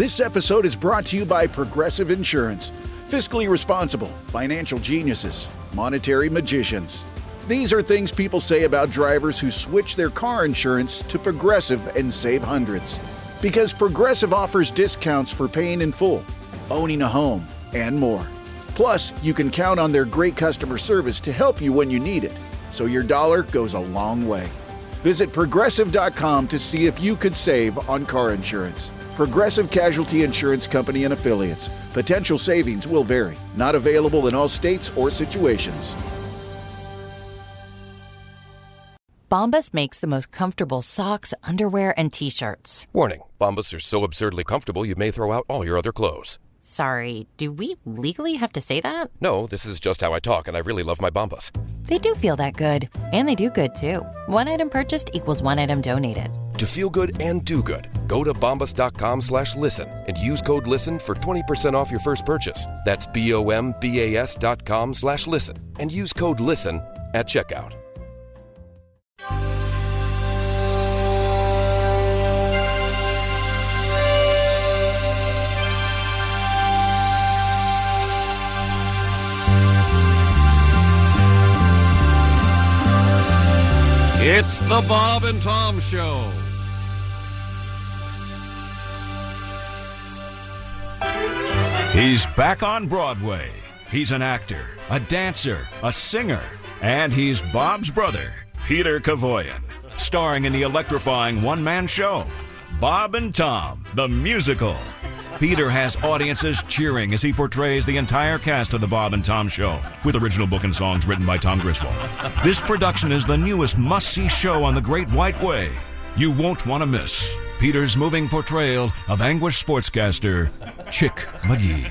This episode is brought to you by Progressive Insurance. Fiscally responsible, financial geniuses, monetary magicians. These are things people say about drivers who switch their car insurance to Progressive and save hundreds. Because Progressive offers discounts for paying in full, owning a home, and more. Plus, you can count on their great customer service to help you when you need it, so your dollar goes a long way. Visit Progressive.com to see if you could save on car insurance. Progressive Casualty Insurance Company and Affiliates. Potential savings will vary. Not available in all states or situations. Bombas makes the most comfortable socks, underwear, and T-shirts. Warning, Bombas are so absurdly comfortable you may throw out all your other clothes. Sorry, do we legally have to say that? No, this is just how I talk, and I really love my Bombas. They do feel that good. And they do good, too. One item purchased equals one item donated. To feel good and do good, go to bombas.com/listen and use code LISTEN for 20% off your first purchase. That's BOMBAS.com/listen and use code LISTEN at checkout. It's the Bob and Tom Show. He's back on Broadway. He's an actor, a dancer, a singer, and he's Bob's brother, Peter Kavoyan, starring in the electrifying one-man show, Bob and Tom, the musical. Peter has audiences cheering as he portrays the entire cast of the Bob and Tom Show, with original book and songs written by Tom Griswold. This production is the newest must-see show on the Great White Way. You won't want to miss Peter's moving portrayal of anguished sportscaster Chick McGee.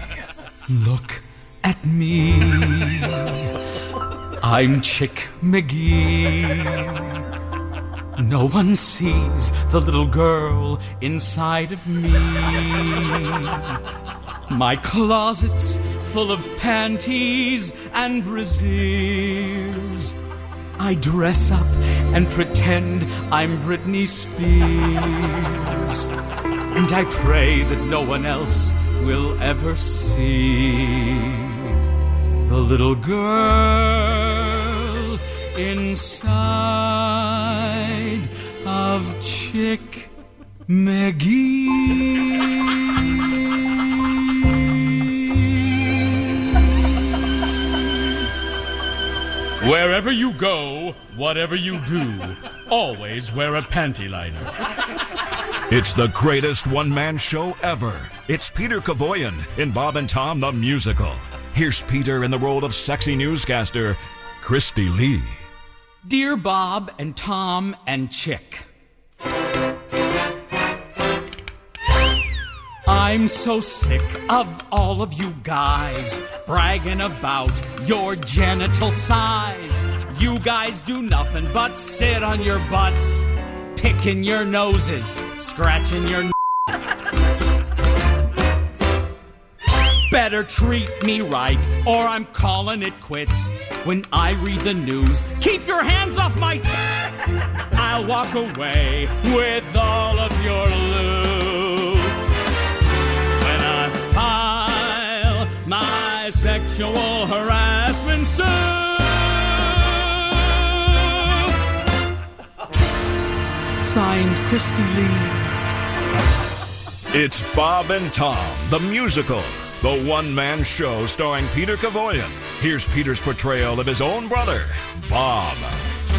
Look at me. I'm Chick McGee. No one sees the little girl inside of me. My closet's full of panties and brassieres. I dress up and pretend I'm Britney Spears. And I pray that no one else will ever see the little girl inside of Chick McGee. Wherever you go, whatever you do, always wear a panty liner. It's the greatest one-man show ever. It's Peter Kavoyan in Bob and Tom the Musical. Here's Peter in the role of sexy newscaster, Christy Lee. Dear Bob and Tom and Chick, I'm so sick of all of you guys bragging about your genital size. You guys do nothing but sit on your butts, picking your noses, scratching your Better treat me right, or I'm calling it quits. When I read the news, keep your hands off my I'll walk away with all of your loot. When I file my sexual harassment suit. Signed, Christy Lee. It's Bob and Tom, the musical. The one-man show starring Peter Kavoyan. Here's Peter's portrayal of his own brother, Bob.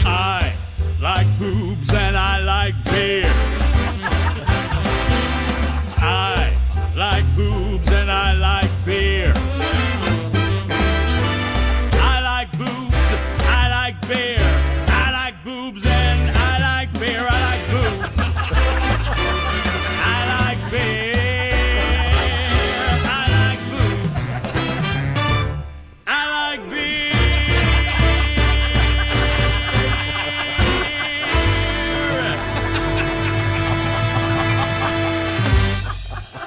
I like boobs and I like beer. I like boobs and I like beer. I like boobs, I like beer. I like boobs and I like beer. I like boobs. I like beer.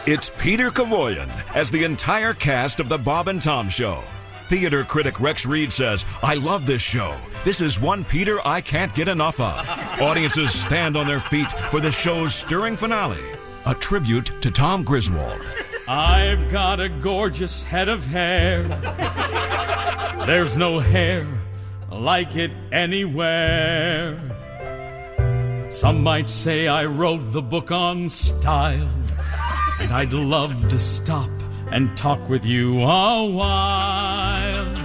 It's Peter Kavoyan as the entire cast of the Bob and Tom Show. Theater critic Rex Reed says, I love this show. This is one Peter I can't get enough of. Audiences stand on their feet for the show's stirring finale. a tribute to Tom Griswold. I've got a gorgeous head of hair. There's no hair like it anywhere. Some might say I wrote the book on style, and I'd love to stop and talk with you a while.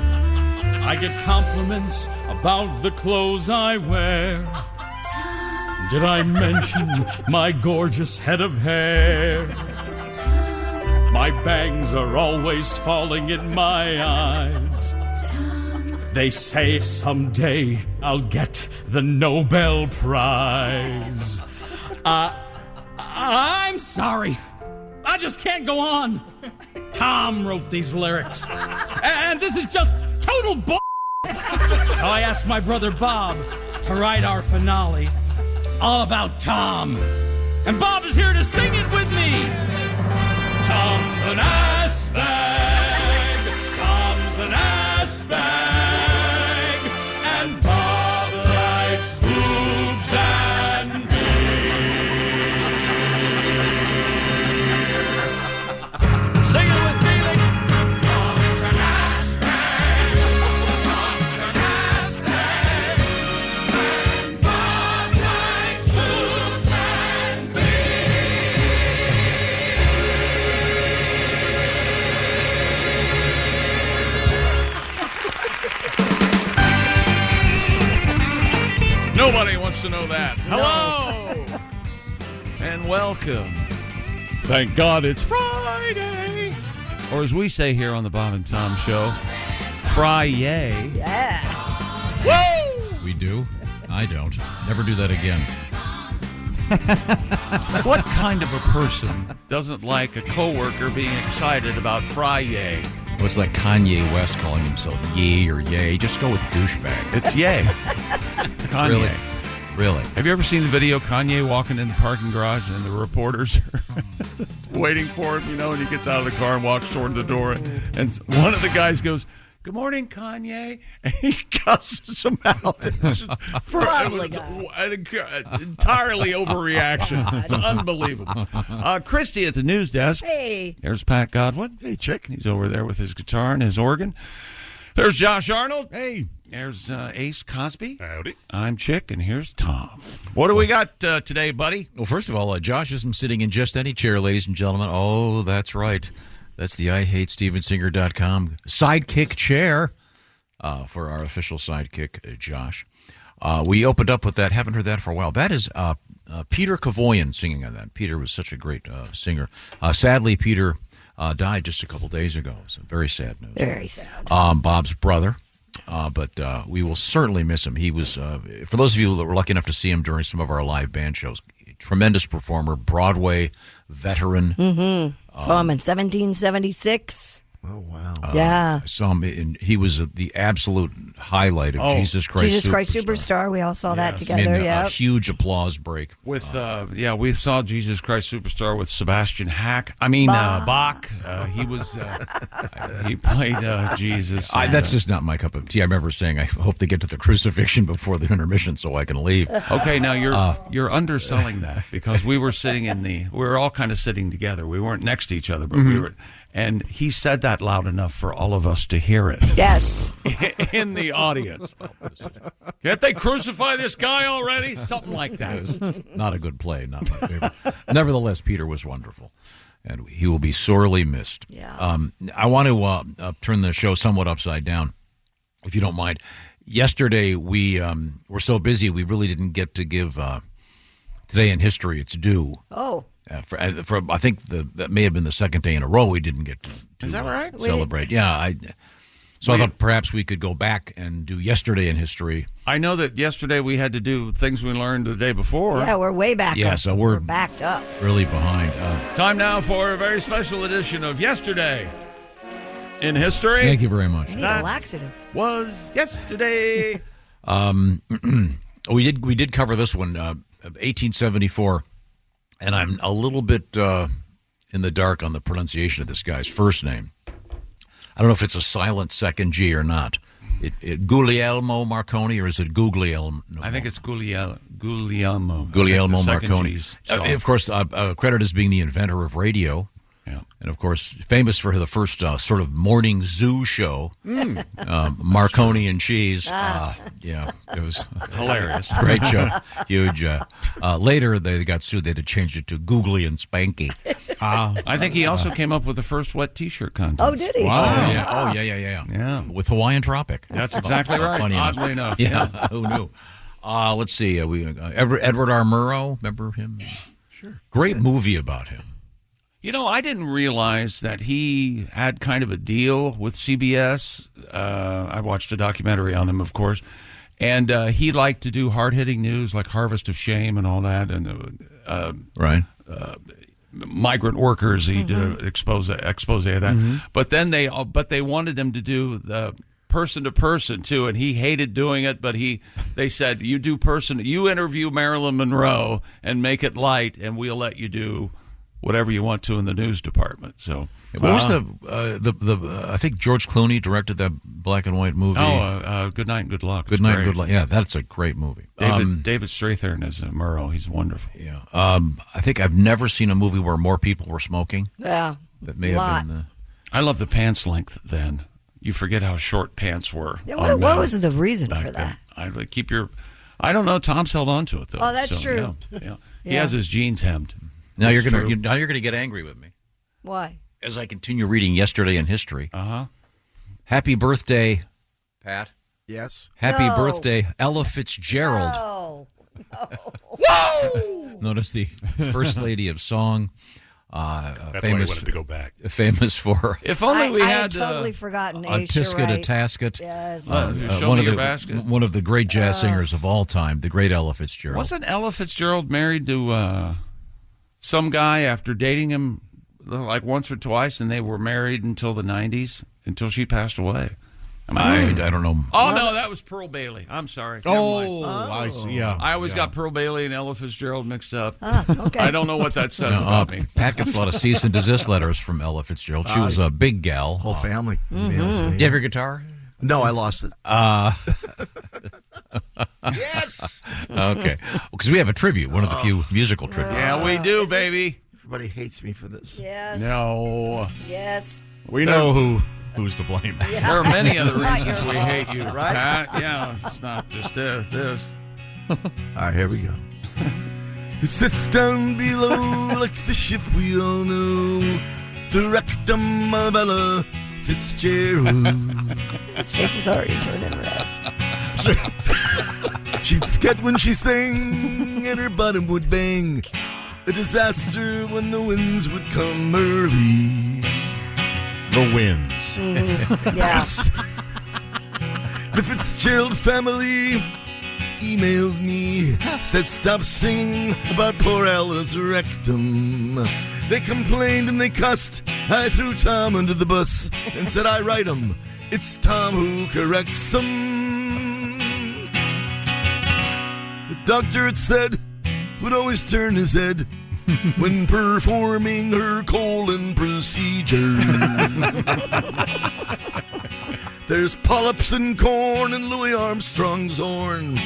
I get compliments about the clothes I wear. Did I mention my gorgeous head of hair? My bangs are always falling in my eyes. They say someday I'll get the Nobel Prize. I'm sorry. I just can't go on. Tom wrote these lyrics. And this is just total bull. So I asked my brother Bob to write our finale all about Tom. And Bob is here to sing it with me. Tom's an ass bag. Tom's an ass bag. And Bob likes boobs and beer. Sing it with feeling. Tom's an ass bag. Tom's an ass bag. And Bob likes boobs and Nobody wants to know that. Hello! And welcome. Thank God it's Friday. Or as we say here on the Bob and Tom Show, Fry-yay. Yeah. Woo! We do? I don't. Never do that again. What kind of a person doesn't like a coworker being excited about Fry-yay? Well, it's like Kanye West calling himself Ye or Yay. Just go with douchebag. It's yay. Kanye. Really? Have you ever seen the video Kanye walking in the parking garage and the reporters are waiting for him, and he gets out of the car and walks toward the door, and one of the guys goes, "Good morning, Kanye," and he cusses him out. It was an entirely overreaction. It's unbelievable. Christy at the news desk. Hey. There's Pat Godwin. Hey, Chick. He's over there with his guitar and his organ. There's Josh Arnold. Hey. There's Ace Cosby. Howdy. I'm Chick, and here's Tom. What do we got today, buddy? Well, first of all, Josh isn't sitting in just any chair, ladies and gentlemen. Oh, that's right. That's the IHateStevensinger.com sidekick chair for our official sidekick, Josh. We opened up with that. Haven't heard that for a while. That is Peter Kavoyan singing on that. Peter was such a great singer. Sadly, Peter died just a couple days ago. So very sad news. Very sad. Bob's brother. But we will certainly miss him. He was, for those of you that were lucky enough to see him during some of our live band shows, tremendous performer, Broadway veteran. Mm-hmm. Saw him in 1776. Oh, wow. Yeah. Saw him he was the absolute highlight of Jesus Christ Superstar. We all saw that together. A huge applause break. With we saw Jesus Christ Superstar with Sebastian Bach. He was he played Jesus. That's just not my cup of tea. I remember saying I hope they get to the crucifixion before the intermission so I can leave. Okay, now you're underselling that because we were we were all kind of sitting together. We weren't next to each other, but we were. And he said that loud enough for all of us to hear it. Yes. In the audience. Can't they crucify this guy already? Something like that. Not a good play. Not my favorite. Nevertheless, Peter was wonderful. And he will be sorely missed. Yeah. I want to turn the show somewhat upside down, if you don't mind. Yesterday, we were so busy, we really didn't get to give Today in History its due. Oh. For I think that may have been the second day in a row we didn't get to Is that right? Celebrate. Yeah. I thought perhaps we could go back and do Yesterday in History. I know that yesterday we had to do things we learned the day before. Yeah, we're way back. Yeah, so we're backed up. Really behind. Time now for a very special edition of Yesterday in History. Thank you very much. I need a laxative. Was yesterday. We did cover this one, 1874. And I'm a little bit in the dark on the pronunciation of this guy's first name. I don't know if it's a silent second G or not. Guglielmo Marconi, or is it Guglielmo? I think it's Guglielmo. Guglielmo Marconi. Of course, credited as being the inventor of radio. Yeah. And, of course, famous for the first sort of morning zoo show, Marconi and Cheese. Yeah, it was Hilarious. Great show. Huge. Later, they got sued. They had to change it to Googly and Spanky. I think he also came up with the first wet T-shirt contest. Oh, did he? Wow. Yeah. With Hawaiian Tropic. That's exactly right. Funny Oddly enough. Yeah, who knew? Let's see. Edward R. Murrow, remember him? Sure. Great movie about him. You know, I didn't realize that he had kind of a deal with CBS. I watched a documentary on him, of course, and he liked to do hard-hitting news like Harvest of Shame and all that, and Right. Migrant workers. He did an expose of that. But then they wanted him to do the person to person too, and he hated doing it. But they said, you interview Marilyn Monroe and make it light, and we'll let you do whatever you want to in the news department. So what was I think George Clooney directed that black and white movie. Good Night and Good Luck. Good Night and Good Luck. Yeah, that's a great movie. David Strathairn as Murrow. He's wonderful. Yeah. I think I've never seen a movie where more people were smoking. Yeah. That may have been. I love the pants length then. You forget how short pants were. Yeah, what was the reason for that? I would keep your. I don't know. Tom's held on to it though. Oh, that's true. Yeah. He has his jeans hemmed. Now you're gonna get angry with me. Why? As I continue reading Yesterday in History. Happy birthday, Pat. Yes. Happy birthday, Ella Fitzgerald. No. Whoa! Notice the First Lady of Song. That's why I wanted to go back. Famous for. If only we had totally forgotten. A Tisket, a Tasket. Yes. One of the great jazz singers of all time, the great Ella Fitzgerald. Wasn't Ella Fitzgerald married to some guy after dating him like once or twice, and they were married until the 90s, until she passed away? I don't know. Oh, no, that was Pearl Bailey. I'm sorry. I see. Yeah. I always got Pearl Bailey and Ella Fitzgerald mixed up. Okay. I don't know what that says about me. Pat gets a lot of cease and desist letters from Ella Fitzgerald. She was a big gal. Whole family. Do you have your guitar? No, I lost it. Yes. Okay. Because we have a tribute, one of the few musical tributes. Yeah, we do, baby. Everybody hates me for this. Yes. No. Yes. We know who's to blame. Yeah. There are many other Not reasons your we fault. hate you, Right? Pat. Yeah, it's not just this. All right, here we go. It sits down below like the ship we all know, the rectum of Ella Fitzgerald. His face is already turning red. She'd scat when she sang, and her bottom would bang. A disaster when the winds would come early. The winds. Yeah. The Fitzgerald family emailed me, said stop singing about poor Ella's rectum. They complained and they cussed. I threw Tom under the bus and said I write 'em. It's Tom who corrects 'em. The doctor had said would always turn his head when performing her colon procedure. There's polyps in corn and Louis Armstrong's horn,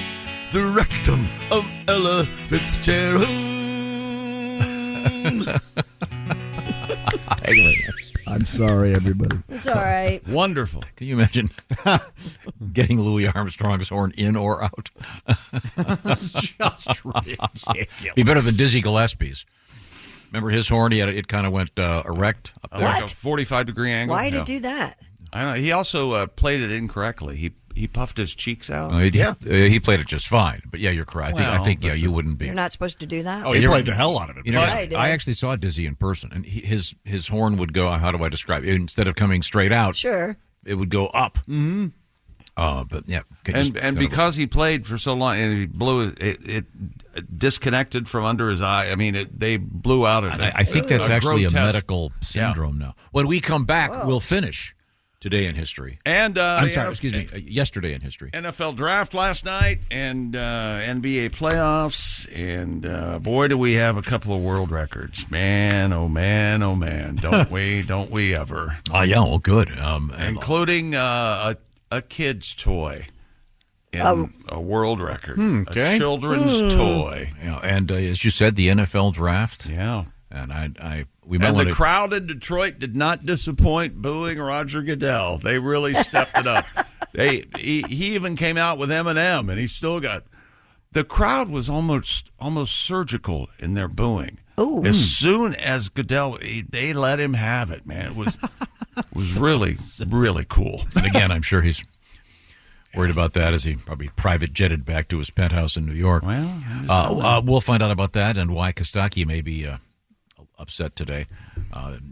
the rectum of Ella Fitzgerald. I'm sorry, everybody. It's all right. Wonderful. Can you imagine getting Louis Armstrong's horn in or out? Just ridiculous. Be better than Dizzy Gillespie's. Remember his horn? It kind of went erect up there. Like a 45-degree angle. Why did he do that? I don't know. He also played it incorrectly. He puffed his cheeks out. He played it just fine. But yeah, you're correct. I think you wouldn't be. You're not supposed to do that? Oh, he played the hell out of it. You know, I did. I actually saw Dizzy in person, and his horn would go. How do I describe it? Instead of coming straight out, Sure. it would go up. Mm-hmm. But yeah, And because he played for so long, and he blew it disconnected from under his eye. I mean, they blew out. I think that's actually grotesque a medical syndrome now. When we come back, we'll finish Today in History. And I'm sorry, excuse me. Yesterday in History. NFL draft last night, and NBA playoffs, and boy, do we have a couple of world records. Man, oh man, oh man! Don't we ever? Oh yeah, well, good. Including a a kid's toy in a world record. Okay. A children's toy. Yeah, and as you said, the NFL draft. Yeah. And the crowd in Detroit did not disappoint booing Roger Goodell. They really stepped it up. He even came out with Eminem, and he still got. The crowd was almost surgical in their booing. Ooh. As soon as Goodell, they let him have it, man. It was really, really cool. And again, I'm sure he's worried about that as he probably private jetted back to his penthouse in New York. Well, we'll find out about that and why Kostaki may be upset today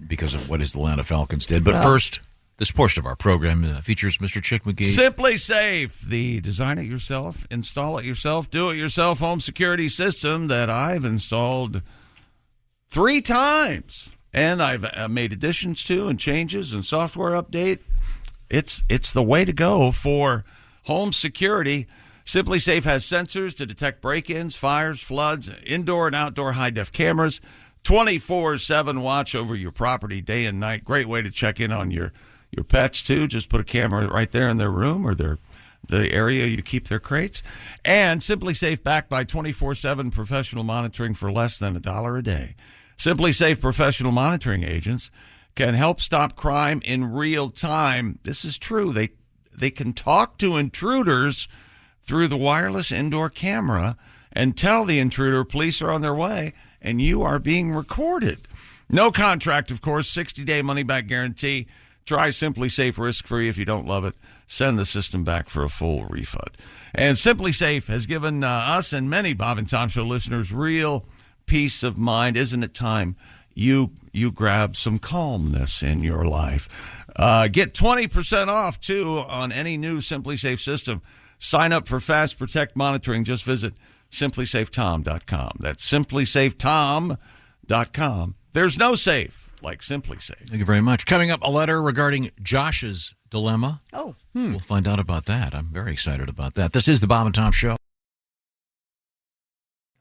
because of what his Atlanta Falcons did. But first, this portion of our program features Mr. Chick McGee. Simply Safe, the design it yourself, install it yourself, do it yourself home security system that I've installed 3 times. And I've made additions to and changes and software update. It's the way to go for home security. Simply Safe has sensors to detect break-ins, fires, floods, indoor and outdoor high-def cameras, 24/7 watch over your property day and night. Great way to check in on your pets, too. Just put a camera right there in their room or the area you keep their crates. And Simply Safe backed by 24/7 professional monitoring for less than $1 a day. Simply Safe professional monitoring agents can help stop crime in real time. This is true. They can talk to intruders through the wireless indoor camera and tell the intruder police are on their way and you are being recorded. No contract, of course, 60-day money-back guarantee. Try Simply Safe risk-free. If you don't love it, send the system back for a full refund. And Simply Safe has given us and many Bob and Tom Show listeners real peace of mind. Isn't it time you grab some calmness in your life? Get 20% off, too, on any new Simply Safe system. Sign up for Fast Protect monitoring. Just visit simplysafetom.com. That's simplysafetom.com. There's no safe like Simply Safe. Thank you very much. Coming up, a letter regarding Josh's dilemma. Oh. We'll find out about that. I'm very excited about that. This is the Bob and Tom Show.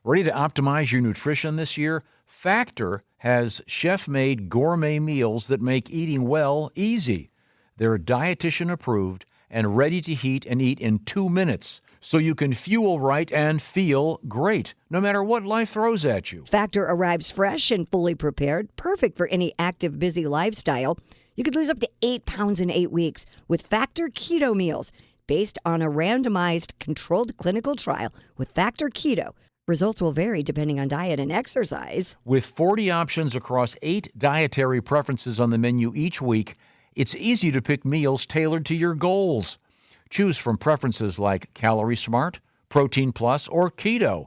Ready to optimize your nutrition this year? Factor has chef-made gourmet meals that make eating well easy. They're dietitian approved and ready to heat and eat in 2 minutes, so you can fuel right and feel great, no matter what life throws at you. Factor arrives fresh and fully prepared, perfect for any active, busy lifestyle. You could lose up to 8 pounds in 8 weeks with Factor Keto Meals, based on a randomized, controlled clinical trial with Factor Keto. Results will vary depending on diet and exercise. With 40 options across 8 dietary preferences on the menu each week, it's easy to pick meals tailored to your goals. Choose from preferences like Calorie Smart, Protein Plus, or Keto.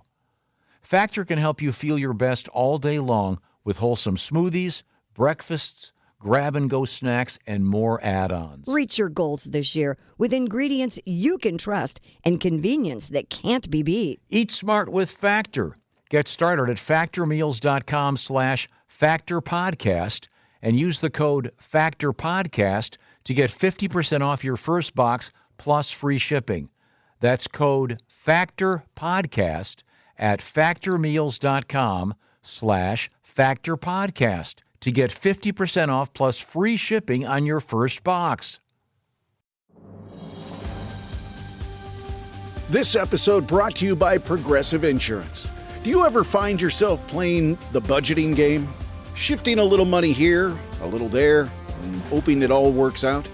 Factor can help you feel your best all day long with wholesome smoothies, breakfasts, grab-and-go snacks, and more add-ons. Reach your goals this year with ingredients you can trust and convenience that can't be beat. Eat smart with Factor. Get started at factormeals.com/factorpodcast and use the code FACTORPODCAST to get 50% off your first box plus free shipping. That's code FACTORPODCAST at factormeals.com/factorpodcast to get 50% off plus free shipping on your first box. This episode brought to you by Progressive Insurance. Do you ever find yourself playing the budgeting game? Shifting a little money here, a little there, and hoping it all works out?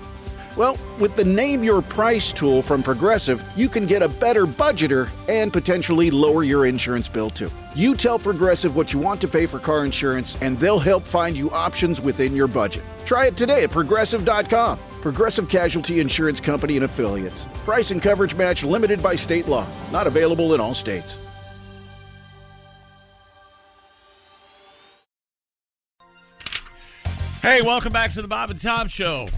Well, with the Name Your Price tool from Progressive, you can get a better budgeter and potentially lower your insurance bill too. You tell Progressive what you want to pay for car insurance, and they'll help find you options within your budget. Try it today at Progressive.com. Progressive Casualty Insurance Company and Affiliates. Price and coverage match limited by state law. Not available in all states. Hey, welcome back to the Bob and Tom Show.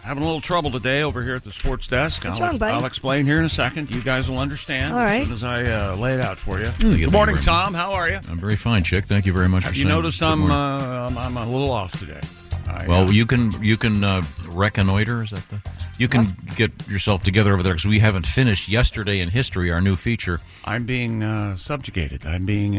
Having a little trouble today over here at the sports desk. What's wrong, buddy? I'll explain here in a second. You guys will understand All right. as soon as I lay it out for you. Good Good morning, Tom. How are you? I'm very fine, Chick. Thank you very much. Have you noticed I'm a little off today? You can reconnoiter. Is that you can get yourself together over there because we haven't finished Yesterday in History, our new feature. I'm being subjugated. I'm being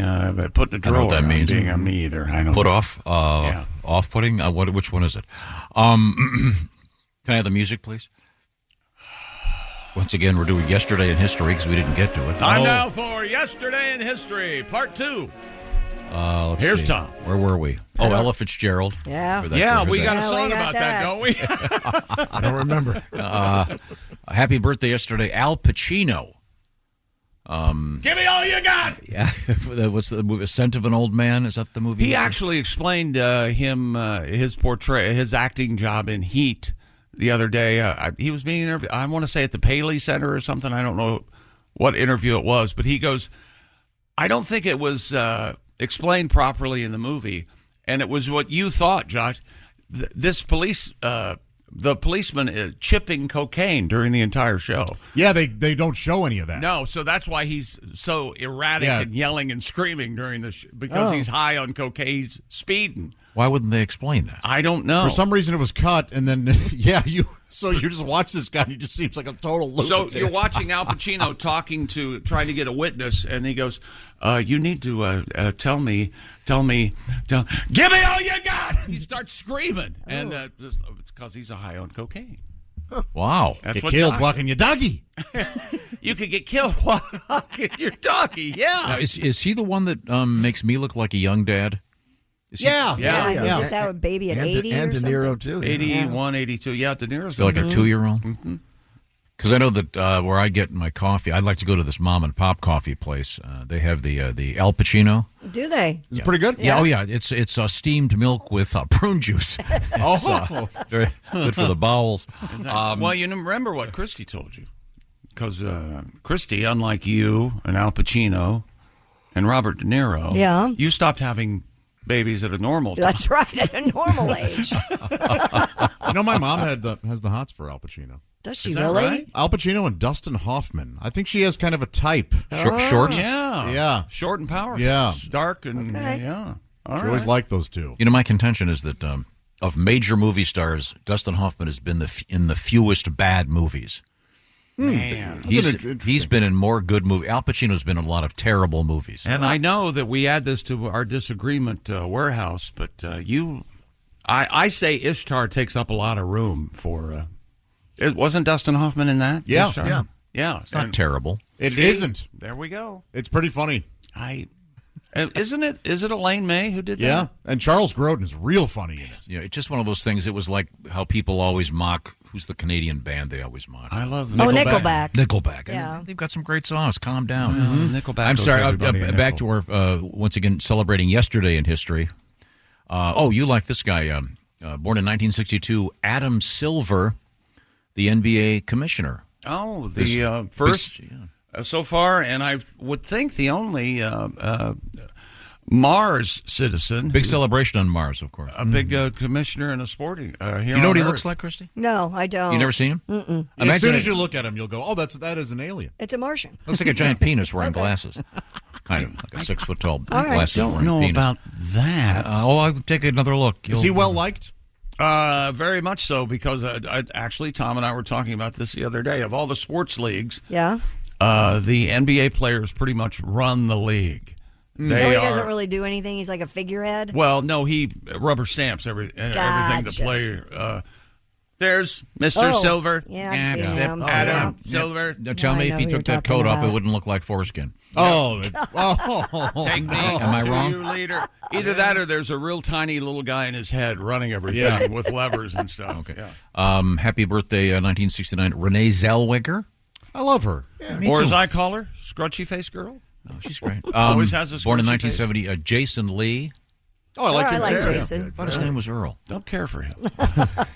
put in a drawer. I know what that means. I'm me either. I know. Put off. Off-putting. Which one is it? Can I have the music, please? Once again, we're doing Yesterday in History because we didn't get to it. Time now for Yesterday in History, Part 2. Here's see. Tom. Where were we? Oh, Ella Fitzgerald. Yeah. For that- Yeah, for we that. got a Yeah, song we got about that, don't we? I don't remember. Happy birthday yesterday, Al Pacino. Give me all you got. Yeah, what's the movie? Ascent of an Old Man? Is that the movie? He actually explained his acting job in Heat the other day. He was being interviewed, I want to say at the Paley Center or something. I don't know what interview it was, but he goes, I don't think it was explained properly in the movie, and it was what you thought, Josh. This the policeman chipping cocaine during the entire show. Yeah, they don't show any of that. No, so that's why he's so erratic and yelling and screaming during the because he's high on cocaine, he's speeding. Why wouldn't they explain that? I don't know. For some reason, it was cut, and then you just watch this guy, and he just seems like a total lunatic. So you're watching Al Pacino trying to get a witness, and he goes, "You need to tell me, give me all you got." He starts screaming, and it's because he's a high on cocaine. Wow. Get killed walking your doggy. You could get killed walking your doggy. Yeah. Now, is he the one that makes me look like a young dad? Yeah, he just had a baby at 80 and or De something. Niro, too. 81, 82. Yeah, De Niro's Like a 2-year-old? Mm-hmm. Because I know that where I get my coffee, I'd like to go to this mom and pop coffee place. They have the Al Pacino. Do they? It's pretty good. Yeah. Oh yeah, it's steamed milk with prune juice. Very good for the bowels. Well, you remember what Christy told you, because Christy, unlike you and Al Pacino and Robert De Niro, you stopped having babies at a normal time. That's right, at a normal age. My mom has the hots for Al Pacino. Does she Is that really? right? Al Pacino and Dustin Hoffman. I think she has kind of a type. Short. Yeah. Short and powerful. Yeah. Dark and, yeah. All She always liked those two. My contention is that of major movie stars, Dustin Hoffman has been in the fewest bad movies. Man. He's been in more good movies. Al Pacino's been in a lot of terrible movies. And I know that we add this to our disagreement warehouse, but I say Ishtar takes up a lot of room for... wasn't Dustin Hoffman in that? Yeah. Ishtar? Yeah. It's not terrible. It isn't. There we go. It's pretty funny. Isn't it? Is it Elaine May who did that? Yeah, and Charles Grodin is real funny in it. Yeah, it's just one of those things. It was like how people always mock. Who's the Canadian band they always mock? I love Nickelback. Nickelback. Yeah. They've got some great songs. Calm down. Nickelback. I'm sorry. Nickel. Back to our once again celebrating yesterday in history. You like this guy? Born in 1962, Adam Silver, the NBA commissioner. Oh, the first so far, and I would think the only Mars citizen. Big celebration on Mars, of course. A big commissioner in a sporting. Here you know what he Earth. looks like, Christy? No, I don't. You never seen him? Mm-mm. As soon as you look at him, you'll go, "Oh, that is an alien." It's a Martian. Looks like a giant penis wearing glasses. Kind of like a 6 foot tall glasses. I don't wearing know penis. about that. I'll take another look. Is he well liked? Very much so, because actually Tom and I were talking about this the other day. Of all the sports leagues, Yeah. The NBA players pretty much run the league. So he doesn't really do anything. He's like a figurehead. Well, no, he rubber stamps everything the player. There's Mr. Silver. Yeah, I've seen him. Adam Silver. Now tell me if he took that coat off, it wouldn't look like foreskin. Take me. Am I wrong? You leader. Either that, or there's a real tiny little guy in his head running everything with levers and stuff. Okay. Yeah. Happy birthday, 1969, Renee Zellweger. I love her. Yeah, or too. as I call her, scrunchy face girl. Oh, she's great. Always has a born in scrunchy 1970, Jason Lee. Oh, I like Jason. I thought his name was Earl. Don't care for him.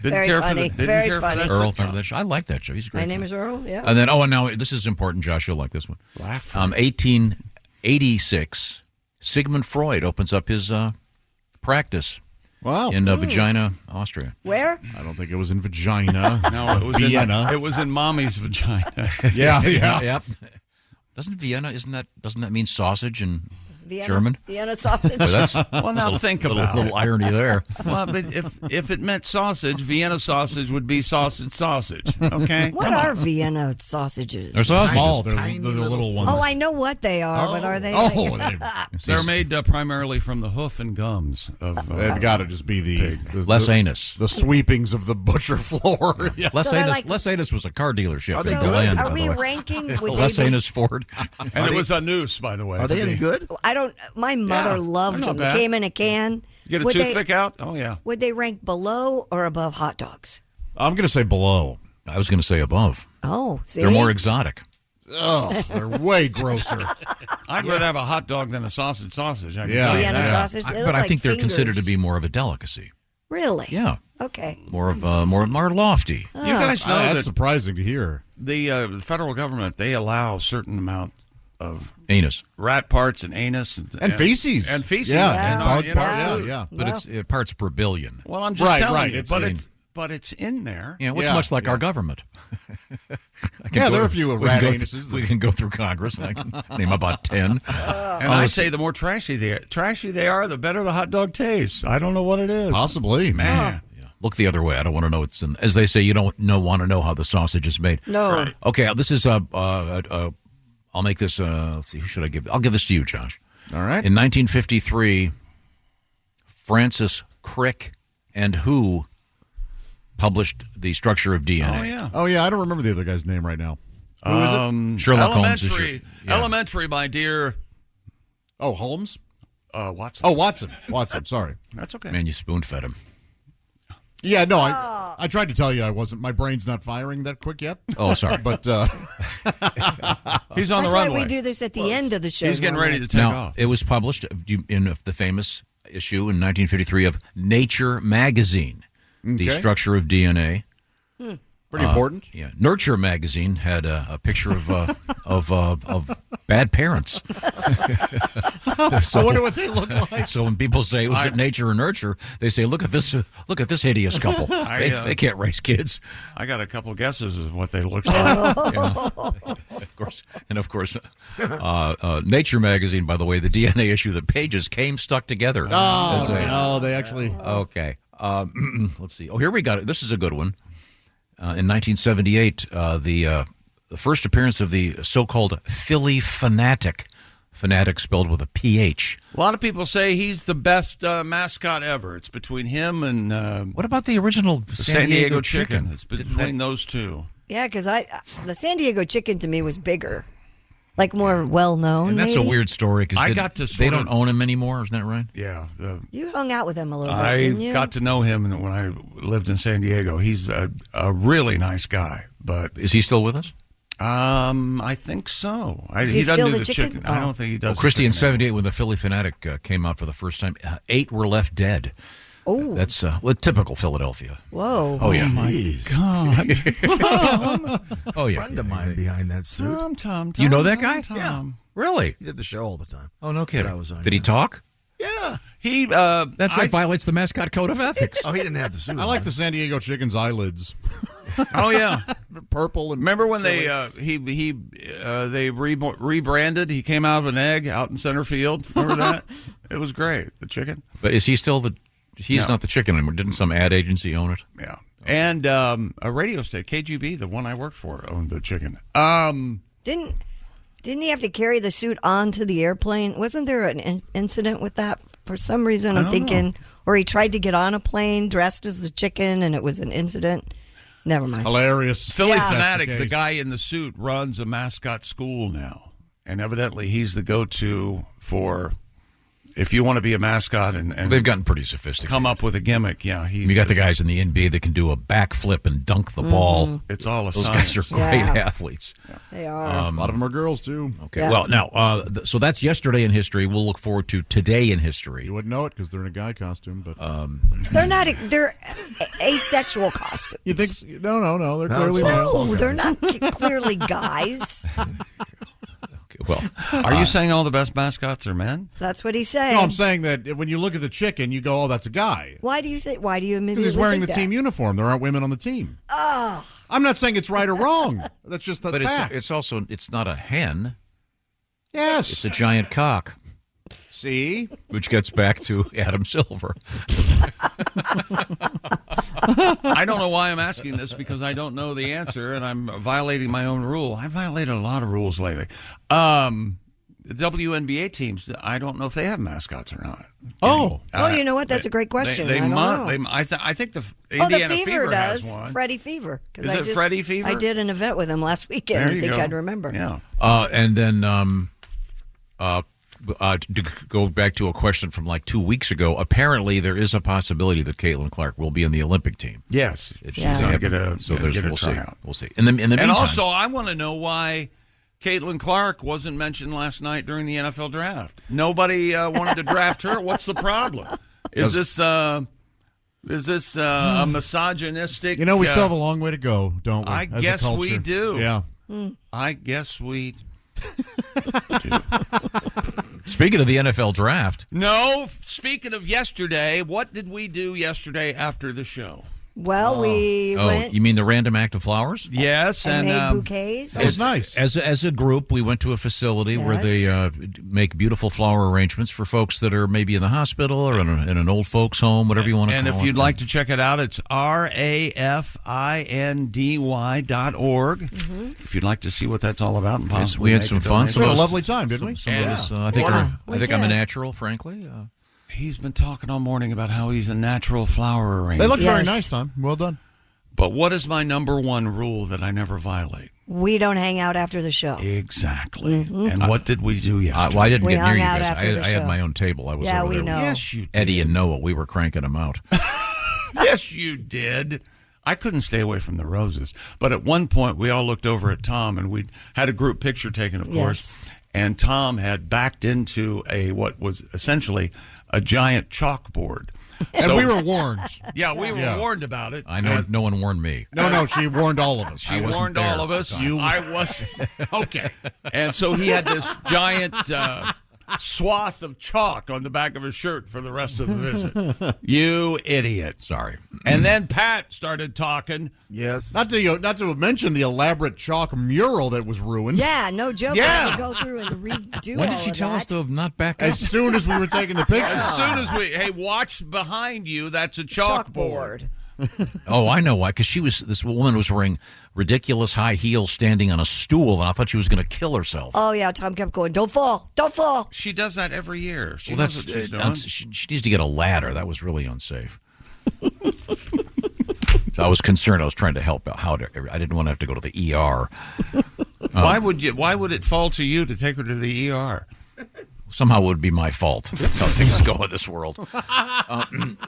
Very funny. Very funny. Earl, remember that show? I like that show. He's great. My name is Earl. Yeah. And then, and now this is important, Josh. You'll like this one. 1886, Sigmund Freud opens up his practice. Wow. In Vagina, Austria. Where? I don't think it was in Vagina. No, it was Vienna. It was in Mommy's vagina. Yeah. Yep. Doesn't that mean sausage and German? Vienna sausage. Well, now think about little irony there. Well, but if it meant sausage, Vienna sausage would be sausage. Okay. What are Vienna sausages? They're sausages. Small. They're the little ones. Oh, I know what they are, but are they? They're made primarily from the hoof and gums of. They've got to just be the less anus. The sweepings of the butcher floor. Yeah. Less anus was a car dealership. So are we ranking? Less anus Ford. And it was a noose, by the way. Are they any good? I don't. My mother loved them. They came in a can. You get a toothpick out? Oh, yeah. Would they rank below or above hot dogs? I'm going to say below. I was going to say above. Oh, see? They're more exotic. Oh, they're way grosser. I'd rather have a hot dog than a sausage. Vienna sausage. But I think they're considered to be more of a delicacy. Really? Yeah. Okay. More lofty. You guys know that's surprising to hear. The federal government, they allow a certain amount of anus, rat parts, and anus, and feces, and feces. Yeah. But it's parts per billion. Well, I'm just telling you, but it's in there. Yeah, it's much like our government. There are a few rat anuses. We can go through Congress, and I can name about 10. And I say the more trashy they are, the better the hot dog tastes. I don't know what it is. Possibly, man. Look the other way. I don't want to know what's in. As they say, you don't want to know how the sausage is made. No. Right. Okay, this is I'll make this. Let's see. Who should I give? I'll give this to you, Josh. All right. In 1953, Francis Crick and who published The Structure of DNA. Oh yeah. I don't remember the other guy's name right now. Who is it? Sherlock Holmes. Elementary, my dear. Oh, Holmes. Watson. Oh, Watson. Sorry. That's okay. Man, you spoon-fed him. Yeah, no, I tried to tell you I wasn't. My brain's not firing that quick yet. Oh, sorry. But he's on the runway. That's why we do this at the end of the show. He's getting ready to take off. It was published in the famous issue in 1953 of Nature magazine, The Structure of DNA. Pretty important. Yeah, Nurture magazine had a picture of bad parents. So I wonder what they look like. So when people say, "Was it Nature or Nurture?" they say, "Look at this hideous couple. They can't raise kids." I got a couple guesses of what they look like. Of course, Nature magazine. By the way, the DNA issue, the pages came stuck together. Oh no, they actually. Okay, let's see. Oh, here we got it. This is a good one. In 1978, the first appearance of the so-called Philly Fanatic spelled with a PH. A lot of people say he's the best mascot ever. It's between him and... what about the original San Diego Chicken? It's between those two. Yeah, because the San Diego Chicken to me was bigger. Like more well-known, and that's maybe? A weird story because they don't own him anymore, isn't that right? Yeah. You hung out with him a little bit, didn't you? I got to know him when I lived in San Diego. He's a really nice guy. But is he still with us? I think so. He doesn't still do the chicken? I don't think he does. Christy, in 78, when the Philly Fanatic came out for the first time, 8 were left dead. Oh, that's typical Philadelphia. Whoa! Oh yeah! Oh my God! Oh yeah! A friend of mine behind that suit. Tom. You know that guy? Yeah. Really? He did the show all the time. Oh no kidding! I was on, did he talk? Yeah. He. That violates the mascot code of ethics. Oh, he didn't have the suit. I like the San Diego Chicken's eyelids. Oh yeah, purple and. Remember when they rebranded? He came out of an egg out in center field. Remember that? It was great. The chicken. But is he still the? He's not the chicken anymore. Didn't some ad agency own it? Yeah. And a radio station, KGB, the one I worked for, owned the chicken. Didn't he have to carry the suit onto the airplane? Wasn't there an incident with that? For some reason, I'm thinking, or he tried to get on a plane dressed as the chicken, and it was an incident. Never mind. Hilarious. Philly Fanatic, the guy in the suit, runs a mascot school now, and evidently he's the go-to for. If you want to be a mascot and they've gotten pretty sophisticated. Come up with a gimmick, yeah. You got the guys in the NBA that can do a backflip and dunk the ball. It's all a Those science. guys are great athletes. Yeah. They are. A lot of them are girls too. Okay. Yeah. Well, now, so that's yesterday in history. We'll look forward to today in history. You wouldn't know it because they're in a guy costume, but they're not. They're asexual costumes. You think? No. They're clearly male. No, they're not clearly guys. Well, are you saying all the best mascots are men? That's what he's saying. No, I'm saying that when you look at the chicken, you go, "Oh, that's a guy." Why do you immediately? Because he's wearing the team uniform. There aren't women on the team. Oh. I'm not saying it's right or wrong. That's just a fact. It's also not a hen. Yes, it's a giant cock. See? Which gets back to Adam Silver. I don't know why I'm asking this because I don't know the answer, and I'm violating my own rule. I violated a lot of rules lately. The WNBA teams, I don't know if they have mascots or not. Oh, you know what? That's a great question. They I don't might. know. I think the the Indiana Fever does. has one. Freddie Fever. Is it Freddie Fever? I did an event with him last weekend. There I you think go. I'd remember. Yeah. And then to go back to a question from like 2 weeks ago, apparently there is a possibility that Caitlin Clark will be in the Olympic team. Yes. She's gonna get a we'll tryout. We'll see. In the and meantime, also, I want to know why Caitlin Clark wasn't mentioned last night during the NFL draft. Nobody wanted to draft her. What's the problem? Is this a misogynistic? You know, we still have a long way to go, don't we? I guess we do. Yeah. I guess we do. speaking of the NFL draft. No, speaking of yesterday, what did we do yesterday after the show? Well, we went. You mean the random act of flowers? Yes, and made bouquets. That was nice. As a group, we went to a facility where they make beautiful flower arrangements for folks that are maybe in the hospital or in an old folks' home, whatever you want to call it. And if you'd like to check it out, it's rafindy.org. Mm-hmm. If you'd like to see what that's all about, and possibly we had some fun. We had a lovely time, didn't we? Some of us, I think I'm a natural, frankly. He's been talking all morning about how he's a natural flower arranger. They look very nice, Tom. Well done. But what is my number one rule that I never violate? We don't hang out after the show. Exactly. Mm-hmm. And what did we do yesterday? Well, I didn't We get near you hung out guys. after the I had show. my own table. I was over we there. know. Yes, you did. Eddie and Noah, we were cranking them out. Yes, you did. I couldn't stay away from the roses. But at one point, we all looked over at Tom, and we had a group picture taken, of course. And Tom had backed into what was essentially a giant chalkboard. And we were warned. Yeah, we were warned about it. I know no one warned me. No, she warned all of us. She warned all of us. I wasn't. Okay. And so he had this giant swath of chalk on the back of his shirt for the rest of the visit. You idiot. Sorry. And then Pat started talking. Yes. Not to mention the elaborate chalk mural that was ruined. Yeah, no joke. Yeah. I had to go through and redo When all did she of tell us that. to not back up? As soon as we were taking the picture. As soon as watch behind you, that's a chalkboard. Oh, I know why. Because this woman was wearing ridiculous high heels standing on a stool, and I thought she was going to kill herself. Oh, yeah, Tom kept going, don't fall, don't fall. She does that every year. She Well, knows what she's doing. she needs to get a ladder. That was really unsafe. So I was concerned. I was trying to help out. I didn't want to have to go to the ER. Why would it fall to you to take her to the ER? Somehow it would be my fault. That's how things go in this world.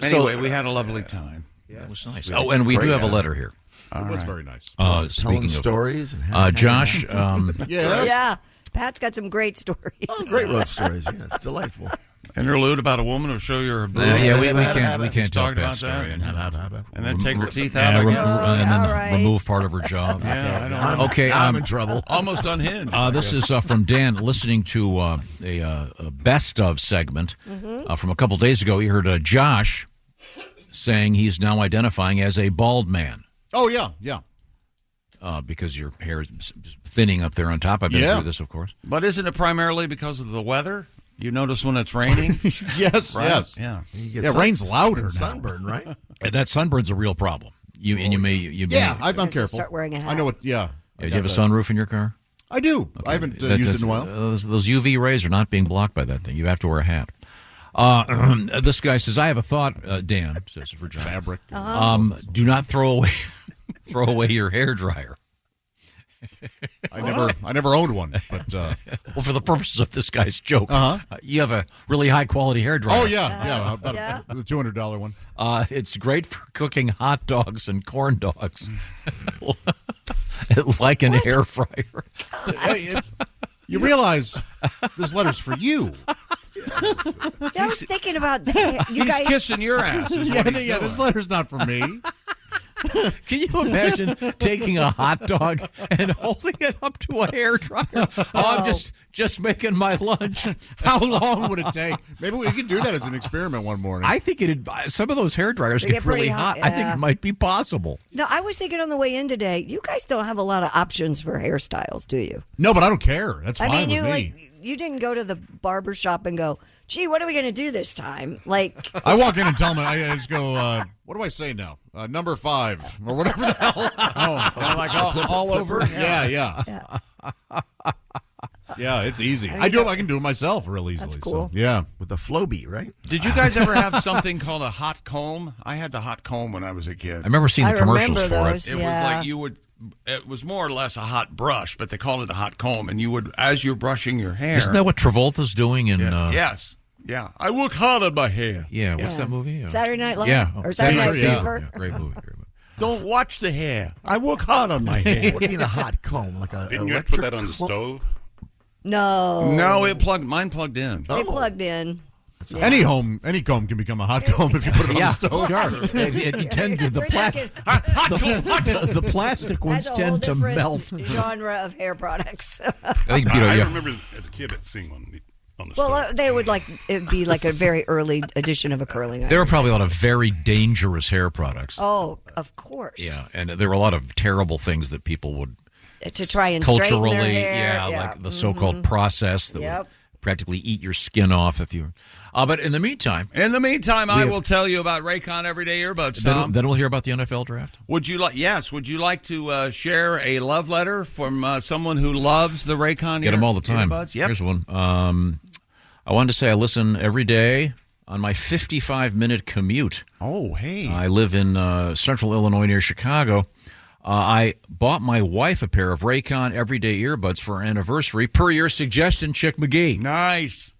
Anyway, we had a lovely time. That was nice. Oh, and we do have a letter here. It was very nice. Telling stories. And Josh. Yes. Yeah, Pat's got some great stories. Oh, great road stories. Yes, delightful. Interlude about a woman who'll show you her boob. we can't talk Talking about that. story. And then take her teeth out, I guess. And then All right. remove part of her jaw. Yeah, I don't know. Okay, I'm in trouble. Almost unhinged. This is from Dan, listening to a best of segment from a couple days ago. He heard Josh saying he's now identifying as a bald man. Oh, yeah. Because your hair is thinning up there on top. I've been through this, of course. But isn't it primarily because of the weather? You notice when it's raining? Yes, Right? yes. Yeah. Yeah, rain's louder now. Sunburn, right? And that sunburn's a real problem. You Yeah, I'm careful. Start wearing a hat. I know what. Yeah. do you have a sunroof in your car? I do. I haven't used it in a while. Those UV rays are not being blocked by that thing. You have to wear a hat. This guy says, "I have a thought." Dan says for John. Fabric. Do not throw away your hair dryer. I never owned one, but Well, for the purposes of this guy's joke, you have a really high quality hair dryer. oh yeah, about the $200 one. It's great for cooking hot dogs and corn dogs, like an air fryer. You realize this letter's for you. I was thinking about that. You He's guys, kissing your ass. is what he's doing. This letter's not for me. Can you imagine taking a hot dog and holding it up to a hair dryer? I'm just making my lunch. How long would it take? Maybe we could do that as an experiment one morning. I think some of those hair dryers They get get pretty really hot, hot. I think yeah. it might be possible. No, I was thinking on the way in today, you guys don't have a lot of options for hairstyles, do you? No, but I don't care. That's fine I mean, with you me. like you didn't go to the barber shop and go, gee, what are we going to do this time? Like, I walk in and tell them, I just go, what do I say now? Number 5 or whatever the hell. Like all over? Yeah. Yeah, it's easy. I can do it myself real easily. That's cool. So, yeah. With the flow beat, right? Did you guys ever have something called a hot comb? I had the hot comb when I was a kid. I remember seeing the commercials for those, it. It was like you would. It was more or less a hot brush, but they called it a hot comb, and you would, as you're brushing your hair. Isn't that what Travolta's doing in? Yes. Yeah. I work hard on my hair. Yeah. What's that movie? Saturday Night Live? Yeah. Or Saturday Night Fever? Yeah. Great movie. Don't watch the hair. I work hard on my hair. What do you mean a hot comb? Like a Didn't you have to put that on the stove? No. No, mine plugged in. They plugged in. Yeah. Any comb can become a hot comb if you put it on the stove. Sure. It tends to the plastic ones tend to melt. Genre of hair products. I remember as a kid seeing one on the stove. They would it'd be like a very early edition of a curling iron. There were probably a lot of very dangerous hair products. Oh, of course. Yeah, and there were a lot of terrible things that people would to try and culturally, straighten their hair. like the so-called process that would practically eat your skin off if you. But in the meantime, I will tell you about Raycon Everyday Earbuds. Then we'll hear about the NFL draft. Would you like? Yes. Would you like to share a love letter from someone who loves the Raycon? Get them all the time. Earbuds? Yep. Here's one. I wanted to say I listen every day on my 55-minute commute. Oh, hey. I live in central Illinois near Chicago. I bought my wife a pair of Raycon Everyday Earbuds for her anniversary, per your suggestion, Chick McGee. Nice.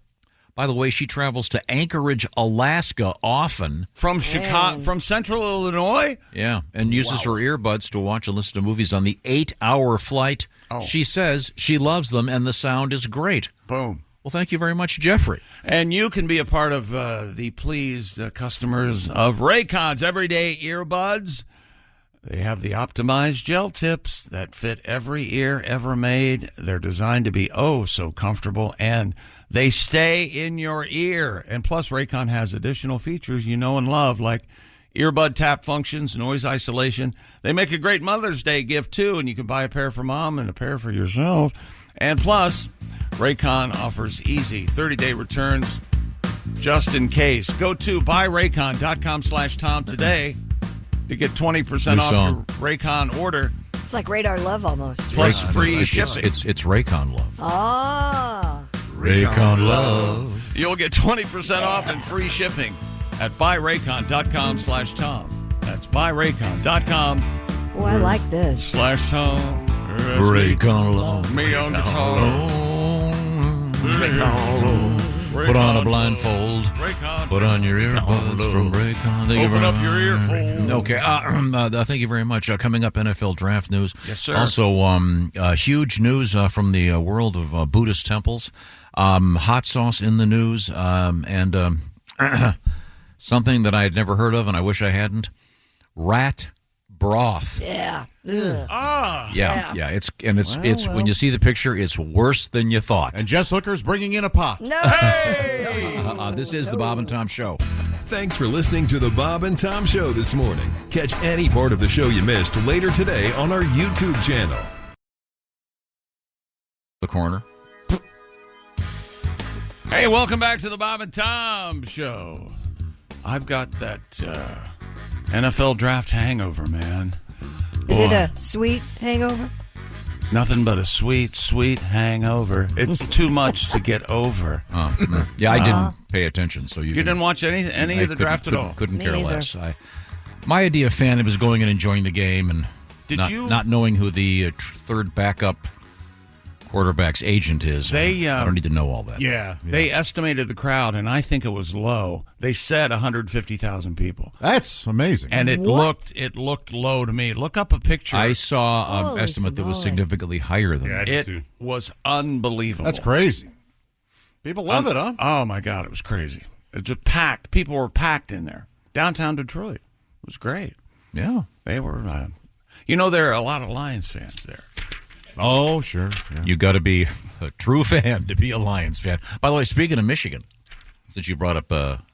By the way, she travels to Anchorage, Alaska often. From Chicago, from central Illinois? Yeah, and uses her earbuds to watch and listen to movies on the 8-hour flight. Oh. She says she loves them and the sound is great. Boom. Well, thank you very much, Jeffrey. And you can be a part of the pleased customers of Raycon's Everyday Earbuds. They have the optimized gel tips that fit every ear ever made. They're designed to be so comfortable, and they stay in your ear. And plus, Raycon has additional features you know and love, like earbud tap functions, noise isolation. They make a great Mother's Day gift, too, and you can buy a pair for mom and a pair for yourself. And plus, Raycon offers easy 30-day returns just in case. Go to buyraycon.com/Tom today to get 20% off your Raycon order. It's like Radar Love almost. Plus free shipping. It's Raycon Love. Ah. Raycon Love. You'll get 20% off and free shipping at buyraycon.com/Tom. That's buyraycon.com. Oh, I like this. /Tom. Raycon Love. Me on guitar. Put on a blindfold. Raycon. Put on your earbuds from Raycon. Open up your ear hole. Okay. Thank you very much. Coming up, NFL draft news. Yes, sir. Also, huge news from the world of Buddhist temples. Hot sauce in the news. And something that I had never heard of, and I wish I hadn't. Rat broth. Yeah. Yeah. It's when you see the picture, it's worse than you thought. And Jess Hooker's bringing in a pot. No. This is the Bob and Tom Show. Thanks for listening to the Bob and Tom Show this morning. Catch any part of the show you missed later today on our YouTube channel. The corner. Hey, welcome back to the Bob and Tom Show. I've got that NFL draft hangover, man. Is it a sweet hangover? Nothing but a sweet, sweet hangover. It's too much to get over. Yeah, I didn't pay attention, so you didn't watch any of the draft at all. Couldn't care less. My idea of fandom is going and enjoying the game and not knowing who the third backup quarterback's agent is. I don't need to know all that. Yeah. They estimated the crowd, and I think it was low. They said 150,000 people. That's amazing. And it looked low to me. Look up a picture. I saw an estimate that was significantly higher than that. It was unbelievable. That's crazy. People love it, huh? Oh, my God. It was crazy. It was just packed. People were packed in there. Downtown Detroit. It was great. Yeah. They were, there are a lot of Lions fans there. Oh, sure. Yeah. You got to be a true fan to be a Lions fan. By the way, speaking of Michigan, since you brought up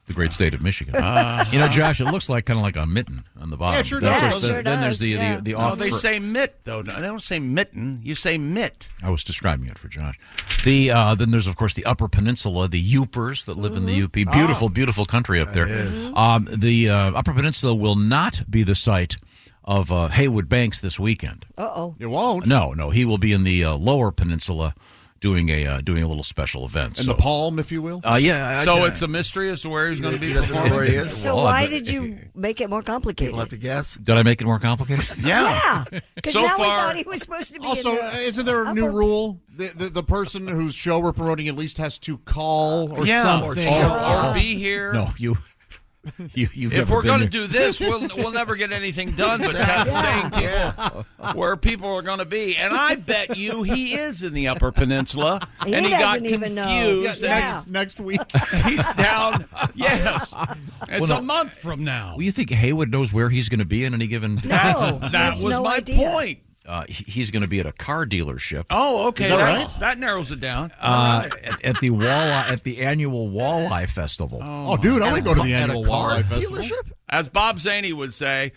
the great state of Michigan. You know, Josh, it looks like kind of like a mitten on the bottom. Yeah, it sure does. Then there's the No, off. they say mitt, though. They don't say mitten. You say mitt. I was describing it for Josh. Then there's, of course, the Upper Peninsula, the Yoopers that live in the UP. Beautiful, beautiful country up there. The Upper Peninsula will not be the site of Haywood Banks this weekend. Uh-oh. It won't. No, he will be in the Lower Peninsula doing a little special event. In the Palm, if you will? Yeah. So it's a mystery as to where he's going to be. He doesn't know where he is. So why did you make it more complicated? People have to guess. Did I make it more complicated? Yeah. Because So now we far- thought he was supposed to be Also, in the isn't there a new rule? The person whose show we're promoting at least has to call or something. Or be here. No, you've If never we're been going to there. do this, we'll never get anything done but saying people where people are going to be. And I bet you he is in the Upper Peninsula. He and he got doesn't even know. confused. Next week. He's down. Yes. It's a month from now. Well, you think Haywood knows where he's going to be in any given? No, That was no my idea. point. He's going to be at a car dealership. Oh, okay. Is that right? That narrows it down. At the annual Walleye Festival. Oh, dude, I want to go to the annual Walleye Festival. As Bob Zaney would say,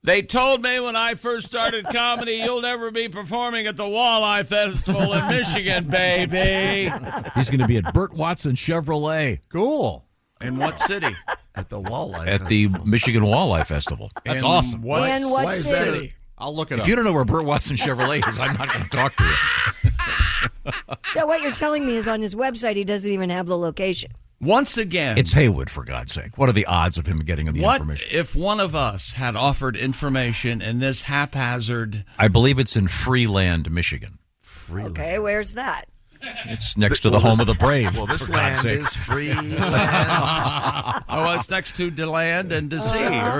they told me when I first started comedy, you'll never be performing at the Walleye Festival in Michigan, baby. He's going to be at Burt Watson Chevrolet. Cool. In what city? At the Walleye At the Michigan Walleye Festival. That's In awesome. What And what Why is that city? I'll look it up. If you don't know where Burt Watson Chevrolet is, I'm not going to talk to you. So what you're telling me is on his website he doesn't even have the location. Once again, It's Haywood, for God's sake. What are the odds of him getting the what information? if one of us had offered information in this haphazard? I believe it's in Freeland, Michigan. Okay, where's that? It's next to the home of the brave. Well, this for God's land sake. is free land. Oh, it's next to DeLand and DeSea.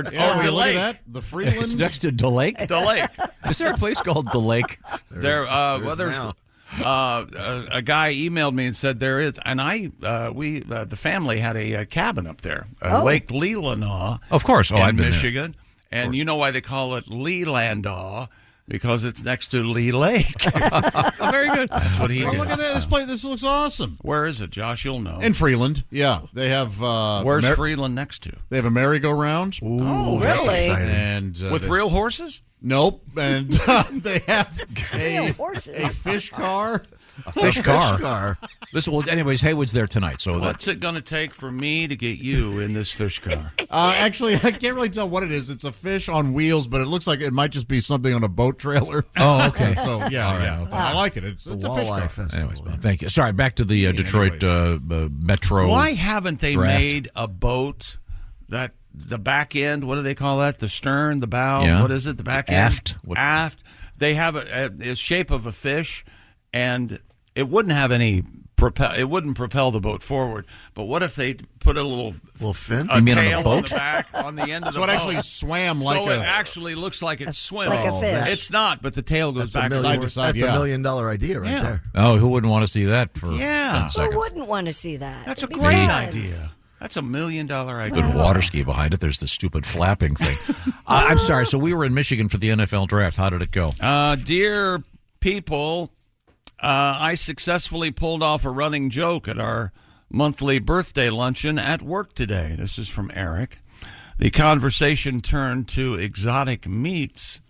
Or Yeah, look at DeLake. that. The Freeland. It's next to DeLake. DeLake. Is there a place called DeLake? There's now. a guy emailed me and said there is, and the family had a cabin up there, Lake Leelanau. Of course. Oh, in I've been Michigan. And you know why they call it Leelandaw? Because it's next to Lee Lake. Very good. That's what he Oh, did. look at that. This place. This looks awesome. Where is it, Josh? You'll know. In Freeland. Yeah. They have. Where's Freeland next to? They have a merry-go-round. Ooh, That's that's really? exciting. And With real horses? Nope. And they have Real horses. a fish car. A fish car. car. Listen, well, anyways, Haywood's there tonight. So What's it going to take for me to get you in this fish car? Actually, I can't really tell what it is. It's a fish on wheels, but it looks like it might just be something on a boat trailer. Oh, okay. So, yeah, All right, yeah. okay. I like it. It's a fish Walleye car. Festival. Anyways, thank you. Sorry, back to the Detroit Metro. Why haven't they draft. made a boat that the back end, what do they call that? The stern, the bow, Yeah. what is it? The back end? Aft. Aft. They have a shape of a fish, and it wouldn't have any it wouldn't propel the boat forward. But what if they put a little fin? a You mean on a tail on boat? the back, on the end of the So it boat? actually swam like so a... it actually looks like it's swimming. Like a fish. It's not, but the tail goes back and side to forth. side. That's yeah. $1 million idea right Yeah. there. Oh, who wouldn't want to see that for Yeah. 10 Who seconds? wouldn't want to see that? That's a It'd be great fun. idea. That's $1 million idea. Good water ski behind it. There's the stupid flapping thing. I'm sorry. So we were in Michigan for the NFL draft. How did it go? Dear people, I successfully pulled off a running joke at our monthly birthday luncheon at work today. This is from Eric. The conversation turned to exotic meats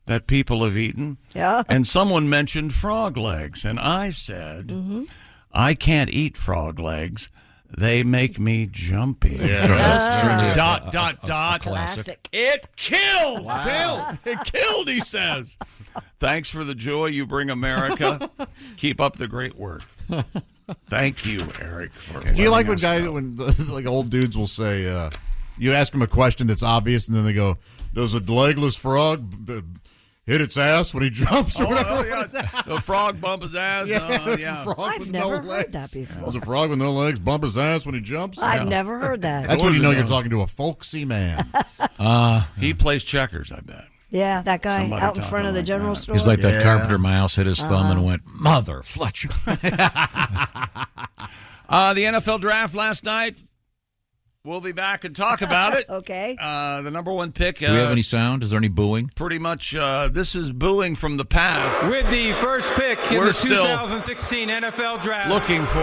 that people have eaten. Yeah. And someone mentioned frog legs. And I said, I can't eat frog legs. They make me jumpy. Dot. Classic. It killed. It killed, he says. Thanks for the joy you bring America. Keep up the great work. Thank you, Eric. Do you like when like old dudes will say, you ask them a question that's obvious, and then they go, does a legless frog hit its ass when he jumps or whatever? Yeah. The frog bump his ass. Yeah. Frog I've with never no heard legs. that before. Does a frog with no legs bump his ass when he jumps? I've never heard that. That's when you know you're knows. talking to a folksy man. He plays checkers, I bet. Yeah, that guy Somebody out in talking front of the like general that. store. He's like that Yeah. carpenter mouse hit his thumb and went, Mother Fletcher. The NFL draft last night. We'll be back and talk about it. Okay. The number one pick. Do we have any sound? Is there any booing? Pretty much, this is booing from the past. With the first pick in We're the still 2016 NFL Draft. Looking for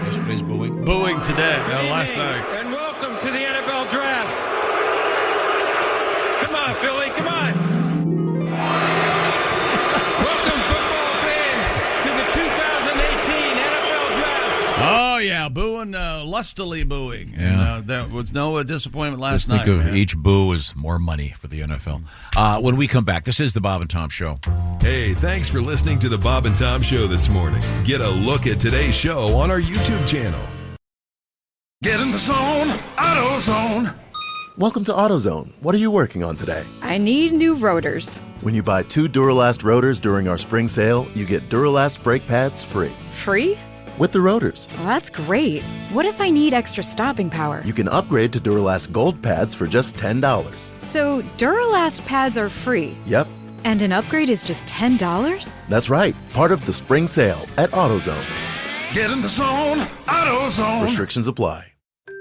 Yesterday's booing? booing today, last night. And welcome Welcome to the NFL Draft. Come on, Philly, come on. Welcome, football fans, to the 2018 NFL Draft. Oh, yeah, booing, lustily booing. Yeah. And, there was no disappointment last night. Just think of man. each boo as more money for the NFL. When we come back, this is the Bob and Tom Show. Hey, thanks for listening to the Bob and Tom Show this morning. Get a look at today's show on our YouTube channel. Get in the zone, AutoZone. Welcome to AutoZone. What are you working on today? I need new rotors. When you buy 2 Duralast rotors during our spring sale, you get Duralast brake pads free. Free? With the rotors. Well, that's great. What if I need extra stopping power? You can upgrade to Duralast Gold pads for just $10. So Duralast pads are free? Yep, And an upgrade is just $10? that's right. Part of the spring sale at AutoZone. Get in the zone, AutoZone. Restrictions apply.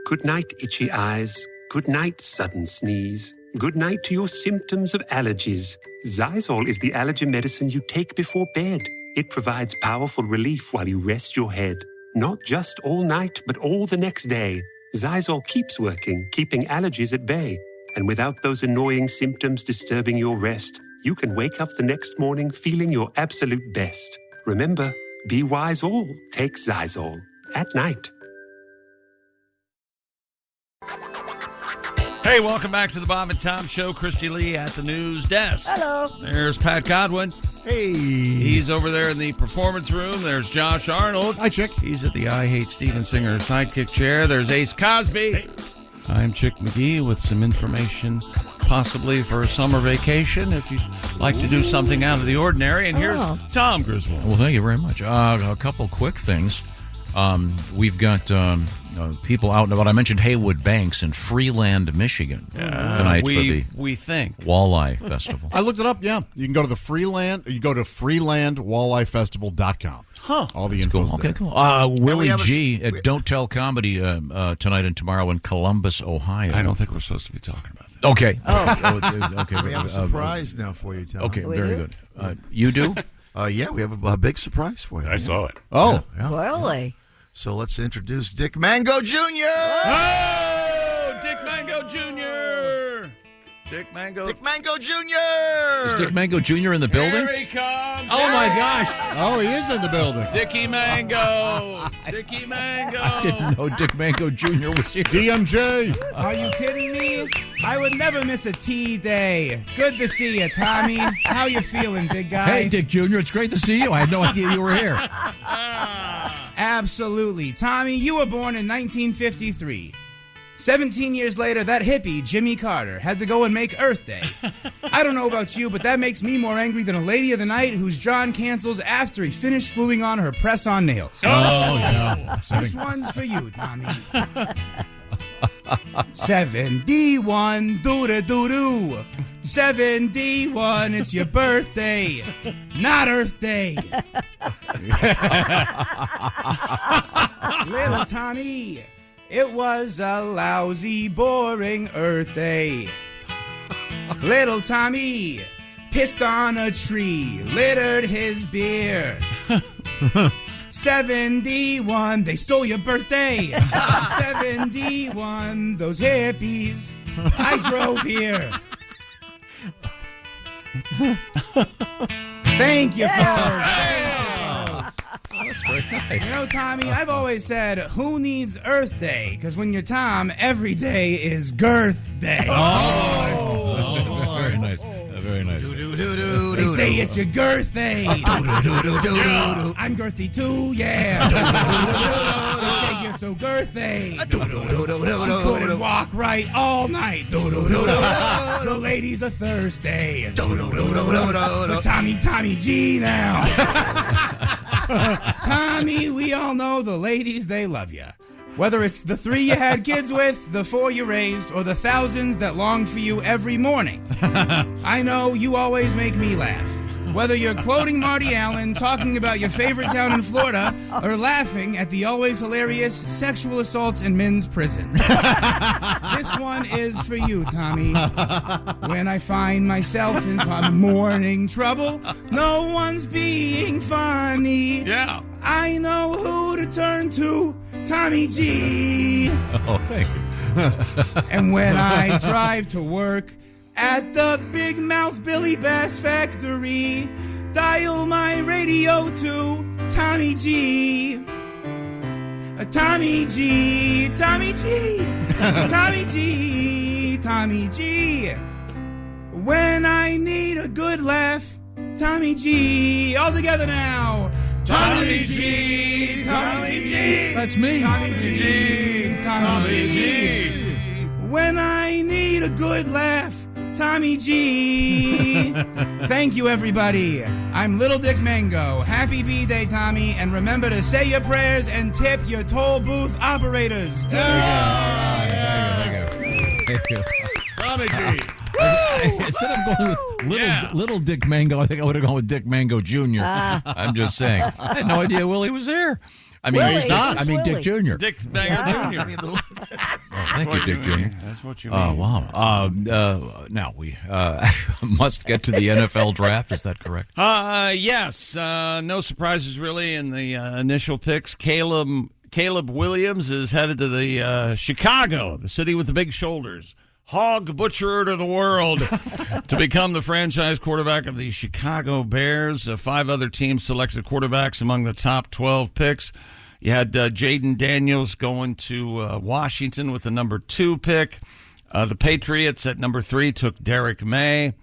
Good night, itchy eyes. Good night, sudden sneeze. Good night to your symptoms of allergies. Zysol is the allergy medicine you take before bed. It provides powerful relief while you rest your head. Not just all night, but all the next day. Zysol keeps working, keeping allergies at bay. And without those annoying symptoms disturbing your rest, you can wake up the next morning feeling your absolute best. Remember, be wise all. Take Zysol. At night. Hey, welcome back to the Bob and Tom Show. Christy Lee at the news desk. Hello. There's Pat Godwin. Hey. He's over there in the performance room. There's Josh Arnold. Hi, Chick. He's at the I Hate Steven Singer sidekick chair. There's Ace Cosby. Hey. I'm Chick McGee with some information possibly for a summer vacation if you'd like to do something out of the ordinary. And here's Tom Griswold. Well, thank you very much. A couple quick things. We've got people out and about. I mentioned Haywood Banks in Freeland, Michigan tonight for the Walleye Festival. I looked it up, yeah. You can go to the Freeland. You go to freelandwalleyefestival.com. Huh. All the That's info's cool. there. Okay, cool. Willie G at Don't Tell Comedy tonight and tomorrow in Columbus, Ohio. I don't think we're supposed to be talking about that. Okay. Okay. We have a surprise now for you, Tom. Okay, very good. You do? Yeah, we have a big surprise for you. I saw it. Oh. Yeah. Really? So let's introduce Dick Mango Jr. Oh, Dick Mango Jr. Dick Mango. Dick Mango Jr. Is Dick Mango Jr. in the building? Here he comes. Oh, my gosh. Oh, he is in the building. Dickie Mango. Dickie Mango. I didn't know Dick Mango Jr. was here. DMJ. Are you kidding me? I would never miss a tea day. Good to see you, Tommy. How you feeling, big guy? Hey, Dick Jr., it's great to see you. I had no idea you were here. Absolutely. Tommy, you were born in 1953. 17 years later, that hippie, Jimmy Carter, had to go and make Earth Day. I don't know about you, but that makes me more angry than a lady of the night whose John cancels after he finished gluing on her press-on nails. Oh, yeah. This one's for you, Tommy. 71, doo-da-doo-doo. 71, it's your birthday, not Earth Day. Little Tommy, it was a lousy, boring Earth Day. Little Tommy pissed on a tree, littered his beer. 71, they stole your birthday. 71, those hippies, I drove here. Thank you, folks. That's very nice. You know, Tommy, I've always said, who needs Earth Day? Because when you're Tom, every day is Girth Day. Very nice. Very nice. They say it's your girth day. I'm girthy too, yeah. They say you're so girthy. She couldn't walk right all night. The ladies are thirsty. For Tommy G now. Tommy, we all know the ladies, they love you. Whether it's the 3 you had kids with, the 4 you raised, or the thousands that long for you every morning. I know you always make me laugh. Whether you're quoting Marty Allen, talking about your favorite town in Florida, or laughing at the always hilarious sexual assaults in men's prison. This one is for you, Tommy. When I find myself in morning trouble, no one's being funny. Yeah. I know who to turn to. Tommy G. Oh, thank you. And when I drive to work at the Big Mouth Billy Bass Factory, dial my radio to Tommy G. Tommy G, Tommy G, Tommy G, Tommy G. When I need a good laugh, Tommy G. All together now. Tommy G, Tommy G. That's me. Tommy G, Tommy G. When I need a good laugh, Tommy G. Thank you, everybody. I'm Little Dick Mango. Happy B-Day, Tommy. And remember to say your prayers and tip your toll booth operators. Good. Thank you. Tommy G. Instead of going with little Dick Mango, I think I would have gone with Dick Mango Jr. I'm just saying. I had no idea Willie was there. I mean, Willie, he's not. I mean, Willie. Dick Jr. Dick Banger Jr. Thank you, Dick Jr. That's what you Oh, mean. wow. Now we must get to the NFL draft. Is that correct? Yes. No surprises really in the initial picks. Caleb Williams is headed to the Chicago, the city with the big shoulders. Hog butcherer to the world to become the franchise quarterback of the Chicago Bears. 5 other teams selected quarterbacks among the top 12 picks. You had Jaden Daniels going to Washington with the number 2 pick. The Patriots at number 3 took Derek May.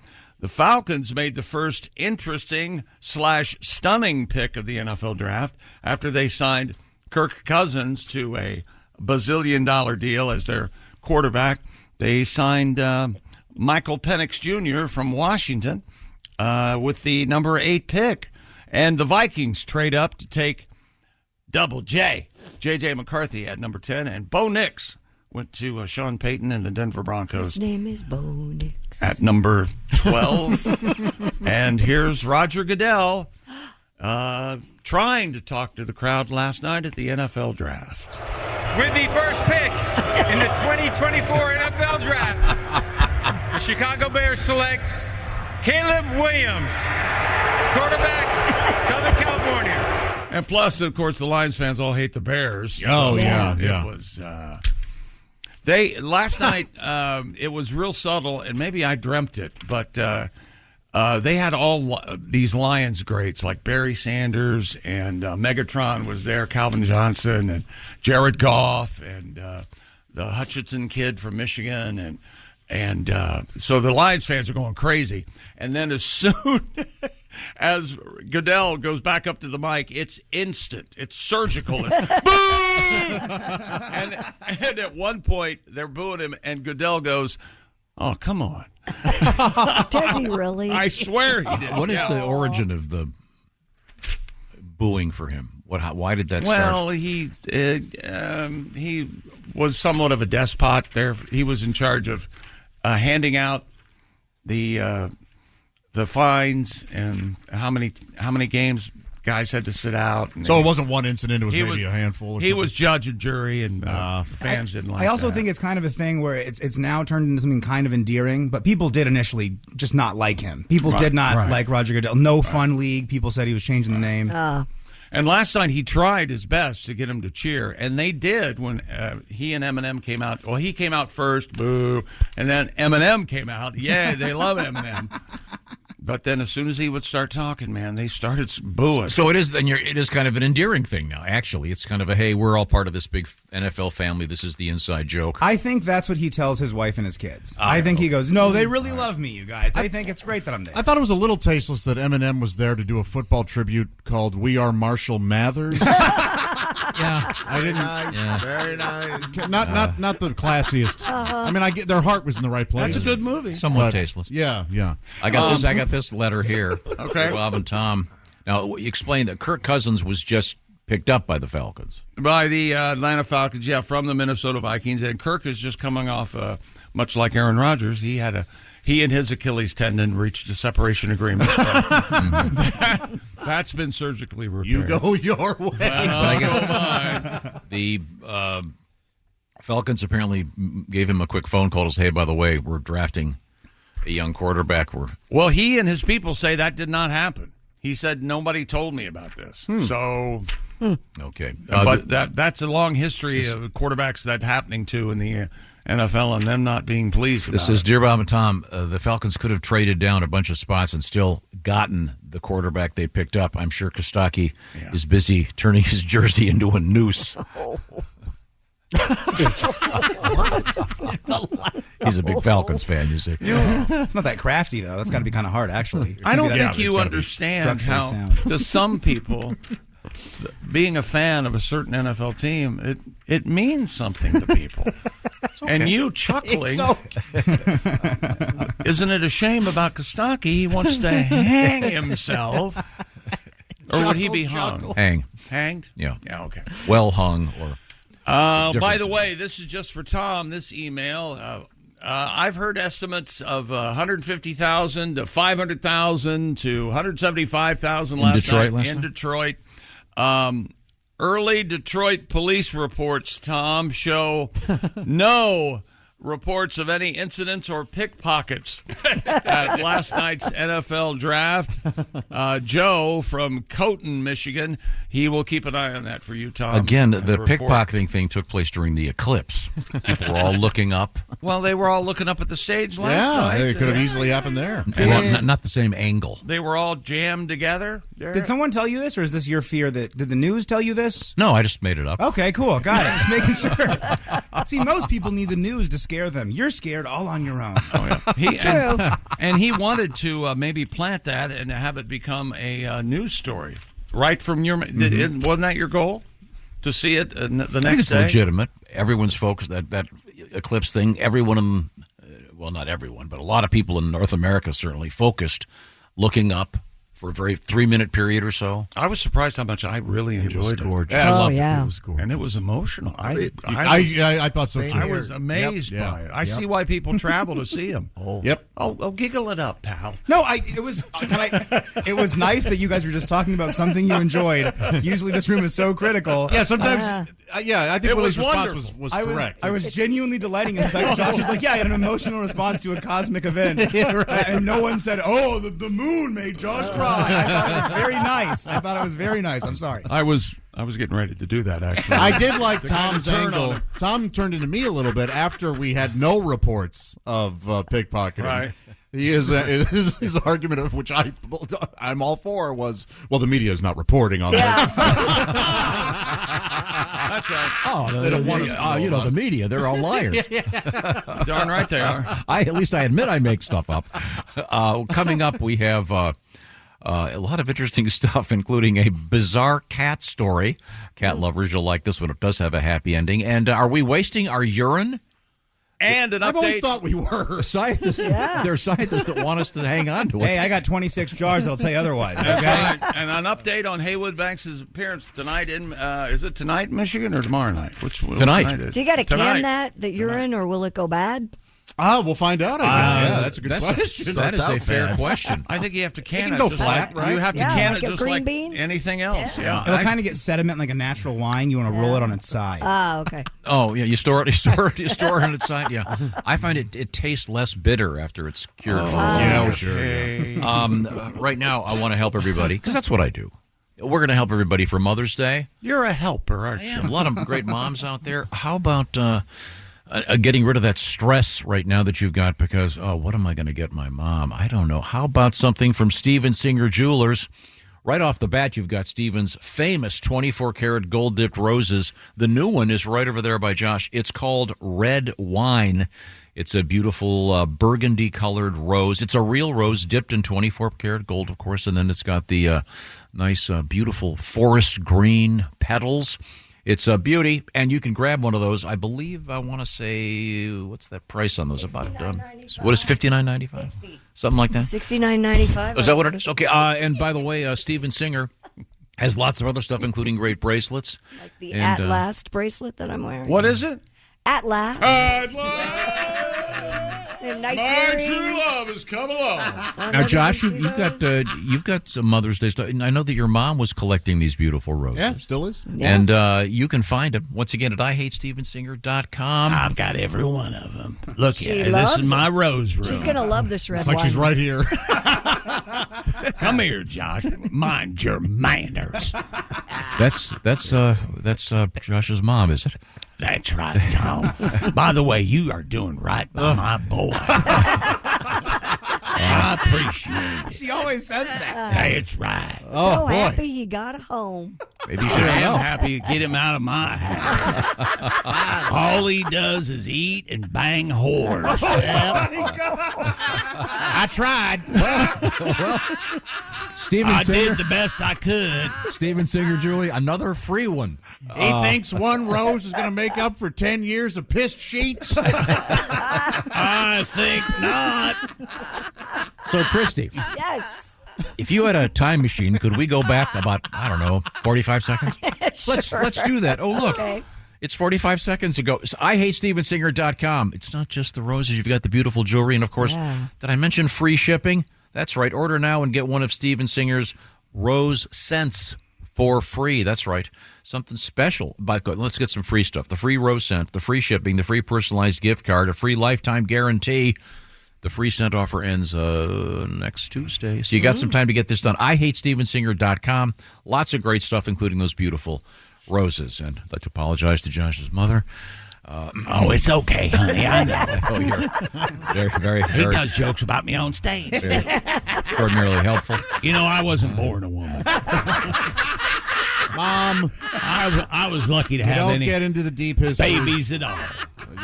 The Falcons made the first interesting/stunning pick of the NFL draft after they signed Kirk Cousins to a bazillion-dollar deal as their quarterback. They signed Michael Penix Jr. from Washington with the number 8 pick. And the Vikings trade up to take Double J, J.J. McCarthy at number 10. And Bo Nix went to Sean Payton and the Denver Broncos. His name is Bo Nix. At number 12. And here's Roger Goodell trying to talk to the crowd last night at the NFL draft. With the first pick in the 2024 NFL Draft, the Chicago Bears select Caleb Williams, quarterback, Southern California. And plus, of course, the Lions fans all hate the Bears. Oh, yeah. It was... They last night, it was real subtle, and maybe I dreamt it, but they had all these Lions greats like Barry Sanders and Megatron was there, Calvin Johnson and Jared Goff and the Hutchinson kid from Michigan, and so the Lions fans are going crazy. And then as soon as Goodell goes back up to the mic, it's instant, it's surgical. Boo! and at one point they're booing him, and Goodell goes, "Oh, come on." Does he really? I swear he did. What is the origin of the booing for him? Why did that start? Well, he was somewhat of a despot there. He was in charge of handing out the fines and how many games guys had to sit out. And so it wasn't one incident; it was maybe a handful. He was judge and jury, and the fans didn't like that. I also think it's kind of a thing where it's now turned into something kind of endearing, but people did initially just not like him. People did not like Roger Goodell. No Fun League. People said he was changing the name. And last night he tried his best to get him to cheer, and they did when he and Eminem came out. Well, he came out first, boo, and then Eminem came out. Yeah, they love Eminem. But then as soon as he would start talking, man, they started booing. So it is kind of an endearing thing now, actually. It's kind of a, hey, we're all part of this big NFL family. This is the inside joke. I think that's what he tells his wife and his kids. I think he goes, no, they really love me, you guys. They think it's great that I'm there. I thought it was a little tasteless that Eminem was there to do a football tribute called "We Are Marshall Mathers." Yeah, I didn't. Nice, very nice. Not the classiest. I mean, I get their heart was in the right place. That's a good movie. Somewhat tasteless. Yeah. I got this letter here. Okay, Bob and Tom. Now, you explained that Kirk Cousins was just picked up by the Falcons. By the Atlanta Falcons, from the Minnesota Vikings. And Kirk is just coming off, much like Aaron Rodgers, he and his Achilles tendon reached a separation agreement. So that's been surgically repaired. You go your way. But I guess the Falcons apparently gave him a quick phone call to say, hey, by the way, we're drafting a young quarterback. Well, he and his people say that did not happen. He said, nobody told me about this. So, okay. But that's a long history of quarterbacks that happening to in the NFL and them not being pleased about This says, it. Dear Bob and Tom, the Falcons could have traded down a bunch of spots and still gotten the quarterback they picked up. I'm sure Kostaki is busy turning his jersey into a noose. He's a big Falcons fan, you see. It's not that crafty, though. That's got to be kind of hard, actually. I don't think you understand how, to some people, being a fan of a certain NFL team, it means something to people. And you chuckling, isn't it a shame about Kostaki? He wants to hang himself. Or would he be hung? Hanged? Yeah. Yeah, okay. Well hung or... by the way, this is just for Tom, this email. I've heard estimates of 150,000 to 500,000 to 175,000 last night in Detroit. Early Detroit police reports, Tom, show no reports of any incidents or pickpockets at last night's NFL draft. Joe from Coton, Michigan, he will keep an eye on that for you, Tom. Again, the pickpocketing thing took place during the eclipse. People were all looking up. Well, they were all looking up at the stage last night. Yeah, it could have easily happened there. Well, not the same angle. They were all jammed together. Did someone tell you this, or is this your fear? Did the news tell you this? No, I just made it up. Okay, cool. Got it. Just making sure. See, most people need the news to scare them. You're scared all on your own. Oh, yeah. And he wanted to maybe plant that and have it become a news story. Right from your... Wasn't that your goal? To see it the next day? I think it's legitimate. Everyone's focused. That eclipse thing, everyone in... well, not everyone, but a lot of people in North America certainly focused, looking up for a very 3-minute period or so. I was surprised how much I really enjoyed it. Gorgeous. Yeah, I loved it. It was gorgeous. And it was emotional. I thought so, too. I was amazed by it. I see why people travel to see him. Yep. Oh, giggle it up, pal. No, it was nice that you guys were just talking about something you enjoyed. Usually this room is so critical. Yeah, sometimes, I think Willie's response was correct. I was genuinely delighting in the fact that Josh was like, yeah, I had an emotional response to a cosmic event. Yeah, right. And no one said, oh, the moon made Josh cry. I thought it was very nice. I'm sorry. I was getting ready to do that, actually. I did like Tom's angle. Tom turned into me a little bit after we had no reports of pickpocketing. Right. His argument, of which I'm all for, was, well, the media is not reporting on that. That's right. Oh, They don't want us to know the media, they're all liars. Darn right they are. At least I admit I make stuff up. Coming up, we have a lot of interesting stuff, including a bizarre cat story. Cat lovers, you'll like this one. It does have a happy ending. And are we wasting our urine? And an update. I've always thought we were. Scientists, there are scientists that want us to hang on to it. Hey, I got 26 jars that'll tell you otherwise. Okay? That's right. And an update on Haywood Banks' appearance tonight in, is it tonight in Michigan or tomorrow night? Tonight. Do you got to can that urine, or will it go bad? We'll find out. Yeah, that's a good question. That is a fair question. I think you have to can it. It can go flat, right? You have to can like it just green like beans? anything else. Yeah. It'll kind of get sediment like a natural wine. You want to roll it on its side. Oh, okay. Oh, yeah, you store it on its side. Yeah, I find it tastes less bitter after it's cured. Sure. Right now, I want to help everybody because that's what I do. We're going to help everybody for Mother's Day. You're a helper, aren't you? A lot of great moms out there. How about getting rid of that stress right now that you've got because, what am I going to get my mom? I don't know. How about something from Steven Singer Jewelers? Right off the bat, you've got Steven's famous 24-karat gold-dipped roses. The new one is right over there by Josh. It's called Red Wine. It's a beautiful burgundy-colored rose. It's a real rose dipped in 24-karat gold, of course, and then it's got the nice, beautiful forest green petals. It's a beauty, and you can grab one of those. I believe I want to say, what's that price on those? About what is $59.95? Something like that. $69.95. Is that what it is? Okay. And by the way, Steven Singer has lots of other stuff, including great bracelets. Like the At Last bracelet that I'm wearing. What is it? At Last. At Last. Nice My earrings. true love has come along. Now, Josh, you've got some Mother's Day stuff. And I know that your mom was collecting these beautiful roses. Yeah, still is. Yeah. And you can find them, once again, at IHateStevenSinger.com. I've got every one of them. Look She at it. This loves is my it. rose room. She's going to love this red It's like wine. she's right here. Come here, Josh. Mind your manners. That's Josh's mom, is it? That's right, Tom. By the way, you are doing right by my boy. I appreciate it. She always says that. That's right. So happy he got home. Maybe I am happy to get him out of my house. All he does is eat and bang whores. I tried. Well, Steven I Singer, did the best I could. Steven Singer, Julie, another free one. He thinks one rose is going to make up for 10 years of pissed sheets. I think not. So, Christy, Yes. if you had a time machine, could we go back about, 45 seconds? Let's do that. Oh, look. Okay. It's 45 seconds ago. So IHateStevenSinger.com. It's not just the roses. You've got the beautiful jewelry. And, of course, did I mention free shipping? That's right. Order now and get one of Steven Singer's rose scents for free. That's right. Something special. Let's get some free stuff. The free rose scent, the free shipping, the free personalized gift card, a free lifetime guarantee. The free scent offer ends next Tuesday. So you got some time to get this done. IHateStevenSinger.com. Lots of great stuff, including those beautiful roses. And I'd like to apologize to Josh's mother. It's okay, honey. I know. You're very, He does jokes about me on stage. extraordinarily helpful. You know, I wasn't born a woman. Mom, I was lucky to you have don't any get into the deep history. babies at all.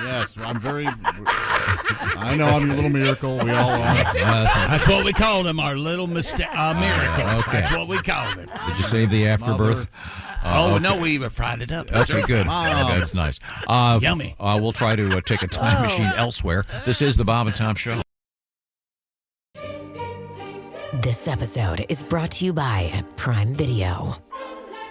Yes, I'm very. I know I'm your little miracle. We all are. That's what we called him, our little miracle. Okay. That's what we called it. Did you save the afterbirth? Okay. No, we fried it up. Okay, good. That's nice. Yummy. We'll try to take a time machine elsewhere. This is the Bob and Tom Show. This episode is brought to you by Prime Video.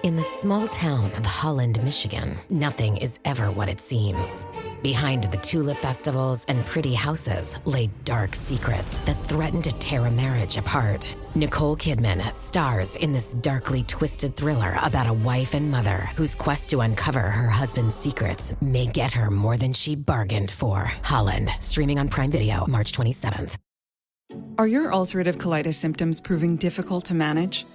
In the small town of Holland, Michigan, nothing is ever what it seems. Behind the tulip festivals and pretty houses lay dark secrets that threaten to tear a marriage apart. Nicole Kidman stars in this darkly twisted thriller about a wife and mother whose quest to uncover her husband's secrets may get her more than she bargained for. Holland, streaming on Prime Video March 27th. Are your ulcerative colitis symptoms proving difficult to manage?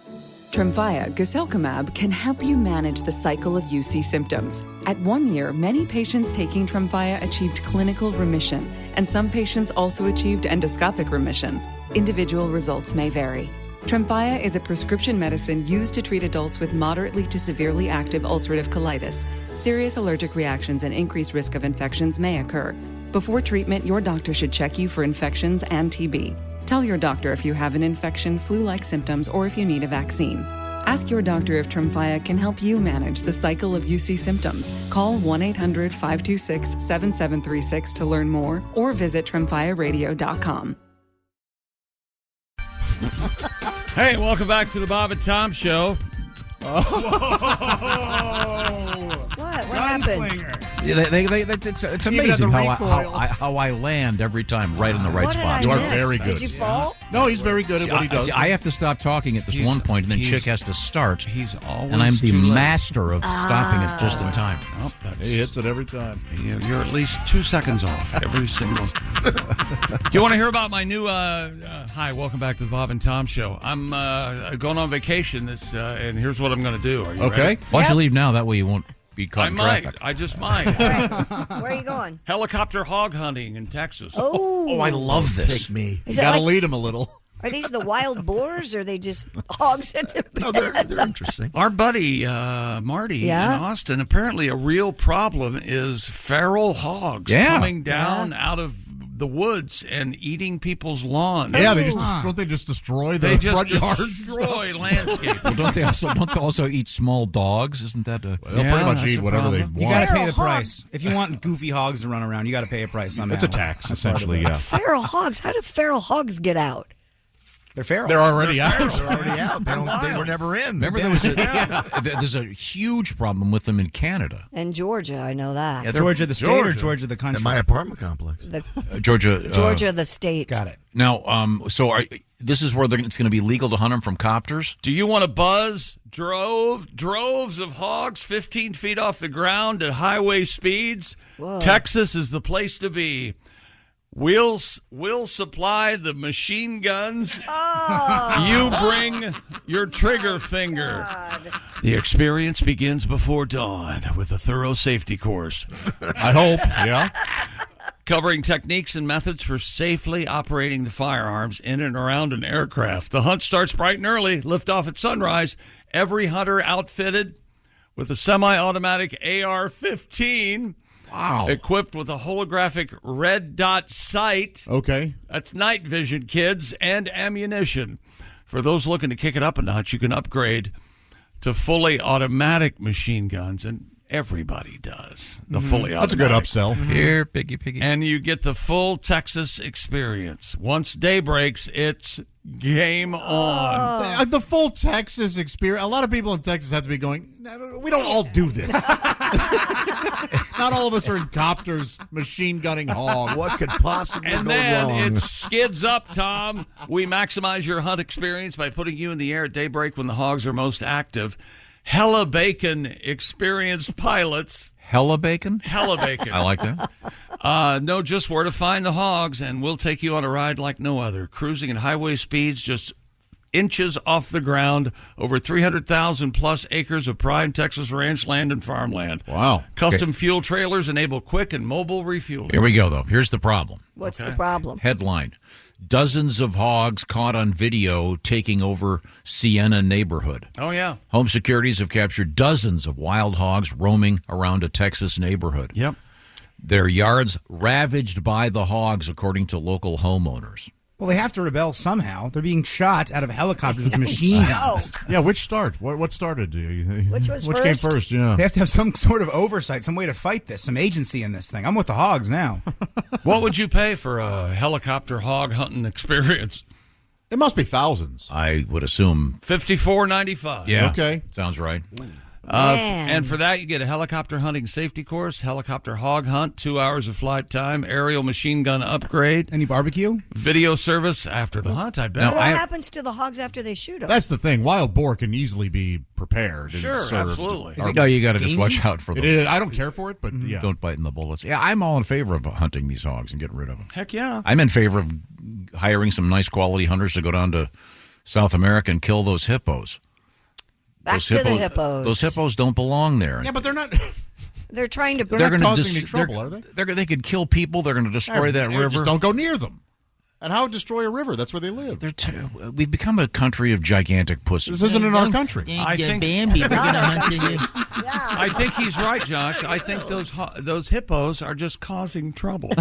Tremfya guselkumab can help you manage the cycle of UC symptoms. At 1 year, many patients taking Tremfya achieved clinical remission, and some patients also achieved endoscopic remission. Individual results may vary. Tremfya is a prescription medicine used to treat adults with moderately to severely active ulcerative colitis. Serious allergic reactions and increased risk of infections may occur. Before treatment, your doctor should check you for infections and TB. Tell your doctor if you have an infection, flu-like symptoms, or if you need a vaccine. Ask your doctor if Tremfya can help you manage the cycle of UC symptoms. Call 1-800-526-7736 to learn more, or visit TremfyaRadio.com. Hey, welcome back to the Bob and Tom Show. What happened? Yeah, it's amazing how I land every time right in the right spot. You are very good. Did you fall? No, he's very good at what he does. I have to stop talking at this one point, and then Chick has to start. He's always and I'm the too late. master of stopping it just in time. He hits it every time. You're at least 2 seconds off every single. Do you want to hear about my new? Hi, welcome back to the Bob and Tom Show. I'm going on vacation and here's what I'm going to do. Are you ready? Why don't you leave now? That way you won't be caught I in might. traffic. I just might. Where are you going? Helicopter hog hunting in Texas. Oh, I love this. Take me. Is You it got to like- lead him a little. Are these the wild boars, or are they just hogs at the No, they're interesting. Our buddy Marty Yeah? in Austin, apparently a real problem is feral hogs coming down out of the woods and eating people's lawns. Yeah, don't they just destroy the front yards? Destroy landscape. Well, don't they also eat small dogs? Isn't that a? They'll pretty much eat whatever they want. You got to pay the price. If you want goofy hogs to run around, you got to pay a price somehow. It's a tax, essentially, yeah. feral hogs? How do feral hogs get out? They're feral. They're already out. They're already out. They were never in. Remember, there's a huge problem with them in Canada. And Georgia, I know that. Yeah, Georgia the state or Georgia the country? In my apartment complex. Georgia. Georgia the state. Got it. Now, this is where it's going to be legal to hunt them from copters? Do you want to buzz droves of hogs 15 feet off the ground at highway speeds? Whoa. Texas is the place to be. We'll supply the machine guns. Oh. You bring your trigger finger. The experience begins before dawn with a thorough safety course. I hope, yeah. Covering techniques and methods for safely operating the firearms in and around an aircraft. The hunt starts bright and early, lift off at sunrise. Every hunter outfitted with a semi-automatic AR-15. Wow. Equipped with a holographic red dot sight. Okay. That's night vision, kids, and ammunition. For those looking to kick it up a notch, you can upgrade to fully automatic machine guns, and everybody does. The fully automatic. That's a good upsell. Here, piggy. And you get the full Texas experience. Once day breaks, it's game on. The full Texas experience. A lot of people in Texas have to be going, "No, we don't all do this." Not all of us are in copters machine gunning hogs. What could possibly And go then wrong? it skids up, Tom. We maximize your hunt experience by putting you in the air at daybreak when the hogs are most active. Hella Bacon experienced pilots. Hella bacon? Hella Bacon. I like that. Know just where to find the hogs, and we'll take you on a ride like no other. Cruising at highway speeds just inches off the ground, over 300,000 plus acres of prime Texas ranch land and farmland. Wow. Custom fuel trailers enable quick and mobile refueling. Here we go, though. Here's the problem. What's the problem? Headline: Dozens of hogs caught on video taking over Sienna neighborhood. Oh, yeah. Home securities have captured dozens of wild hogs roaming around a Texas neighborhood. Yep. Their yards ravaged by the hogs, according to local homeowners. Well, they have to rebel somehow. They're being shot out of helicopters with machine guns. Yeah, which start? What started? Which was Which came first? Yeah. They have to have some sort of oversight, some way to fight this, some agency in this thing. I'm with the hogs now. What would you pay for a helicopter hog hunting experience? It must be thousands. I would assume $54.95. Yeah. Okay. Sounds right. And for that, you get a helicopter hunting safety course, helicopter hog hunt, 2 hours of flight time, aerial machine gun upgrade. Any barbecue? Video service after the hunt, I bet. What happens to the hogs after they shoot them? That's the thing. Wild boar can easily be prepared. Sure, and served. absolutely. No, you got to just watch out for It them. is. I don't care for it, but yeah. Don't bite in the bullets. Yeah, I'm all in favor of hunting these hogs and getting rid of them. Heck yeah. I'm in favor of hiring some nice quality hunters to go down to South America and kill those hippos. Back to the hippos. Those hippos don't belong there. Yeah, but they're not. They're trying to. They're not gonna causing any trouble, are they? They could kill people. They're going to destroy that river. Just don't go near them. And how destroy a river? That's where they live. We've become a country of gigantic pussies. This isn't in our country. I think Bambi, we're gonna hunt you. I think he's right, Josh. I think those hippos are just causing trouble.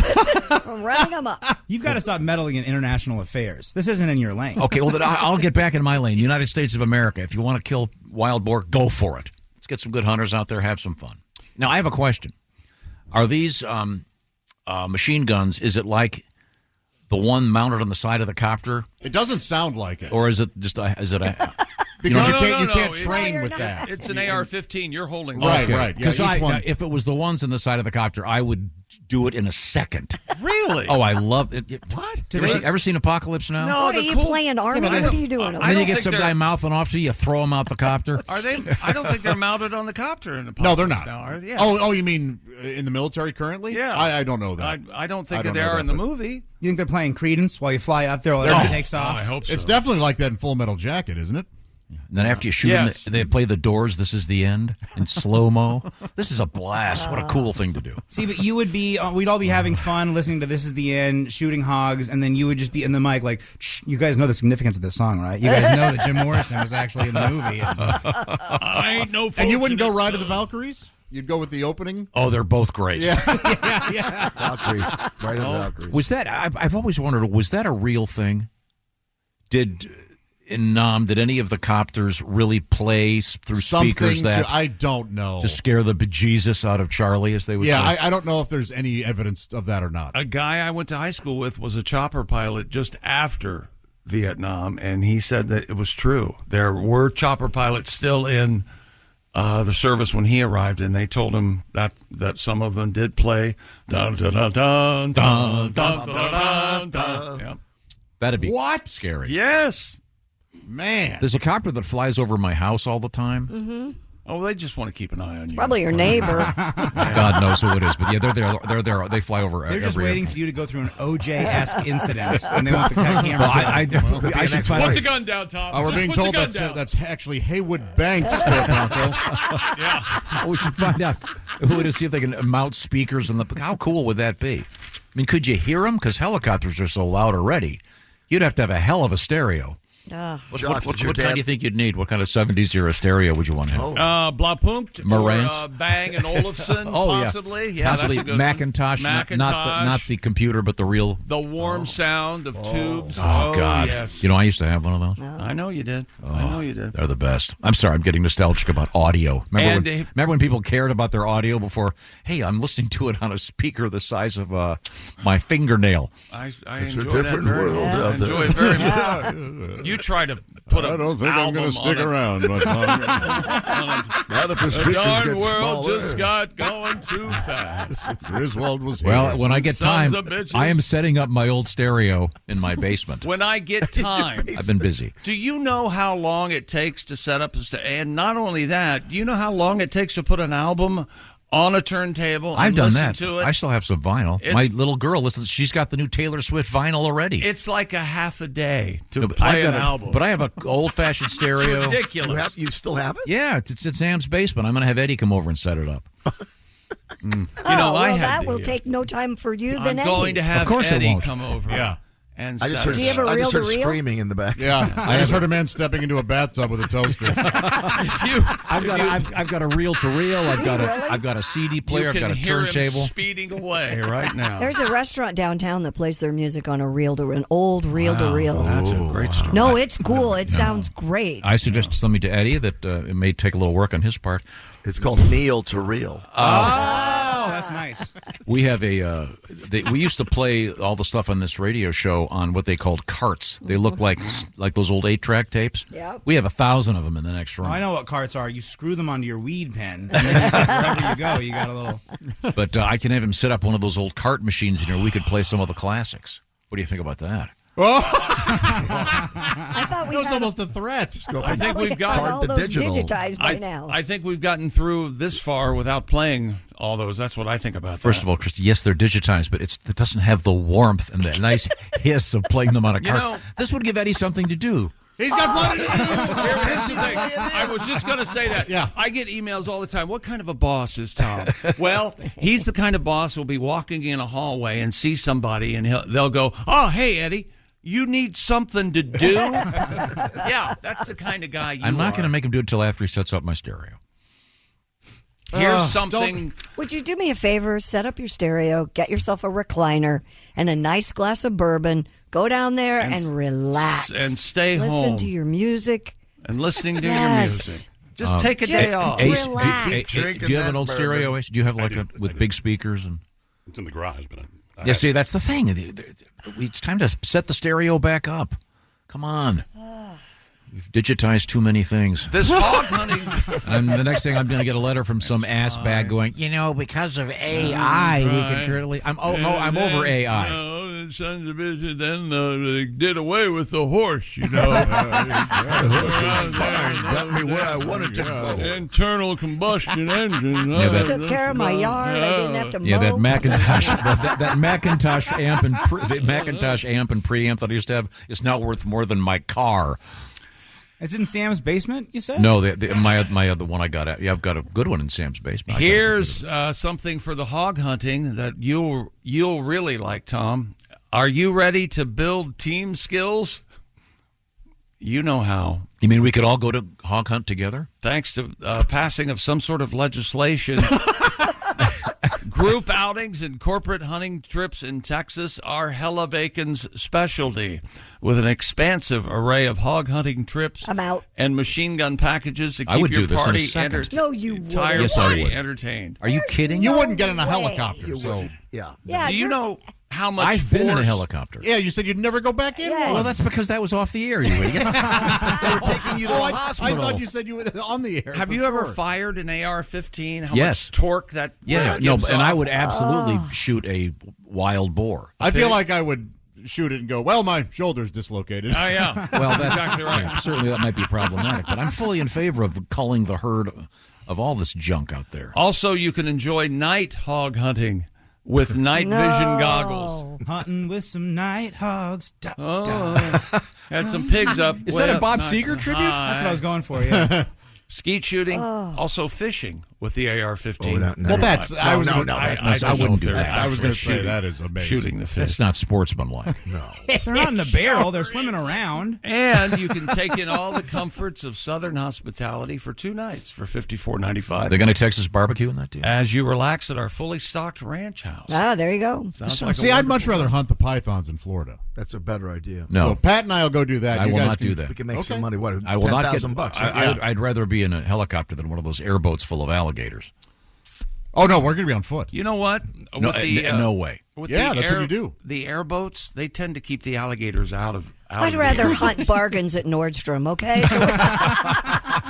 Running them up. You've got to stop meddling in international affairs. This isn't in your lane. Okay, well, then I'll get back in my lane. The United States of America. If you want to kill wild boar, go for it. Let's get some good hunters out there, have some fun. Now, I have a question. Are these machine guns, is it like the one mounted on the side of the copter? It doesn't sound like it. Or is it just because you know, can't train with that. It's an AR-15. You're holding Right, one. right. Yeah, Because if it was the ones on the side of the copter, I would do it in a second. Really? Oh, I love it. What? Ever seen Apocalypse Now? No, What are you playing, Army? What are you doing? And then you get some guy mouthing off to you, throw him out the copter. Are they? I don't think they're mounted on the copter in the No, they're not. Now, are they? Yeah. Oh, you mean in the military currently? Yeah. I don't know that. I don't think I don't they know are that, in the but- movie. You think they're playing Credence while you fly up there while everyone takes off? I hope so. It's definitely like that in Full Metal Jacket, isn't it? And then after you shoot Yes. them, they play the Doors, This Is the End, in slow-mo. This is a blast. What a cool thing to do. See, but you would be, we'd all be having fun listening to This Is the End, shooting hogs, and then you would just be in the mic like, shh, you guys know the significance of this song, right? You guys know that Jim Morrison was actually in the movie. I ain't no. And you wouldn't go Ride of the Valkyries? You'd go with the opening? Oh, they're both great. Yeah. Valkyries. Right on Valkyries. Was that, I've always wondered, was that a real thing? Did any of the copters really play through speakers Something I don't know. to scare the bejesus out of Charlie, as they would say? I don't know if there's any evidence of that or not. A guy I went to high school with was a chopper pilot just after Vietnam, and he said that it was true. There were chopper pilots still in the service when he arrived, and they told him that some of them did play. Dun, dun, dun, dun, dun, dun, dun, dun. Yeah. That'd be What? scary. Yes. Man. There's a copter that flies over my house all the time. Mm-hmm. Oh, they just want to keep an eye on you. Probably your neighbor. God knows who it is, but yeah, they're there. They fly over. They're just every waiting for you to go through an OJ-esque incident, and they want the camera. Well, I should find Put out. the gun down, Tom. We're Just being put the told gun that's down. actually Haywood Banks, Bronco. Yeah. We should find out who it is. See if they can mount speakers on the. How cool would that be? I mean, could you hear them? Because helicopters are so loud already. You'd have to have a hell of a stereo. What kind do you think you'd need? What kind of 70s era stereo would you want to have? Blapunkt Marantz? or Bang and Olufsen, possibly. Yeah, possibly that's a good Macintosh, one. not the computer, but the real. The warm sound of tubes. Oh, God. Yes. You know, I used to have one of those. I know you did. I know you did. They're the best. I'm sorry, I'm getting nostalgic about audio. Remember when people cared about their audio before? Hey, I'm listening to it on a speaker the size of my fingernail. I It's enjoy a different that very world much. out I there. enjoy it very much. You try to put I don't think I'm going to stick around. But Not if the The speakers darn get world smaller. just got going too fast. Griswold was here. Well, when I get Sons time, of bitches. I am setting up my old stereo in my basement. When I get time. I've been busy. Do you know how long it takes to set up and not only that, do you know how long it takes to put an album on a turntable and I've done listen that. to it? I still have some vinyl. It's- My little girl listens. She's got the new Taylor Swift vinyl already. It's like a half a day to No, but play I've an got album. But I have an old-fashioned stereo. It's ridiculous. You still have it? Yeah, it's at Sam's basement. I'm going to have Eddie come over and set it up. You know, well, I had that will take no time for you I'm then going to have Of course it Eddie won't. come over. Yeah. And I just set heard, it Do you have a up. I just heard reel-to-reel? screaming in the back. Yeah, I just heard a man stepping into a bathtub with a toaster. I've got a reel-to-reel. I've got a CD player. I've You got can a hear him turntable. speeding away right now. There's a restaurant downtown that plays their music on a reel-to-reel, an old reel-to-reel. That's a great story. No, it's cool. It sounds great. I suggested something to Eddie that it may take a little work on his part. It's called Meal to Reel. Oh, that's nice. We have we used to play all the stuff on this radio show on what they called carts. They look like those old 8-track tapes. Yep. We have 1,000 of them in the next room. I know what carts are. You screw them onto your weed pen, and then wherever you go, you got a little. But I can have him set up one of those old cart machines in here. We could play some of the classics. What do you think about that? I thought we That was had almost a threat. I think we've had got all those digitized by now. I think we've gotten through this far without playing all those. That's what I think about First that. of all, Christy, yes, they're digitized, but it doesn't have the warmth and the nice hiss of playing them on a cart. know- This would give Eddie something to do. He's got blood in Here's the thing. I was just going to say that. Yeah. I get emails all the time. What kind of a boss is Tom? Well, he's the kind of boss who'll be walking in a hallway and see somebody, and they'll go, "Oh, hey, Eddie, you need something to do?" Yeah, that's the kind of guy you I'm not are. going to make him do it until after he sets up my stereo. Here's something. Would you do me a favor? Set up your stereo, get yourself a recliner and a nice glass of bourbon. Go down there and relax. And stay Listen home. to your music. And listening to your Yes. music. Just take a day off. Ace, Relax. do you have an old stereo, Ace? Do you have like with big speakers? And It's in the garage, but I yeah, see, that's the thing. It's time to set the stereo back up. Come on. We've digitized too many things. This hog hunting. And the next thing, I'm going to get a letter from some ass bag going, because of AI, we can currently. I'm over AI. No, the sons of bitches then they did away with the horse, The horse is fine. Got me where I wanted to go. Internal combustion engine. Yeah, that- Took care of my yard. I didn't have to mow. Yeah, that Macintosh, that Macintosh amp and the Macintosh amp and preamp that I used to have is now worth more than my car. It's in Sam's basement, you said? No, my other one I got at. Yeah, I've got a good one in Sam's basement. Here's something for the hog hunting that you'll really like, Tom. Are you ready to build team skills? You know how. You mean we could all go to hog hunt together? Thanks to passing of some sort of legislation. Group outings and corporate hunting trips in Texas are Hella Bacon's specialty. With an expansive array of hog hunting trips I'm out. and machine gun packages to keep I would your do this in a party second. No, you wouldn't. entire Yes, I party would. entertained. Are you kidding? You wouldn't get in a way. helicopter, so Yeah. Yeah, Do you know how much I've been in a force- helicopter. yeah. You said you'd never go back in. Yes. one. Well, that's because that was off the air, you idiot. They were taking you to Oh, the I hospital. thought you said you were on the air. Have for you ever sure. fired an AR-15? How Yes. much torque that Yeah, gives no, and I off? would absolutely shoot a wild boar. I feel like I would shoot it and go, well, my shoulder's dislocated. Oh, yeah. Well, that's exactly right. yeah, certainly that might be problematic, but I'm fully in favor of culling the herd of all this junk out there. Also, you can enjoy night hog hunting with night vision goggles. Hunting with some night hogs. Had some pigs up. Is way that a up Bob nice Seger and tribute? high. That's what I was going for, yeah. Skeet shooting, also fishing with the AR-15. Well, that's I wouldn't do that. I was going to say shooting- that is amazing. Shooting the fish. That's not sportsmanlike. No. They're not in the barrel. They're swimming around. And you can take in all the comforts of Southern hospitality for 2 nights for $54.95. They're going to Texas barbecue in that deal? As you relax at our fully stocked ranch house. Ah, there you go. Sounds like See, a I'd much wonderful rather hunt the pythons in Florida. That's a better idea. No. So Pat and I will go do that. I You will guys not can- do that. We can make some money. What? I will not get $10,000. I'd rather be in a helicopter than one of those airboats full of alligators. Oh no, we're going to be on foot. You know what? No, With the, no way. With Yeah, the that's what you do. The airboats, they tend to keep the alligators out of. I'd rather hunt bargains at Nordstrom, okay?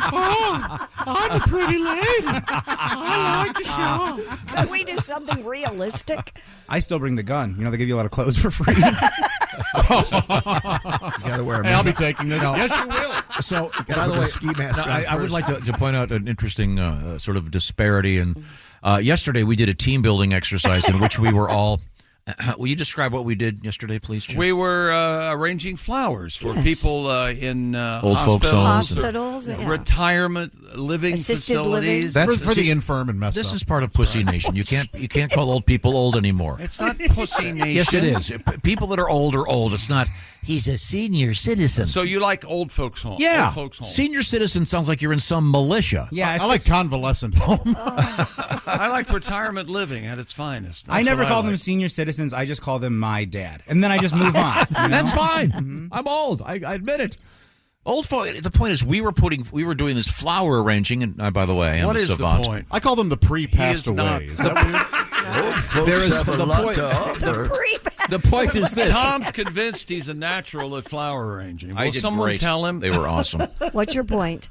I'm a pretty lady. I like to shop. Can we do something realistic? I still bring the gun. You know, they give you a lot of clothes for free. You got to wear a Hey, I'll be taking this. Yes, you will. So, gotta by the put way, the ski mask on I would first. like to point out an interesting sort of disparity. And yesterday we did a team building exercise in which we were all. Will you describe what we did yesterday, please, Jim? We were arranging flowers for people in Old folks' homes. Hospitals, yeah. retirement living Assisted facilities. living. For the infirm and messed This up. is part of Pussy Nation. You can't call old people old anymore. It's not Pussy Nation. Yes, it is. People that are old are old. It's not. He's a senior citizen. So you like old folks' home? Yeah, Old folks' home. senior citizen sounds like you're in some militia. Yeah, I like convalescent home. I like retirement living at its finest. I That's never what call like. them senior citizens. I just call them my dad. And then I just move on. You know? That's fine. I'm old. I admit it. Old folk. The point is, we were doing this flower arranging, and by the way, I'm What a is savant. the point? I call them the pre-passed He is not. away. Is that weird? Old folks There is have a the lot point. to offer. The point is this. Tom's convinced he's a natural at flower arranging. Will I did someone great. tell him? They were awesome. What's your point?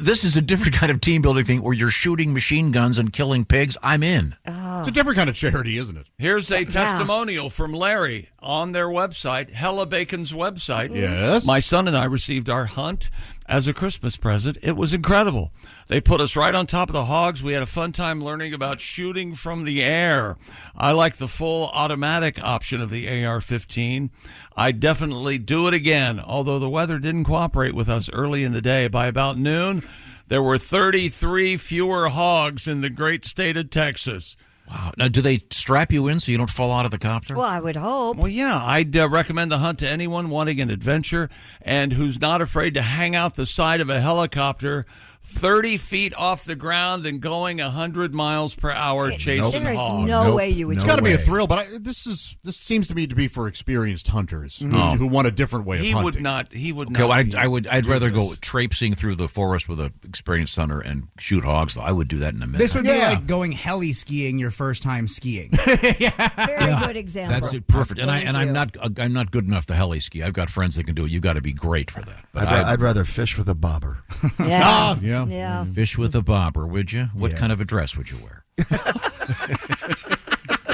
This is a different kind of team building thing where you're shooting machine guns and killing pigs. I'm in. It's a different kind of charity, isn't it? Here's a testimonial from Larry on their website, Hella Bacon's website. Yes. My son and I received our hunt as a Christmas present. It was incredible. They put us right on top of the hogs. We had a fun time learning about shooting from the air. I like the full automatic option of the AR-15. I'd definitely do it again, although the weather didn't cooperate with us early in the day. By about noon, there were 33 fewer hogs in the great state of Texas. Wow. Now, do they strap you in so you don't fall out of the copter? Well, I would hope. Well, yeah, I'd recommend the hunt to anyone wanting an adventure and who's not afraid to hang out the side of a helicopter 30 feet off the ground and going 100 miles per hour chasing There is hogs. no way you would It's do got to be a it. thrill, but this seems to me to be for experienced hunters Oh. who want a different way of He hunting. would not. He would Okay, not. well, I'd do rather go this. traipsing through the forest with an experienced hunter and shoot hogs. Though I would do that in a minute. This would be like going heli skiing your first time skiing. Very good example. That's it, perfect. And Thank I'm you. not good enough to heli ski. I've got friends that can do it. You've got to be great for that. But I'd rather fish with a bobber. Yeah. Yeah. fish with a bobber, would you? What kind of a dress would you wear?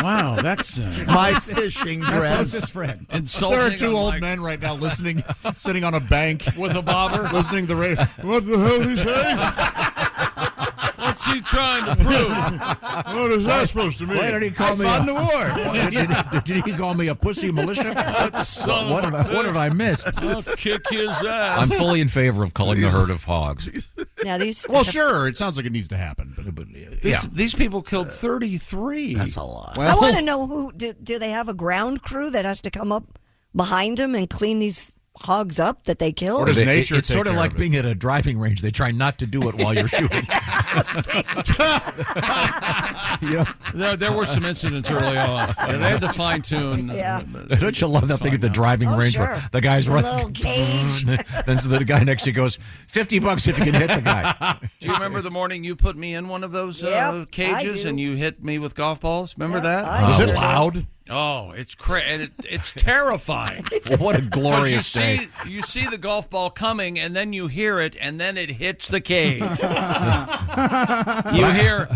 Wow, that's My fishing My dress. closest friend. insulting. There are two on old my- men right now listening, sitting on a bank with a bobber. listening to the radio. What the hell did he say? What's he trying to prove? What is that supposed to mean? Why did he call me? Fought in the war. Did he call me a pussy militia? Son What of did I miss? I'll kick his ass. I'm fully in favor of culling the herd of hogs. Now these. Well, sure. It sounds like it needs to happen. But These people killed 33. That's a lot. I want to know who do they have a ground crew that has to come up behind them and clean these hogs up that they killed? Or does nature It's take sort of care like of it? being at a driving range. They try not to do it while you're shooting. There were some incidents early on. Yeah, they had to fine tune. Yeah. Don't you love that thing at the driving range sure. where the guy's The running? little gauge. Then so the guy next to you goes, $50 if you can hit the guy. Do you remember the morning you put me in one of those Yep, I cages do. and you hit me with golf balls? Remember Yep, that? I Was do. it loud? Oh, it's and it's terrifying. Well, what a 'Cause glorious day. you see the golf ball coming, and then you hear it, and then it hits the cage. You hear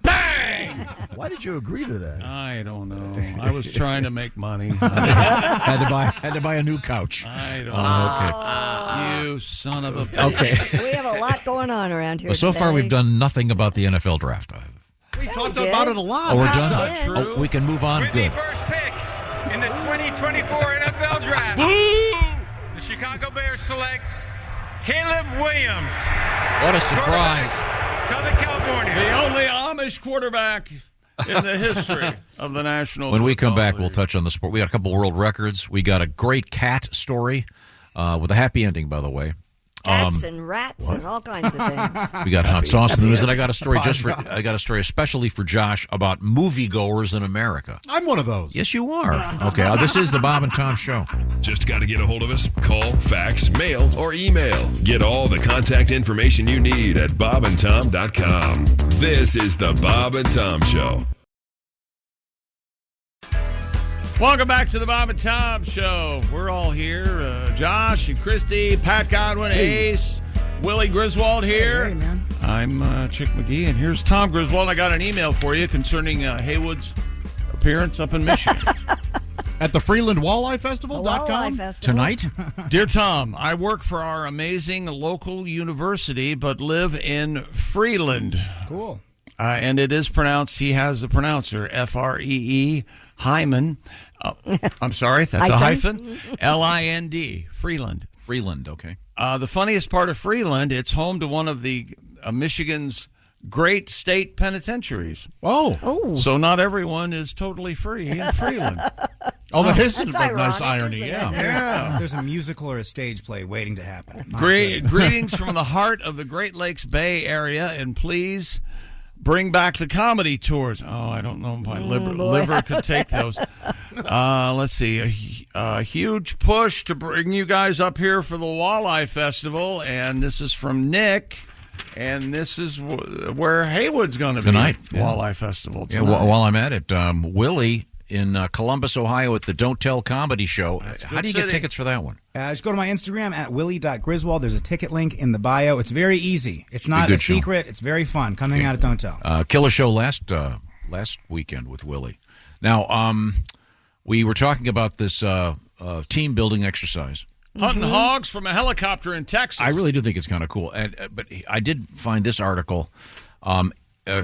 bang. Why did you agree to that? I don't know. I was trying to make money. had to buy a new couch. I don't know. Okay. You son of a... Okay. We have a lot going on around here. Well, so far, we've done nothing about the NFL draft. We talked about it a lot. Oh, we're That's done? not true. Oh, we can move on? With the Good. first pick in the 2024 NFL Draft, the Chicago Bears select Caleb Williams. What a surprise. Southern California. The only Amish quarterback in the history of the National When we come Football back, League. we'll touch on the sport. We got a couple world records. We got a great cat story with a happy ending, by the way. Cats and rats and all kinds of things. We got hot sauce in the news, and I got a story especially for Josh about moviegoers in America. I'm one of those. Yes, you are. Okay, this is the Bob and Tom Show. Just got to get a hold of us. Call, fax, mail, or email. Get all the contact information you need at bobandtom.com. This is the Bob and Tom Show. Welcome back to the Bob and Tom Show. We're all here. Josh and Christy, Pat Godwin, Ace, Willie Griswold here. Hey, man. I'm Chick McGee, and here's Tom Griswold. I got an email for you concerning Haywood's appearance up in Michigan. At the Freeland Walleye Festival.com? Tonight? Dear Tom, I work for our amazing local university, but live in Freeland. Cool. And it is pronounced, he has the pronouncer, Free Hyman. I'm sorry, that's a hyphen. Lind, Freeland. Freeland, okay. The funniest part of Freeland, it's home to one of the Michigan's great state penitentiaries. Oh. So not everyone is totally free in Freeland. That is a ironic, nice irony, yeah. There's a musical or a stage play waiting to happen. Greetings from the heart of the Great Lakes Bay Area, and please bring back the comedy tours. Oh, I don't know if my liver could take those. Let's see. A huge push to bring you guys up here for the Walleye Festival, and this is from Nick, and this is where Haywood's going to be. Tonight. Walleye Festival Yeah, tonight. while I'm at it, Willie in Columbus, Ohio at the Don't Tell Comedy Show. How do you get tickets for that one? Just go to my Instagram at willie.griswold. There's a ticket link in the bio. It's very easy. It's not a secret. It's very fun. Come hang out at Don't Tell. Killer show last weekend with Willie. Now, we were talking about this team building exercise. Hunting hogs from a helicopter in Texas. I really do think it's kind of cool. But I did find this article,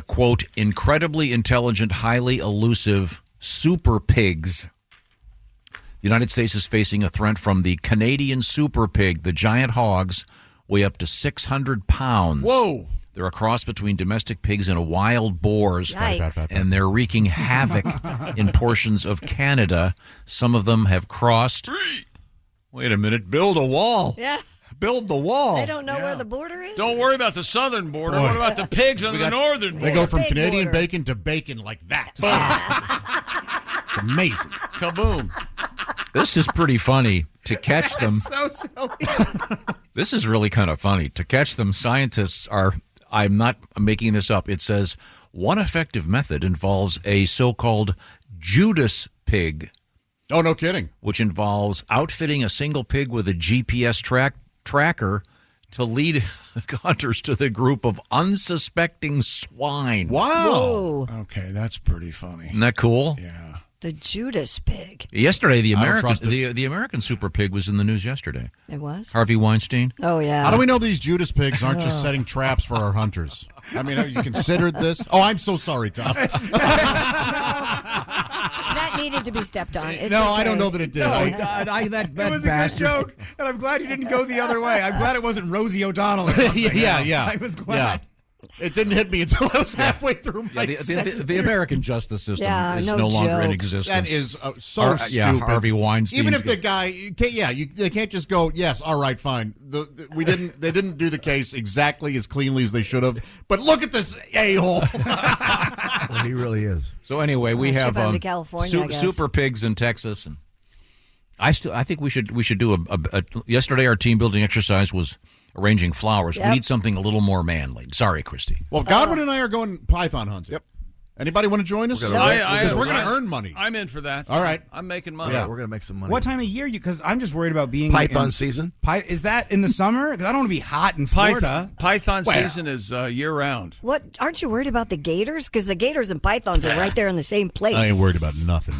quote, incredibly intelligent, highly elusive super pigs. The United States is facing a threat from the Canadian super pig. The giant hogs weigh up to 600 pounds. Whoa. They're a cross between domestic pigs and wild boars. Yikes. And they're wreaking havoc in portions of Canada. Some of them have crossed. Wait a minute. Build a wall. Yeah. Build the wall. They don't know where the border is? Don't worry about the southern border. What about the pigs on the northern border? They go from Big Canadian border. bacon to bacon like that. It's amazing. Kaboom. This is pretty funny. To catch them. So silly. This is really kind of funny. To catch them, scientists are, I'm not making this up, it says one effective method involves a so-called Judas pig. Oh, no kidding. Which involves outfitting a single pig with a GPS tracker to lead hunters to the group of unsuspecting swine. Wow. Whoa. Okay, that's pretty funny. Isn't that cool? Yeah. The Judas pig. Yesterday, the I don't American trust it. the American super pig was in the news yesterday. It was? Harvey Weinstein. Oh, yeah. How do we know these Judas pigs aren't just setting traps for our hunters? I mean, have you considered this? Oh, I'm so sorry, Tom. That needed to be stepped on. It's No, okay. I don't know that it did. It was a good joke, and I'm glad you didn't go the other way. I'm glad it wasn't Rosie O'Donnell. Or something. Yeah. I was glad. It didn't hit me until I was halfway through my The American justice system is no no longer in joke. existence. That is so stupid. Harvey Weinstein. Even if the guy, they can't just go, yes, all right, fine. They didn't do the case exactly as cleanly as they should have. But look at this a-hole. Well, he really is. So anyway, we Ship have him to California, I guess. super pigs in Texas, and I think we should do a. Yesterday, our team building exercise was arranging flowers. Yep. We need something a little more manly. Sorry, Christy. Well, Godwin and I are going python hunting. Yep. Anybody want to join us? Because we're going to earn money. I'm in for that. All right. I'm making money. Yeah, we're going to make some money. What time of year? Because I'm just worried about being Python season. Is that in the summer? Because I don't want to be hot in Florida. Python season is year-round. What? Aren't you worried about the gators? Because the gators and pythons are right there in the same place. I ain't worried about nothing.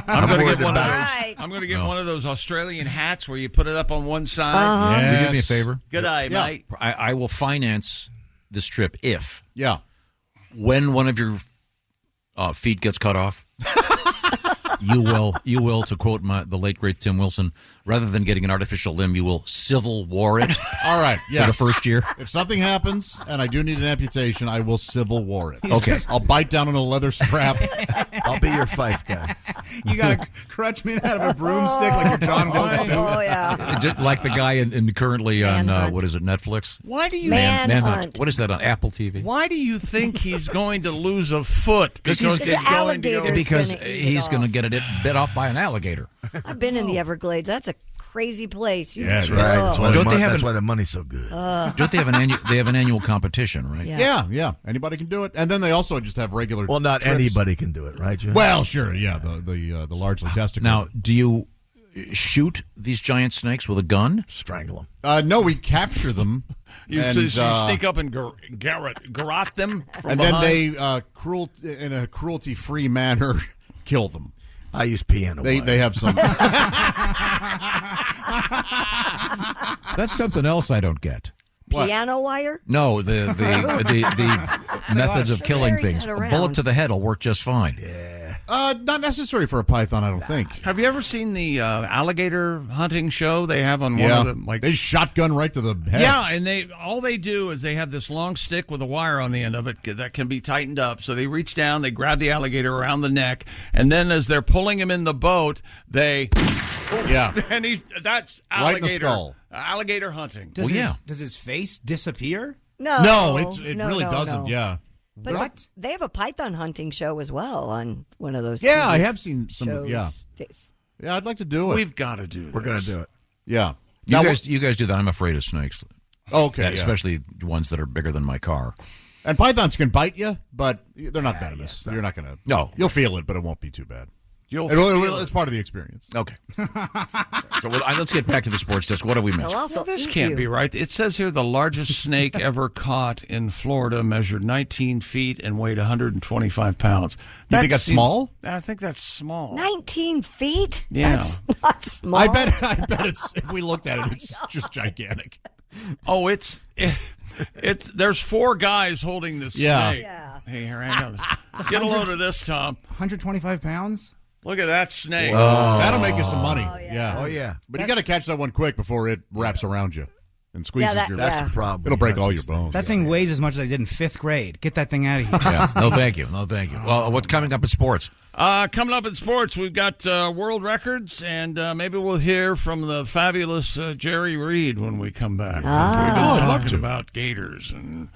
I'm going to get one of those. I'm going to get one of those Australian hats where you put it up on one side. Uh-huh. Will you do me a favor? Good eye, mate. I will finance this trip if, yeah, when one of your feet gets cut off, you will, to quote the late great Tim Wilson, rather than getting an artificial limb, you will Civil War it. All right, yeah. For the first year. If something happens and I do need an amputation, I will Civil War it. Okay. I'll bite down on a leather strap. I'll be your fife guy. You got to crutch me out of a broomstick like you're John Wilkes Booth. Oh, yeah. Just like the guy in currently on, what is it, Netflix? Why do you... Manhunt. What is that on Apple TV? Why do you think he's going to lose a foot? Because he's going to go... Because he's going to get it bit off by an alligator. I've been in the Everglades. That's a crazy place. Yeah, that's right. That's why the money's so good. Don't they have an annual competition, right? Yeah. Anybody can do it, and then they also just have regular. Well, not trips. anybody can do it, right, Jim? Well, sure, yeah. The largely testicle. Now, do you shoot these giant snakes with a gun? Strangle them. No, we capture them. You sneak up and garrote them from and behind. then they in a cruelty-free manner kill them. I use piano wire. They have some. That's something else I don't get. What? Piano wire? No, the methods of killing things. A bullet to the head will work just fine. Yeah. Not necessary for a python, I don't think. Have you ever seen the alligator hunting show they have on one of them? They shotgun right to the head. Yeah, and all they do is they have this long stick with a wire on the end of it that can be tightened up. So they reach down, they grab the alligator around the neck, and then as they're pulling him in the boat, they... Yeah. And that's alligator. Right in the skull. Alligator hunting. Does his face disappear? No, it really doesn't. No. Yeah. But what? They have a python hunting show as well on one of those. Yeah, I TV have seen some. shows. Yeah, I'd like to do it. We've got to do this. We're going to do it. Yeah. You guys do that. I'm afraid of snakes. Okay. Especially ones that are bigger than my car. And pythons can bite you, but they're not venomous. You're not going to. No. You'll feel it, but it won't be too bad. It's part of the experience. Okay. So let's get back to the sports desk. What have we missed? This can't be right. It says here the largest snake ever caught in Florida measured 19 feet and weighed 125 pounds. You think that's small? I think that's small. 19 feet? Yeah. That's not small. I bet it's, if we looked at it, it's just gigantic. Oh, it's there's 4 guys holding this snake. Yeah. Hey, here, hang on. Get a load of this, Tom. 125 pounds? Look at that snake. That'll make you some money. Oh, yeah. But you got to catch that one quick before it wraps around you and squeezes your. That's the problem. It'll break all your bones. That thing weighs as much as I did in 5th grade. Get that thing out of here. Yeah. No, thank you. Well, what's coming up in sports? Coming up in sports, we've got world records, and maybe we'll hear from the fabulous Jerry Reed when we come back. I'd love to. About gators and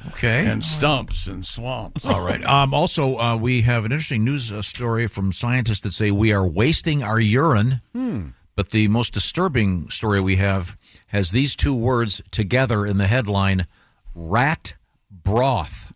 stumps and swamps. All right. Also, we have an interesting news story from scientists that say we are wasting our urine. But the most disturbing story we have has these 2 words together in the headline: rat broth.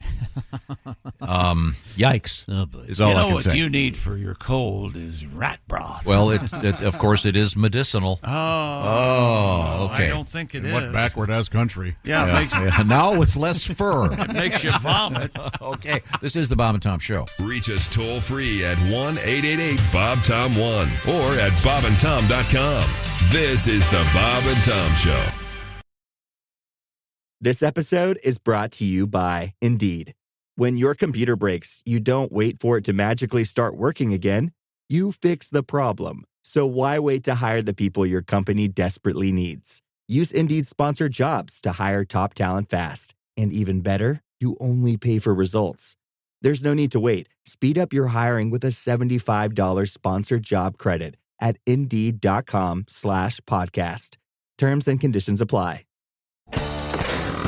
Yikes! Is all I can what say. you need for your cold is rat broth. Well, of course it is medicinal. Oh, okay. I don't think it is. What backward-ass country? Yeah. Now with less fur. It makes you vomit. Okay, this is the Bob and Tom Show. Reach us toll free at 1-888-BOB-TOM-1 or at bobandtom.com. This is the Bob and Tom Show. This episode is brought to you by Indeed. When your computer breaks, you don't wait for it to magically start working again. You fix the problem. So why wait to hire the people your company desperately needs? Use Indeed's sponsored jobs to hire top talent fast. And even better, you only pay for results. There's no need to wait. Speed up your hiring with a $75 sponsored job credit at Indeed.com/podcast. Terms and conditions apply.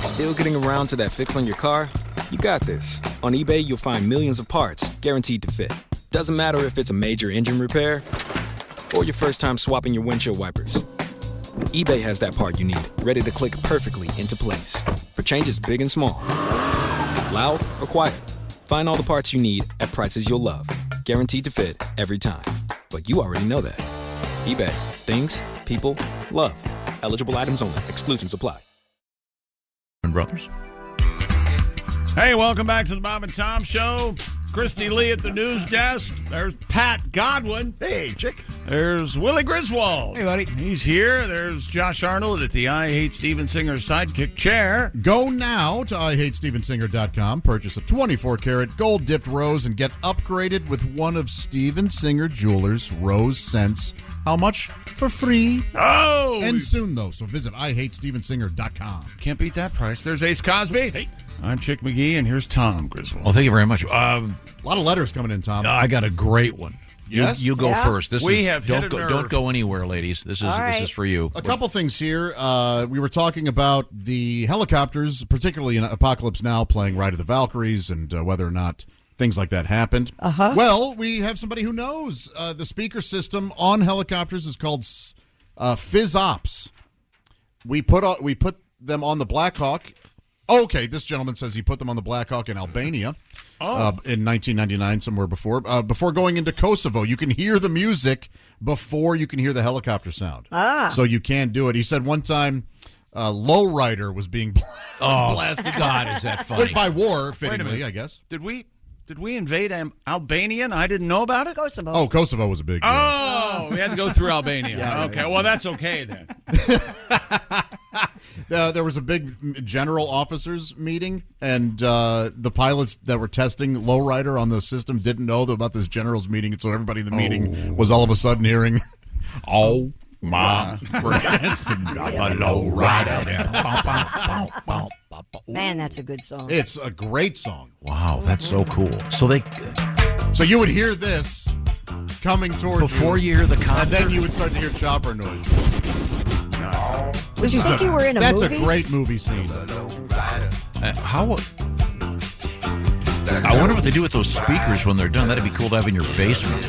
Still getting around to that fix on your car? You got this. On eBay, you'll find millions of parts guaranteed to fit. Doesn't matter if it's a major engine repair or your first time swapping your windshield wipers. eBay has that part you need, ready to click perfectly into place. For changes big and small. Loud or quiet. Find all the parts you need at prices you'll love. Guaranteed to fit every time. But you already know that. eBay. Things, people, love. Eligible items only. Exclusions apply. Brothers. Hey, welcome back to the Bob and Tom Show. Christy Lee at the news desk. There's Pat Godwin. Hey, chick. There's Willie Griswold. Hey, buddy. He's here. There's Josh Arnold at the I Hate Steven Singer sidekick chair. Go now to IHateStevenSinger.com, purchase a 24-karat gold-dipped rose, and get upgraded with one of Steven Singer Jewelers' rose scents. How much? For free. Oh! And soon, though, so visit IHateStevenSinger.com. Can't beat that price. There's Ace Cosby. Hey. I'm Chick McGee, and here's Tom Griswold. Well, thank you very much. A lot of letters coming in, Tom. I got a great one. Yes? You go first. Don't go anywhere, ladies. This is for you. A couple things here. We were talking about the helicopters, particularly in Apocalypse Now, playing Ride of the Valkyries, and whether or not things like that happened. Well, we have somebody who knows. The speaker system on helicopters is called FizzOps. We put them on the Black Hawk. Okay, this gentleman says he put them on the Black Hawk in Albania in 1999, somewhere before going into Kosovo. You can hear the music before you can hear the helicopter sound. So you can do it. He said one time Lowrider was being blasted. God, is that funny? By war, fittingly, I guess. Did we invade Albania and I didn't know about it? Kosovo. Oh, Kosovo was a big deal. Oh, we had to go through Albania. Okay, well, that's okay then. There was a big general officers meeting, and the pilots that were testing Lowrider on the system didn't know about this general's meeting, and so everybody in the meeting was all of a sudden hearing, "Oh my friend, I'm a Lowrider." Man, that's a good song. It's a great song. Wow, that's so cool. So you would hear this coming towards before you hear the concert, and then you would start to hear chopper noise. You think you were in a That's movie? a great movie scene. I wonder what they do with those speakers when they're done. That'd be cool to have in your basement.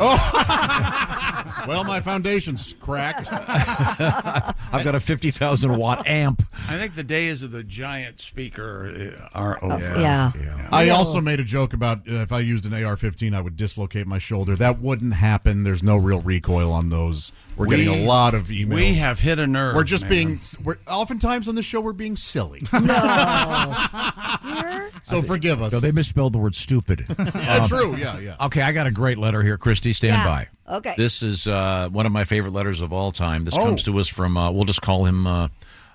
Well, my foundation's cracked. I've got a 50,000 watt amp. I think the days of the giant speaker are over. Yeah. I also made a joke about if I used an AR-15, I would dislocate my shoulder. That wouldn't happen. There's no real recoil on those. We're getting a lot of emails. We have hit a nerve. We're just we're oftentimes on this show, we're being silly. So forgive us. No, they misspelled the word stupid. True, yeah. Okay, I got a great letter here, Christy. Stand by. Okay. This is one of my favorite letters of all time. This comes to us from, we'll just call him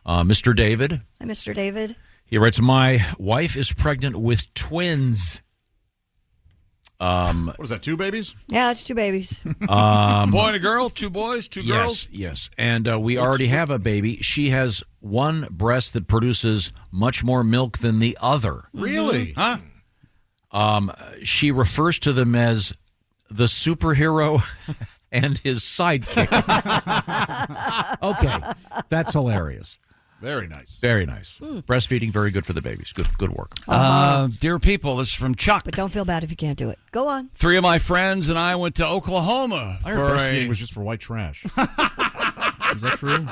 Mr. David. Hi, Mr. David. He writes, my wife is pregnant with twins. What is that, 2 babies? Yeah, it's 2 babies. Boy and a girl, 2 boys, 2 girls? Yes. And we already have a baby. She has one breast that produces much more milk than the other. Really? Huh? She refers to them as the superhero and his sidekick. Okay, that's hilarious. Very nice. Very nice. Breastfeeding, very good for the babies. Good work. Dear people, this is from Chuck. But don't feel bad if you can't do it. Go on. 3 of my friends and I went to Oklahoma. I heard breastfeeding was just for white trash. Is that true?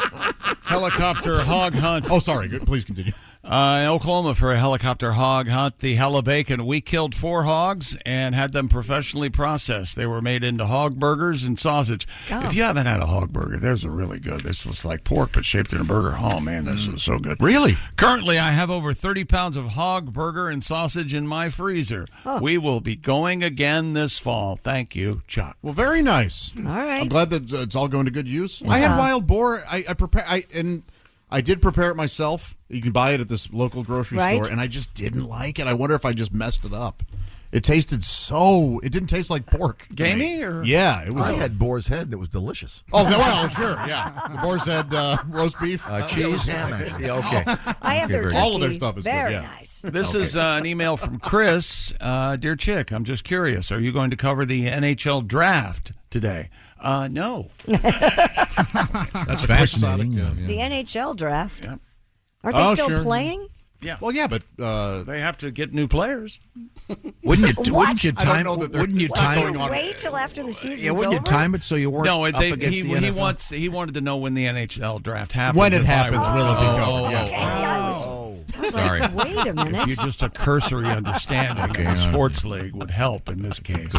Helicopter hog hunt. Oh, sorry. Good. Please continue. In Oklahoma for a helicopter hog hunt, the Hella Bacon. We killed 4 hogs and had them professionally processed. They were made into hog burgers and sausage. Oh. If you haven't had a hog burger, there's a really good. This is like pork but shaped in a burger. Oh, man, this is so good. Really? Currently, I have over 30 pounds of hog burger and sausage in my freezer. Oh. We will be going again this fall. Thank you, Chuck. Well, very nice. All right. I'm glad that it's all going to good use. Yeah. I had wild boar. I did prepare it myself. You can buy it at this local grocery store, and I just didn't like it. I wonder if I just messed it up. It tasted it didn't taste like pork. Gamey? Or? Yeah. It was. I had boar's head, and it was delicious. Oh, well, sure, yeah. The boar's head roast beef. Cheese. Yeah, okay. I have their turkey. All of their stuff is very good, yeah. nice. This is an email from Chris. Dear Chick, I'm just curious. Are you going to cover the NHL draft today? No. That's fascinating. The NHL draft. Yeah. Aren't they still sure. playing? Yeah. Well, yeah, but they have to get new players. Wouldn't you I time? don't know that Wouldn't you what's time? going on. Wait till after the season's Yeah, wouldn't you over? time it so you weren't No, up against the NFL? he wanted to know when the NHL draft happens. When it if I happens, was- will it be covered? Okay, I was was Sorry. like, wait a minute. If you just a cursory understanding of the sports league would help in this case.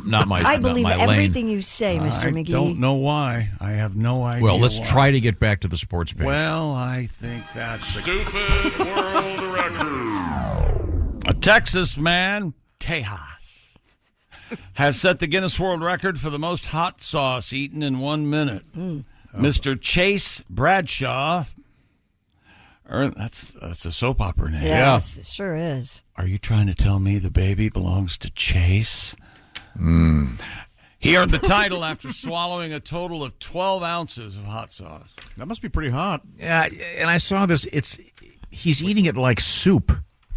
Not my. I believe not my lane. everything you say, Mr. McGee. I don't know why. I have no idea. Well, let's why. try to get back to the sports page. Well, I think that's Stupid world record. a Texas man, Tejas, has set the Guinness World Record for the most hot sauce eaten in 1 minute. Mr. Chase Bradshaw. That's a soap opera name. Yes, it sure is. Are you trying to tell me the baby belongs to Chase? He earned the title after swallowing a total of 12 ounces of hot sauce. That must be pretty hot. Yeah, and I saw this. He's eating it like soup.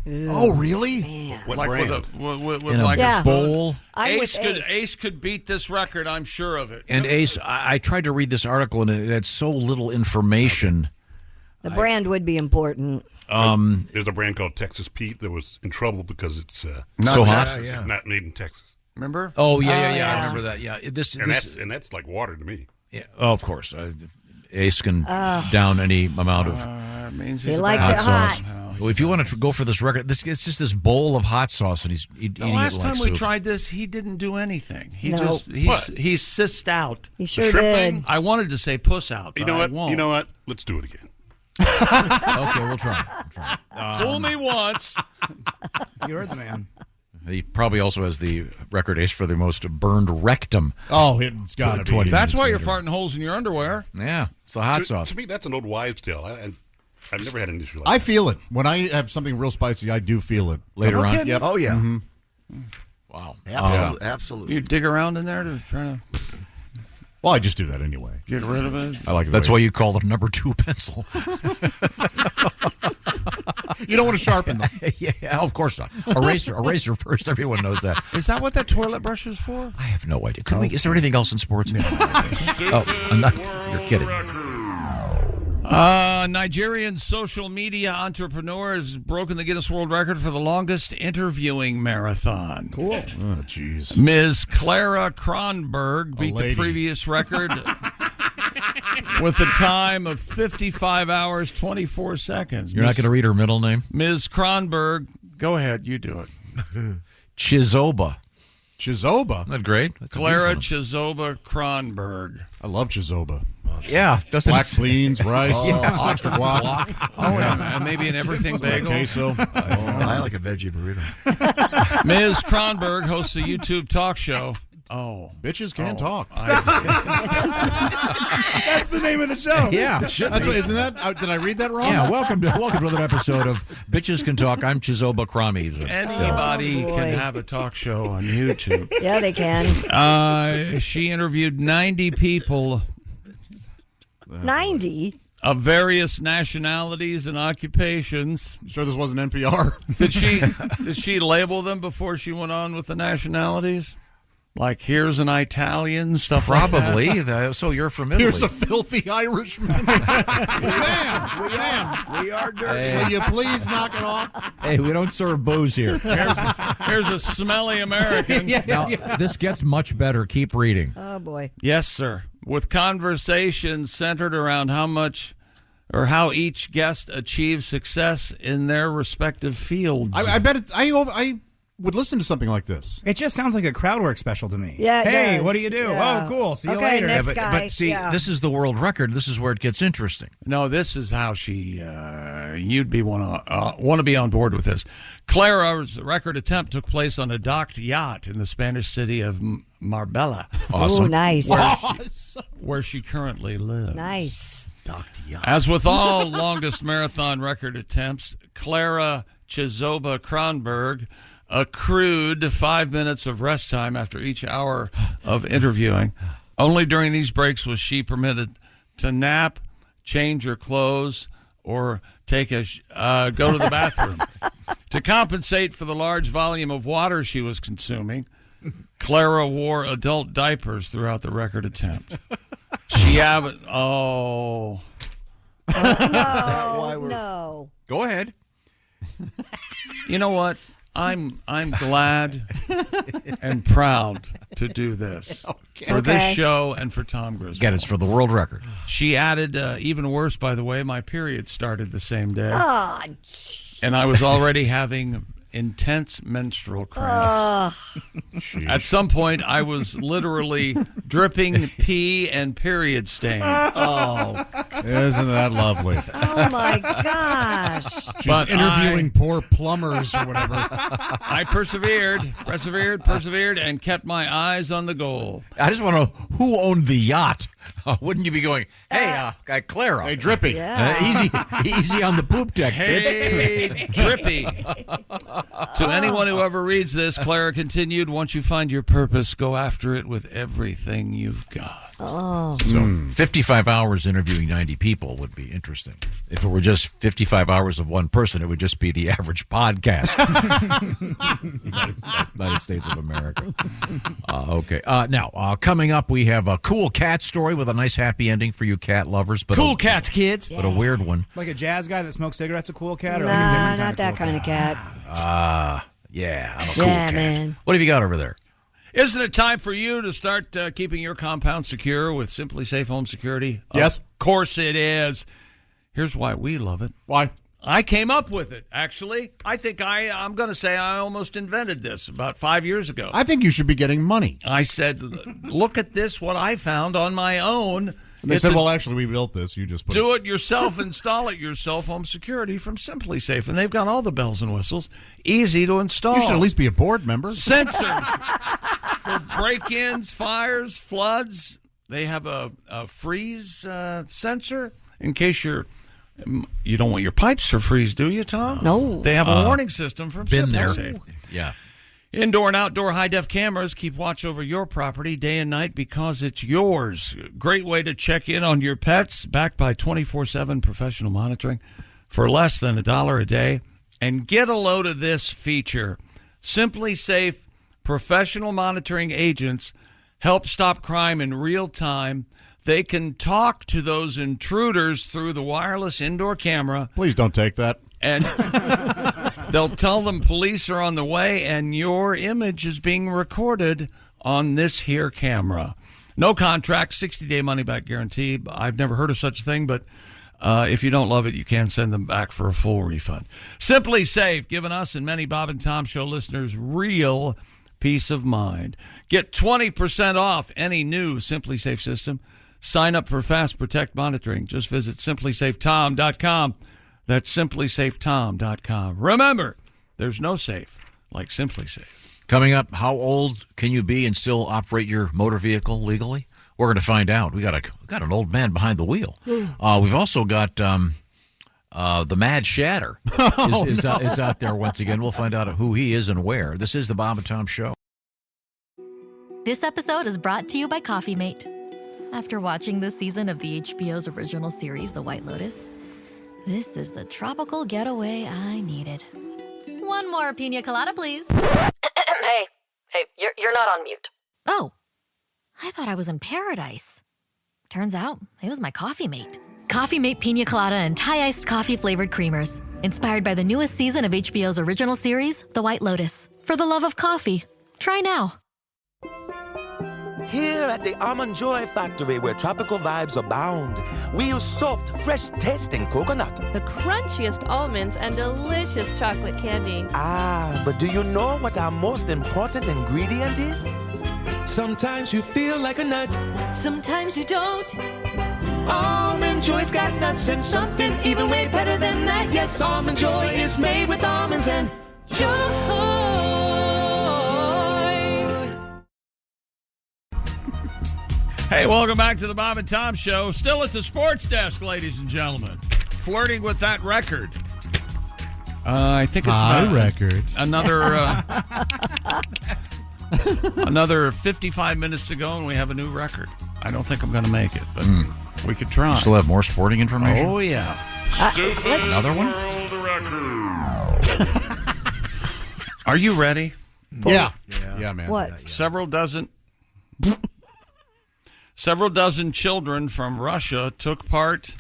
Oh, really? Man. What Like brand? with In a like a bowl. I'm with Ace could beat this record, I'm sure of it. And Ace, I tried to read this article, and it had so little information. The brand would be important. There's a brand called Texas Pete that was in trouble because it's So hot? Texas, not made in Texas. Remember? Oh, yeah. I remember that. Yeah, That's like water to me. Yeah, of course. Ace can down any amount of. Means He likes it hot. Well, if you want to go for this record, it's just this bowl of hot sauce, and he's eating it like Last time soup. we tried this, he didn't do anything. He No. he sissed out. He sure shrimp did. thing? I wanted to say puss out. You but know I what? won't. You know what? Let's do it again. Okay, we'll try. Fool me once. You heard the man. He probably also has the record, Ace, for the most burned rectum. Oh, it's got to be. 20 That's why you're later. farting holes in your underwear. Yeah, it's the hot sauce. To me, that's an old wives' tale. I've never had an issue like I that. feel it. When I have something real spicy, I do feel it. Later No on. kidding. Yep. Oh, yeah. Wow. Absolutely. Absolutely. You dig around in there to try to Well, I just do that anyway. get rid of it. I like it. That's why you call it number 2 pencil. You don't want to sharpen them. Yeah, of course not. Eraser first. Everyone knows that. Is that what that toilet brush is for? I have no idea. Is there anything else in sports? You're kidding. Nigerian social media entrepreneur has broken the Guinness World Record for the longest interviewing marathon. Cool. Oh, jeez. Ms. Clara Kronberg beat the lady. previous record with a time of 55 hours, 24 seconds. You're not going to read her middle name? Ms. Kronberg, go ahead, you do it. Chizoba. Chizoba? Isn't that great? That's Clara beautiful Chizoba Kronberg. I love Chizoba. Yeah. Black beans, rice, extra guac. Oh, yeah. And maybe an everything bagel. Queso. I like a veggie burrito. Ms. Kronberg hosts a YouTube talk show. Oh. Bitches can talk. That's the name of the show. Yeah. That's what, isn't that? Did I read that wrong? Yeah, welcome to another episode of Bitches Can Talk. I'm Chizoba Krami. Anybody Oh, can boy. have a talk show on YouTube. Yeah, they can. She interviewed 90 people 90? of various nationalities and occupations. Sure this wasn't NPR? Did she label them before she went on with the nationalities? Like, here's an Italian, stuff Probably. like that? So you're from Italy. Here's a filthy Irishman. Ma'am, We are dirty. Hey. will you please knock it off? Hey, we don't serve booze here. Here's a smelly American. Now, this gets much better. Keep reading. Oh, boy. Yes, sir. With conversations centered around how much or how each guest achieves success in their respective fields. I bet it's. I would listen to something like this. It just sounds like a crowd work special to me. Yeah, it Hey, does. what do you do? Yeah. Oh, cool. See you Okay, later. next but, guy. but see, Yeah. this is the world record. This is where it gets interesting. No, this is how she. You'd be want to be on board with this. Clara's record attempt took place on a docked yacht in the Spanish city of Marbella. Awesome. Ooh, nice. Where she currently lives. Nice. As with all longest marathon record attempts, Clara Chizoba Kronberg accrued 5 minutes of rest time after each hour of interviewing. Only during these breaks was she permitted to nap, change her clothes, or go to the bathroom. To compensate for the large volume of water she was consuming, Clara wore adult diapers throughout the record attempt. She haven't. Oh. No. Go ahead. You know what? I'm glad and proud to do this for this show and for Tom Griswold. Again, it's for the world record. She added, even worse, by the way, my period started the same day. Oh, and I was already having intense menstrual cramps. At some point, I was literally dripping pee and period stain. Oh, isn't that lovely? Oh my gosh! She's interviewing poor plumbers or whatever. I persevered, and kept my eyes on the goal. I just want to know who owned the yacht. Wouldn't you be going, hey, Clara. Hey, Drippy. Easy on the poop deck. Hey, Drippy. To anyone who ever reads this, Clara continued, once you find your purpose, go after it with everything you've got. Oh. So 55 hours interviewing 90 people would be interesting. If it were just 55 hours of one person, it would just be the average podcast. United States of America. Okay. Now, coming up, we have a cool cat story with a nice happy ending for you cat lovers. But cool cats, kids. But a weird one. Like a jazz guy that smokes cigarettes, a cool cat? Or Nah, like a different not that kind of cat. Yeah, I'm a cool cat. Man. What have you got over there? Isn't it time for you to start keeping your compound secure with Simply Safe Home Security? Yes. Of course it is. Here's why we love it. Why? I came up with it, actually. I think I'm going to say I almost invented this about 5 years ago. I think you should be getting money. I said, look at this, what I found on my own. And they said, well, actually, we built this. You just put do it yourself, install it yourself, home security from Simply Safe. And they've got all the bells and whistles. Easy to install. You should at least be a board member. Sensors for break-ins, fires, floods. They have a freeze sensor in case you don't want your pipes to freeze, do you, Tom? No. They have a warning system from Been Simply there. Safe. Yeah. Indoor and outdoor high-def cameras keep watch over your property day and night because it's yours. Great way to check in on your pets, backed by 24/7 professional monitoring for less than $1 a day. And get a load of this feature. Simply Safe professional monitoring agents help stop crime in real time. They can talk to those intruders through the wireless indoor camera. Please don't take that. And they'll tell them police are on the way and your image is being recorded on this here camera. No contract, 60-day money-back guarantee. I've never heard of such a thing, but if you don't love it, you can send them back for a full refund. Simply Safe, giving us and many Bob and Tom Show listeners real peace of mind. Get 20% off any new Simply Safe system. Sign up for Fast Protect monitoring. Just visit simplysafetom.com. That's simplysafetom.com. Remember, there's no safe like Simply Safe. Coming up, how old can you be and still operate your motor vehicle legally? We're going to find out. We got an old man behind the wheel. We've also got the Mad Shatter is out there once again. We'll find out who he is and where. This is the Bob and Tom Show. This episode is brought to you by Coffee Mate. After watching this season of the HBO's original series, The White Lotus, this is the tropical getaway I needed. One more pina colada, please. Hey, you're not on mute. Oh, I thought I was in paradise. Turns out it was my Coffee Mate. Coffee Mate pina colada and Thai-iced coffee flavored creamers. Inspired by the newest season of HBO's original series, The White Lotus. For the love of coffee. Try now. Here at the Almond Joy Factory, where tropical vibes abound, we use soft, fresh-tasting coconut. The crunchiest almonds and delicious chocolate candy. Ah, but do you know what our most important ingredient is? Sometimes you feel like a nut. Sometimes you don't. Almond Joy's got nuts and something even way better than that. Yes, Almond Joy is made with almonds and joy. Hey, welcome back to the Bob and Tom Show. Still at the sports desk, ladies and gentlemen. Flirting with that record. I think it's record. Another 55 minutes to go, and we have a new record. I don't think I'm going to make it, but we could try. You still have more sporting information? Oh, yeah. Another one? Are you ready? Yeah, man. What? Several dozen children from Russia took part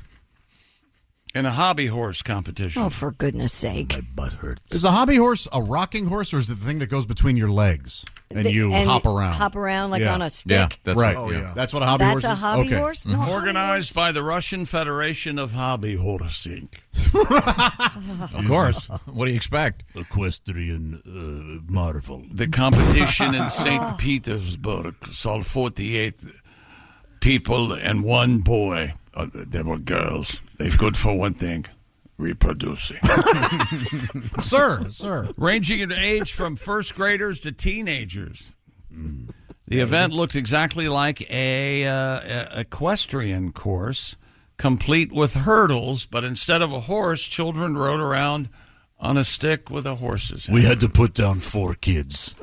in a hobby horse competition. Oh, for goodness sake. My butt hurts. Is a hobby horse a rocking horse, or is it the thing that goes between your legs and you hop around? Hop around like Yeah. on a stick? Yeah, that's right. Oh, yeah. That's what a hobby horse is? That's a hobby Okay. horse? No, hobby Organized by the Russian Federation of Hobby Horsing. Of course. What do you expect? Equestrian marvel. The competition in St. Petersburg saw 48 people and one boy. They were girls. They're good for one thing. Reproducing. Sir. Ranging in age from first graders to teenagers. The event looked exactly like a equestrian course, complete with hurdles, but instead of a horse, children rode around on a stick with a horse's head. We had to put down 4 kids.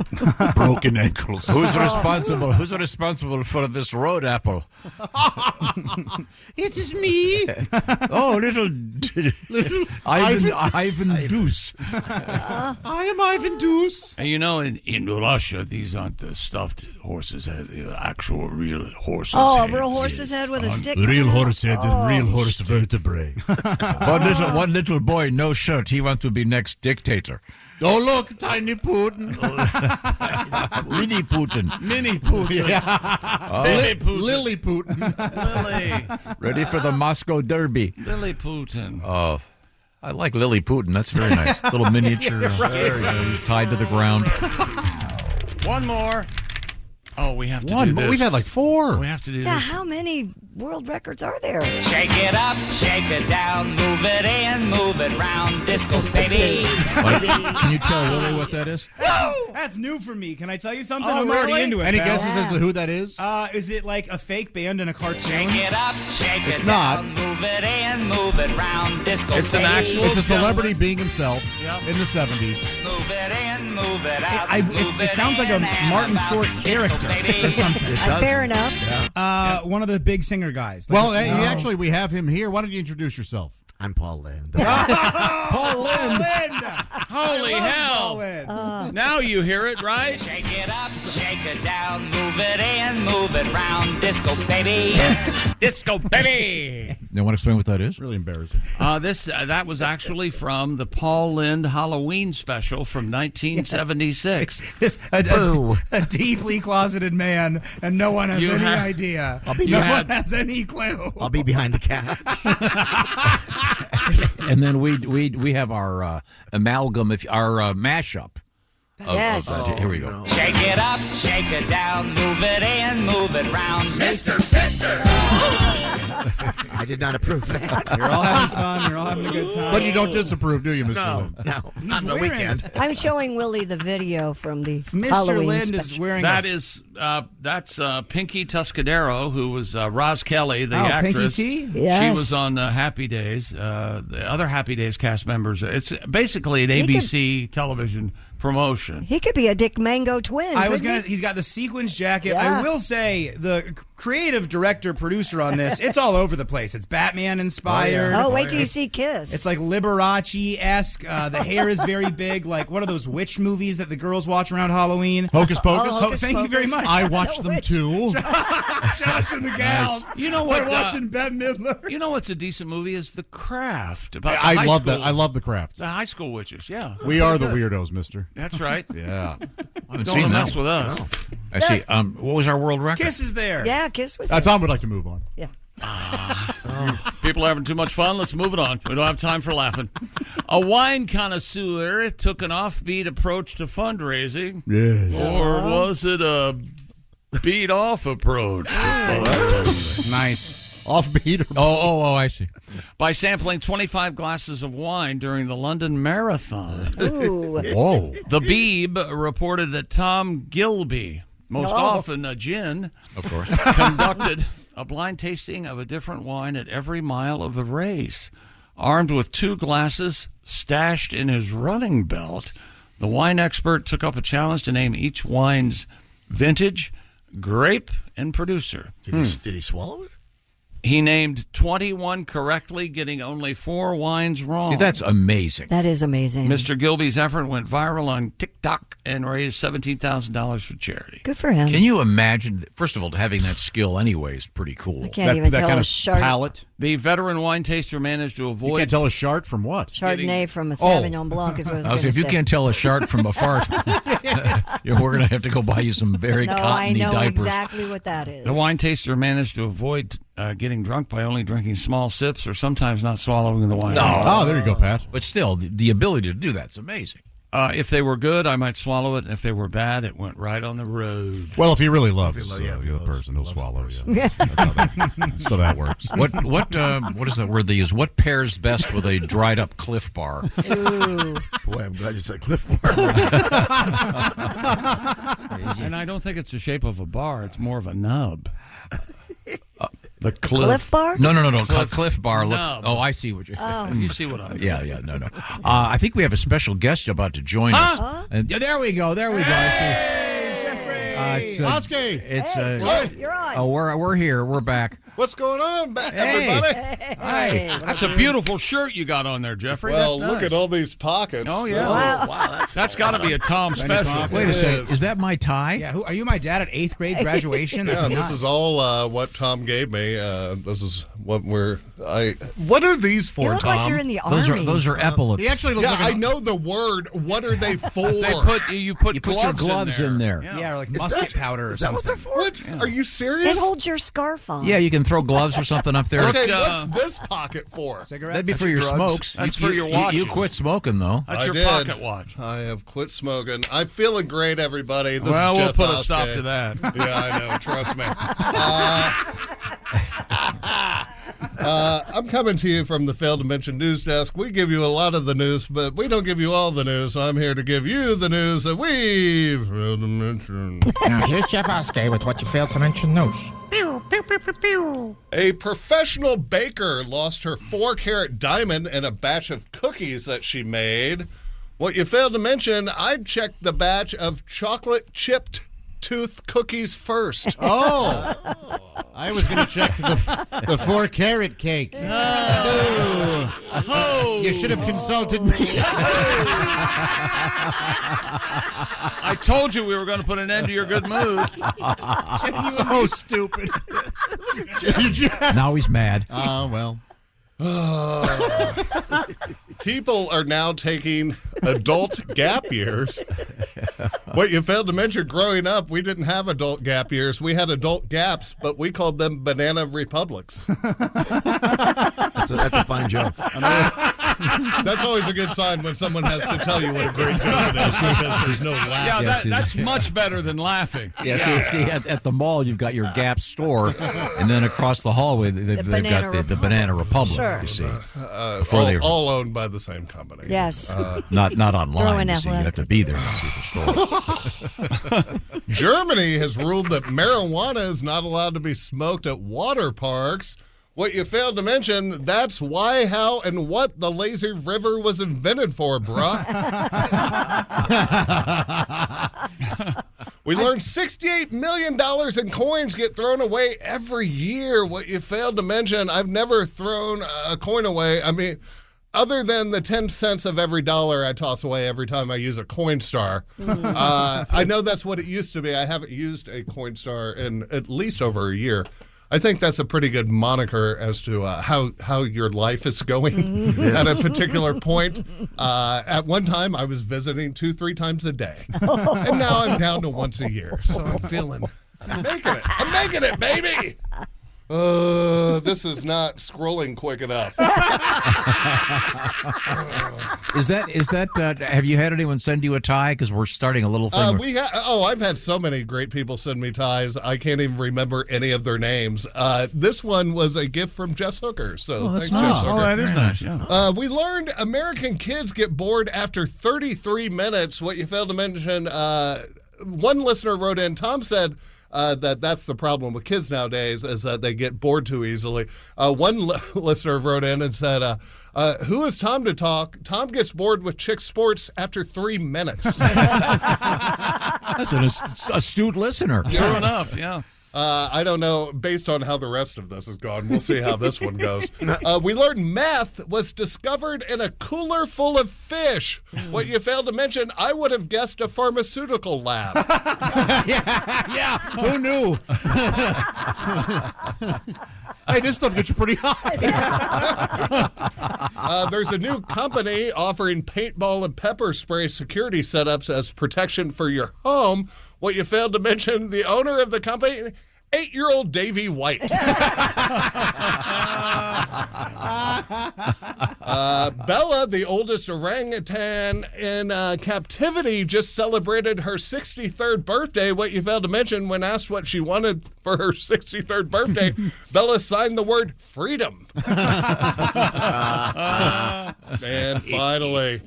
Broken ankles. Who's responsible? Who's responsible for this road apple? It is me. Oh, little Ivan Deuce. I am Ivan Deuce. And you know, in Russia, these aren't the stuffed horses' heads, the actual real horses' Oh, heads. a real horse's head with a stick? Real horse head and real horse vertebrae. One little boy, no shirt. He wants to be next dictator. Oh, look, tiny Putin. Mini Putin. Mini Putin. Yeah. Baby Putin. Lily Putin. Lily. Ready for the Moscow Derby. Lily Putin. Oh, I like Lily Putin. That's very nice. Little miniature, very nice, tied to the ground. One more. Oh, we have to One do more. this. We've had like 4. We have to do Yeah, this. how many world records are there? Shake it up, shake it down, move it in, move it round, disco baby. Can you tell Willie what that is? That's new for me. Can I tell you something? Oh, I'm already really? into it. Any pal. guesses as to who that is? Is it like a fake band in a cartoon? Shake it up, shake It's it not. down, move it in, move it round, disco It's an baby. actual- It's a celebrity being himself Yep. in the 70s. Move it in, move it out. It sounds like a Martin Short character or something. Fair enough. One of the big singer guys. Well, actually, we have him here. Why don't you introduce yourself? I'm Paul Lind. Paul Lynde. Holy hell. Now you hear it, right? Shake it up, shake it down, move it in, move it round, disco baby. Disco baby. You want to explain what that is? Really embarrassing. That was actually from the Paul Lind Halloween special from 1976. A deeply closeted man, and no one has any idea. No one has any clue. I'll be behind the couch. And then we have our amalgam, our mashup. Yes. Here we go. Shake it up, shake it down, move it in, move it round. Sister. I did not approve that. You're all having fun. You're all having a good time. But you don't disapprove, do you, Mr. No, Lind? no. On the weekend. I'm showing Willie the video from the Mr. Halloween Lind special. is wearing That's Pinky Tuscadero, who was Roz Kelly, the actress. Pinky T? Yes. She was on Happy Days. The other Happy Days cast members. It's basically an ABC television promotion. He could be a Dick Mango twin. He's got the sequins jacket. Yeah. I will say the creative director producer on this, it's all over the place. It's Batman inspired. Oh, wait till you see Kiss. It's like Liberace-esque. The hair is very big. Like one of those witch movies that the girls watch around Halloween. Hocus Pocus? Oh, thank you very much. I watched them too. Josh and the gals. You know what? We're watching Bette Midler. You know what's a decent movie is The Craft. About the I high love school- that. I love The Craft. The high school witches, yeah. We are the weirdos, mister. That's right. Yeah. I haven't Don't seen mess that. with us. I see. What was our world record? Kiss is there. Yeah, Kiss was Tom would like to move on. Yeah. People are having too much fun. Let's move it on. We don't have time for laughing. A wine connoisseur took an offbeat approach to fundraising. Yes. Or was it a beat-off approach to fundraising? Nice. Offbeat. Oh, I see. By sampling 25 glasses of wine during the London Marathon. Ooh. Whoa. The Beeb reported that Tom Gilby, most often a gin, Of course. conducted a blind tasting of a different wine at every mile of the race. Armed with 2 glasses stashed in his running belt, the wine expert took up a challenge to name each wine's vintage, grape, and producer. Did he swallow it? He named 21 correctly, getting only 4 wines wrong. See, that's amazing. That is amazing. Mr. Gilby's effort went viral on TikTok and raised $17,000 for charity. Good for him. Can you imagine? First of all, having that skill anyway is pretty cool. I can't even tell kind a of Chard- palate. The veteran wine taster managed to avoid. You can't tell a Chard from what? Chardonnay from a Sauvignon Blanc is what I was I going was to if you say. can't tell a Chard from a fart, we're going to have to go buy you some very No, I cottony know diapers. exactly what that is. The wine taster managed to avoid getting drunk by only drinking small sips or sometimes not swallowing the wine. No. Oh, there you go, Pat. But still, the ability to do that's amazing. If they were good, I might swallow it. And if they were bad, it went right on the road. Well, if he really loves the other person, he'll swallow you. So that works. What is that word they use? What pairs best with a dried up Cliff Bar? Ooh. Boy, I'm glad you said Cliff Bar. And I don't think it's the shape of a bar. It's more of a nub. The Cliff Bar? No. Cliff Bar. Nub. Oh, I see what you're. Oh. You see what I mean? Yeah. No. I think we have a special guest about to join us. And, there we go. Hey, Jeffrey! Oskay! Hey, you're on. Oh, we're here. We're back. What's going on, Hey. everybody? Hey. That's a beautiful shirt you got on there, Jeffrey. Well, That's look nice. at all these pockets. Oh, yeah. Wow. That's got to be a Tom special. Wait a second. Is that my tie? Yeah, are you my dad at 8th grade graduation? That's Yeah, nuts. this is all what Tom gave me. This is what What are these for, You look Tom? like you're in the army. Those are epaulets. He actually looks Yeah, like I know the word. What are they for? You put your gloves in there. Yeah, or like musket powder or Is that what something. they're for? What? Are you serious? It holds your scarf on. Yeah, you can throw gloves or something up there. Okay, what's this pocket for? Cigarettes? That'd be for your drugs. smokes. That's for your watches. You quit smoking though. That's I your did. pocket watch. I have quit smoking. I'm feeling great, everybody. This Well, is we'll Jeff put a Oskay. stop to that. Yeah, I know. Trust me. I'm coming to you from the Failed to Mention News Desk. We give you a lot of the news, but we don't give you all the news. So I'm here to give you the news that we've failed to mention. Now here's Jeff Oskay with what you failed to mention news. A professional baker lost her 4-carat diamond in a batch of cookies that she made. What you failed to mention, I checked the batch of chocolate chipped tooth cookies first. Oh, I was going to check the 4-carat cake. Oh. You should have consulted me. I told you we were going to put an end to your good mood. So stupid. Now he's mad. Oh, well. People are now taking adult gap years. What you failed to mention, growing up, we didn't have adult gap years. We had adult gaps, but we called them banana republics. That's a fine joke. That's always a good sign when someone has to tell you what a great joke it is because there's no laugh. Yeah, that's much better than laughing. Yeah, see at the mall, you've got your Gap store, and then across the hallway, they've got the Banana Republic, Sure. you see. All owned by the same company. Yes. Not online, you see. You athletic. have to be there to see the store. Germany has ruled that marijuana is not allowed to be smoked at water parks. What you failed to mention, that's why, how, and what the lazy river was invented for, bruh. We learned $68 million in coins get thrown away every year. What you failed to mention, I've never thrown a coin away. I mean, other than the 10 cents of every dollar I toss away every time I use a Coinstar. I know that's what it used to be. I haven't used a Coinstar in at least over a year. I think that's a pretty good moniker as to how your life is going at a particular point. At one time, I was visiting 2-3 times a day. And now I'm down to once a year. So I'm making it. I'm making it, baby. This is not scrolling quick enough. Is that? Have you had anyone send you a tie? Because we're starting a little thing. I've had so many great people send me ties. I can't even remember any of their names. This one was a gift from Jess Hooker. So thanks, Jess Hooker. Oh, that is nice. Yeah. We learned American kids get bored after 33 minutes. What you failed to mention, one listener wrote in, Tom said, that's the problem with kids nowadays is that they get bored too easily. One listener wrote in and said, who is Tom to talk? Tom gets bored with chick sports after 3 minutes. That's an astute listener. True enough, yeah. I don't know. Based on how the rest of this is gone, we'll see how this one goes. We learned meth was discovered in a cooler full of fish. What you failed to mention, I would have guessed a pharmaceutical lab. Yeah, who knew? Hey, this stuff gets you pretty high. There's a new company offering paintball and pepper spray security setups as protection for your home. What you failed to mention, the owner of the company, 8-year-old Davy White. Bella, the oldest orangutan in captivity, just celebrated her 63rd birthday. What you failed to mention, when asked what she wanted for her 63rd birthday, Bella signed the word freedom. And finally,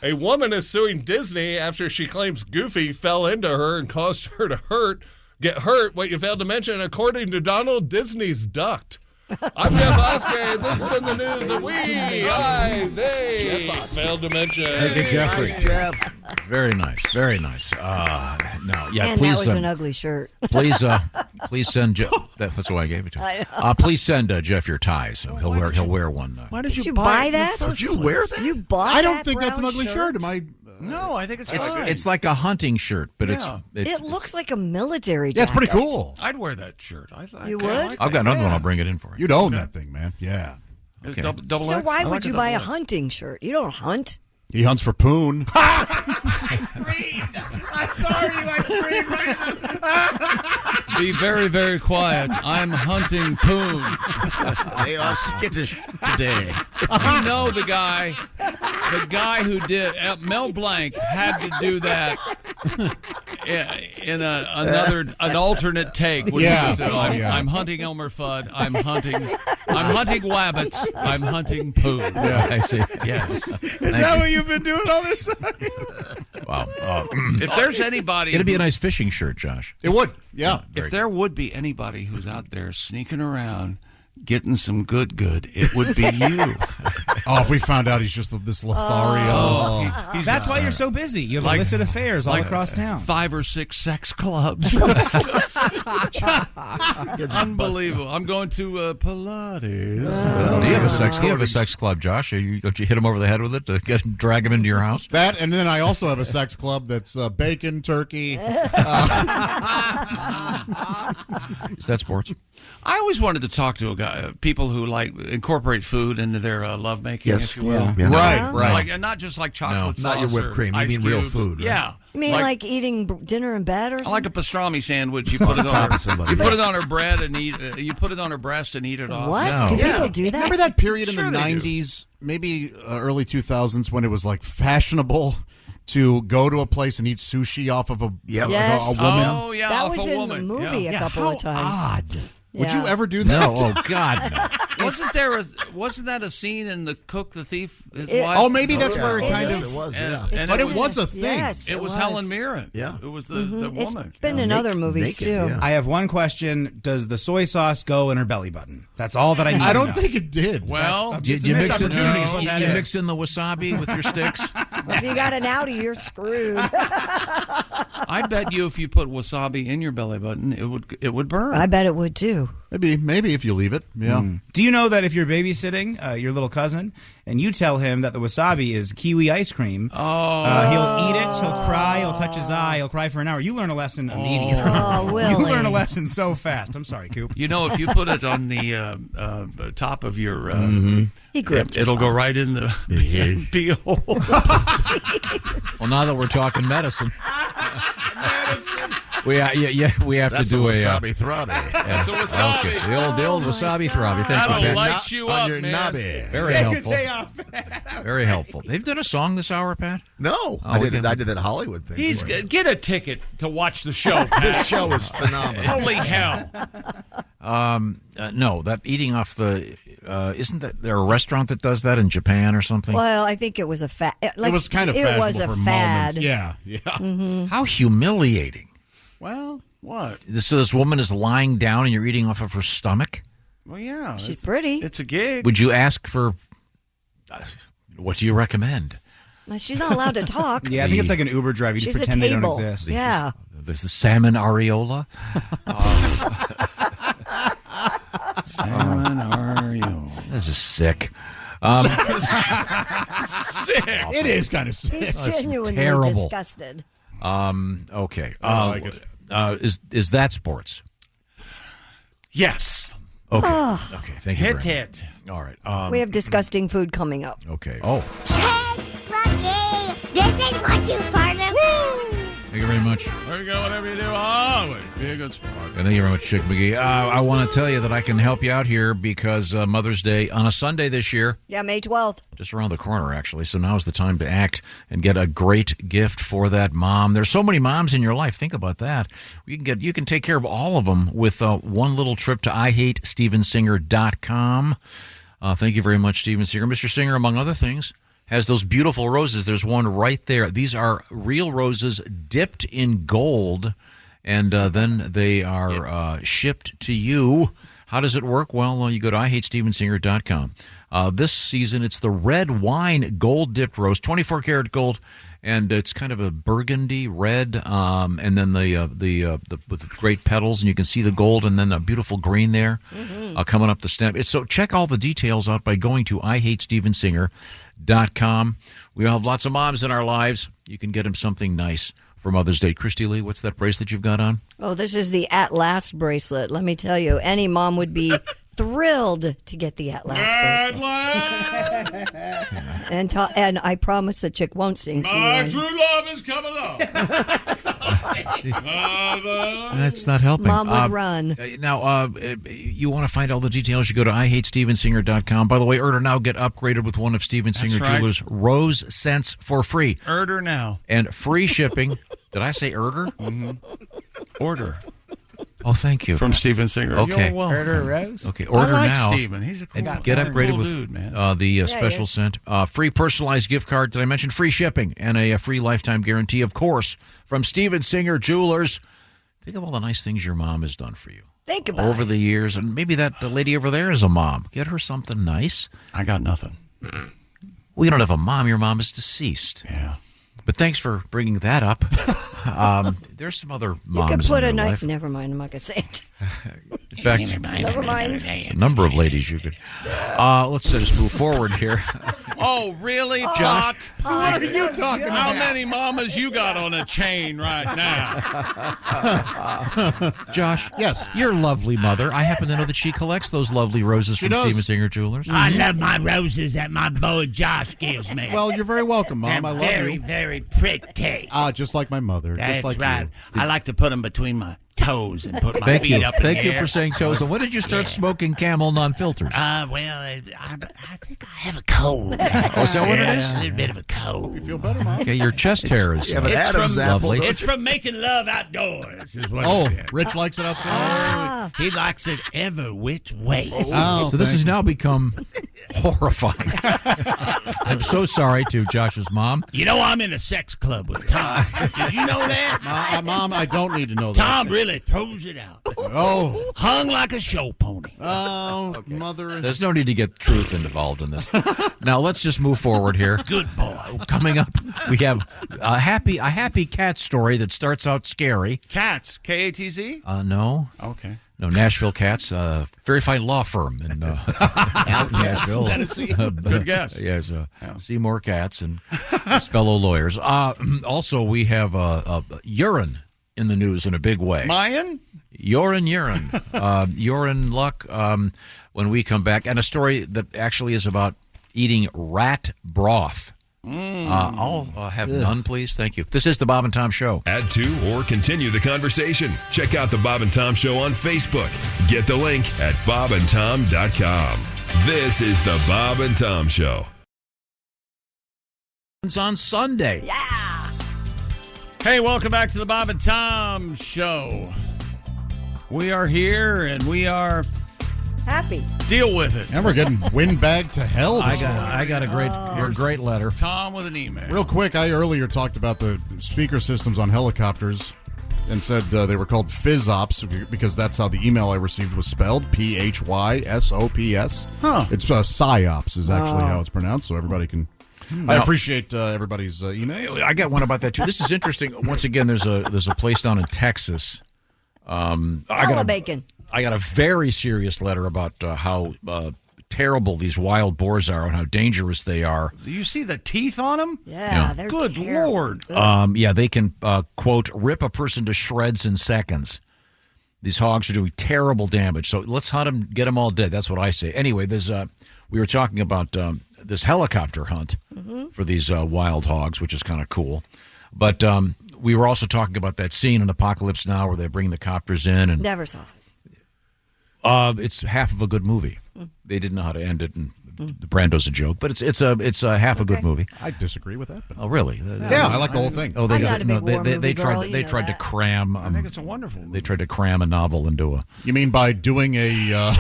a woman is suing Disney after she claims Goofy fell into her and caused her to get hurt. What you failed to mention, according to Donald, Disney's ducked. I'm Jeff Oskay. This has been the news that they failed to mention. Thank you, Jeffrey. Jeff. Very nice. Very nice. No, yeah, And please. that was an ugly shirt. Please send Jeff. That's why I gave it to him. Please send Jeff your ties. So he'll wear one. Why did you buy that? Did you wear that? You bought I don't that think that's an brown ugly shirt. Am I? No, I think it's fine. It's like a hunting shirt, but It looks like a military jacket. Yeah, it's pretty cool. I'd wear that shirt. You would? I've got another one. I'll bring it in for you. You'd own that thing, man. Yeah. Okay. So why would you buy a hunting shirt? You don't hunt. He hunts for poon. I'm sorry, I screamed right. Be very, very quiet. I'm hunting poon. They are skittish today. You know the guy who did Mel Blanc had to do that in an alternate take. I'm hunting Elmer Fudd. I'm hunting wabbits. I'm hunting poon. Yeah, I see. Yes. Is that what you've been doing all this time? Wow. If there's anybody, it'd be a nice fishing shirt, Josh. It would. Yeah. If there would be anybody who's out there sneaking around getting some good, it would be you. Oh, if we found out he's just this Lothario. That's why you're so busy. You have illicit affairs all across town. 5 or 6 sex clubs. Unbelievable. I'm going to Pilates. Do you have a sex club, Josh? Don't you hit him over the head with it to drag him into your house? That, and then I also have a sex club that's bacon, turkey. Is that sports? I always wanted to talk to a guy, people who incorporate food into their lovemaking, if you will. Yeah. Right. Like, and not just like chocolate sauce. Not your whipped cream. You mean real food. Right? Yeah. You mean like eating dinner in bed or something? I like a pastrami sandwich. You put it on you put it on her bread and eat. You put it on her breast and eat it off. What? No. Do people do that? Remember that period in the 90s, maybe early 2000s, when it was like fashionable to go to a place and eat sushi off of a woman? Oh, yeah, that off was a in woman. the movie a couple of times. Odd. Would Yeah. you ever do that? No. Oh God. No. Wasn't that a scene in The Cook, the Thief? His It- wife? Oh, maybe that's where it kind It of was. But it was a thing. Yes, It was Helen Mirren. Yeah. It was the woman. It's been in other movies too. yeah. I have one question. Does the soy sauce go in her belly button? That's all that I need I to don't know. think it did. Well, You It's a missed mix in, opportunity is what that you is. mix in the wasabi with your sticks. If you got an outie, you're screwed. I bet you if you put wasabi in your belly button, it would burn. I bet it would too. Maybe if you leave it. Yeah. Do you know that if you're babysitting your little cousin and you tell him that the wasabi is kiwi ice cream, he'll eat it, he'll cry, he'll touch his eye, he'll cry for an hour. You learn a lesson immediately. Oh, Willie. You learn a lesson so fast. I'm sorry, Coop. You know, if you put it on the top of your, He gripped his it'll go phone. right in the pee hole. Well, now that we're talking medicine, we have That's to do a wasabi a throbby. That's a wasabi. Okay. The old wasabi throbby. Thank That'll you, Pat. light you on up, your man. knobby. Very Take helpful. a day off. Very helpful. They've done a song this hour, Pat. No, I did that Hollywood thing. He's for it. get a ticket to watch the show. Pat. This show is phenomenal. Holy hell! No, that eating off the isn't there a restaurant that does that in Japan or something? Well, I think it was a fad. It was kind of fashionable was a for a fad. moment. Yeah. How humiliating! Well, What? So this woman is lying down and you're eating off of her stomach. Well, yeah, She's pretty. It's a gig. Would you ask for? What do you recommend? She's not allowed to talk. Yeah, I think it's like an Uber driver. You just She's a pretend they don't table. exist. Yeah. There's the salmon areola. Salmon areola. This is sick. Sick. It is kind of sick. He's genuinely terrible. disgusted. Okay. I like it. Is that sports? Yes. Okay. Oh. Okay. Thank you. Hit very it. much. All right. We have disgusting food coming up. Okay. Oh. Rocky, this is what you farted. Thank you very much. There you go. Whatever you do, always be a good sport. And thank you very much, Chick McGee. I want to tell you that I can help you out here because Mother's Day on a Sunday this year. Yeah, May 12th. Just around the corner, actually. So now's the time to act and get a great gift for that mom. There's so many moms in your life. Think about that. You can take care of all of them with one little trip to IHateStevenSinger.com. Thank you very much, Steven Singer. Mr. Singer, among other things, has those beautiful roses. There's one right there. These are real roses dipped in gold, and then they are shipped to you. How does it work? Well, you go to IHateStevenSinger.com. This season, it's the red wine gold-dipped rose, 24-karat gold, and it's kind of a burgundy red, and then the with the great petals, and you can see the gold, and then a beautiful green there coming up the stem. So check all the details out by going to IHateStevenSinger.com. We all have lots of moms in our lives. You can get them something nice for Mother's Day. Christy Lee, what's that bracelet you've got on? Oh, this is the At Last bracelet. Let me tell you, any mom would be thrilled to get the At Last bracelet. And I promise the chick won't sing to My you. true love is coming up. That's not helping. Mom would run. Now, you want to find all the details, you go to IHateStevenSinger.com. By the way, order now, get upgraded with one of Steven Singer right. Jewelers' Rose Scents for free. Order now. And free shipping. Did I say order? Mm-hmm. Order. Oh, thank you. From Steven Singer. Okay. You're welcome. Order Rose. Okay, order I like now. Steven. He's a cool, And get upgraded cool with dude, man. the special scent. Free personalized gift card. Did I mention free shipping? And a free lifetime guarantee, of course, from Steven Singer Jewelers. Think of all the nice things your mom has done for you. Think about over the years. And maybe that lady over there is a mom. Get her something nice. I got nothing. Well, you don't have a mom. Your mom is deceased. Yeah. But thanks for bringing that up. There's some other moms You could put in a your knife. life. Never mind. I'm not going to say it. In fact, Never mind. there's a number of ladies you could. Let's just move forward here. Oh, really, Josh? What are you talking about? How many mamas you got on a chain right now? Josh? Yes. Your lovely mother. I happen to know that she collects those lovely roses from does. Steven Singer Jewelers. I love my roses that my boy Josh gives me. Well, you're very welcome, Mom. They're I love very, you. very pretty. Just like my mother. That's just like right. you. I like to put them between my toes and put my Thank feet you. up in Thank the you air. for saying toes. And when did you start smoking Camel non-filters? Well, I think I have a cold. Oh, is that what it is? A little bit of a cold. You feel better, Mom? Okay, your chest hair is lovely. It's from making love outdoors. Is what Oh, it is. Rich likes it outside. He likes it every which way. Oh, So this has thank now become horrifying. I'm so sorry to Josh's mom. You know I'm in a sex club with Tom. Did you know that? Mom, I don't need to know that. Tom really throws it out. Oh. Hung like a show pony. Oh, mother. There's no need to get truth involved in this. Now let's just move forward here. Good boy. Coming up, we have a happy cat story that starts out scary. Cats. K-A-T-Z? No. Okay. No, Nashville Cats, very fine law firm in out in Nashville. Tennessee. Good guess. Yes, Seymour Cats and his fellow lawyers. Also, we have urine in the news in a big way. Mayan? Urine. Urine luck when we come back. And a story that actually is about eating rat broth. I'll have none, please. Thank you. This is the Bob and Tom Show. Add to or continue the conversation. Check out the Bob and Tom Show on Facebook. Get the link at bobandtom.com. This is the Bob and Tom Show. It's on Sunday. Yeah. Hey, welcome back to the Bob and Tom Show. We are here and we are Happy. deal with it. And we're getting windbagged to hell. I this morning. got a great letter. Tom with an email. Real quick, I earlier talked about the speaker systems on helicopters and said they were called PhysOps because that's how the email I received was spelled, PHYSOPS. Huh. It's PsyOps is actually how it's pronounced, so everybody can I appreciate everybody's emails. I got one about that too. This is interesting. Once again, there's a place down in Texas. I got a very serious letter about how terrible these wild boars are and how dangerous they are. Do you see the teeth on them? Yeah, they're good terrible. Lord. Yeah, they can quote rip a person to shreds in seconds. These hogs are doing terrible damage. So let's hunt them, get them all dead. That's what I say. Anyway, there's we were talking about this helicopter hunt for these wild hogs, which is kind of cool. But we were also talking about that scene in Apocalypse Now where they bring the copters in. And Never saw it. It's half of a good movie. They didn't know how to end it, and Brando's a joke, but it's a half a good movie. I disagree with that. But. Oh, really? Yeah, I like the whole thing. Oh, I'm not a big war movie girl, they tried to cram. I think it's a wonderful movie. They tried to cram a novel into a. You mean by doing a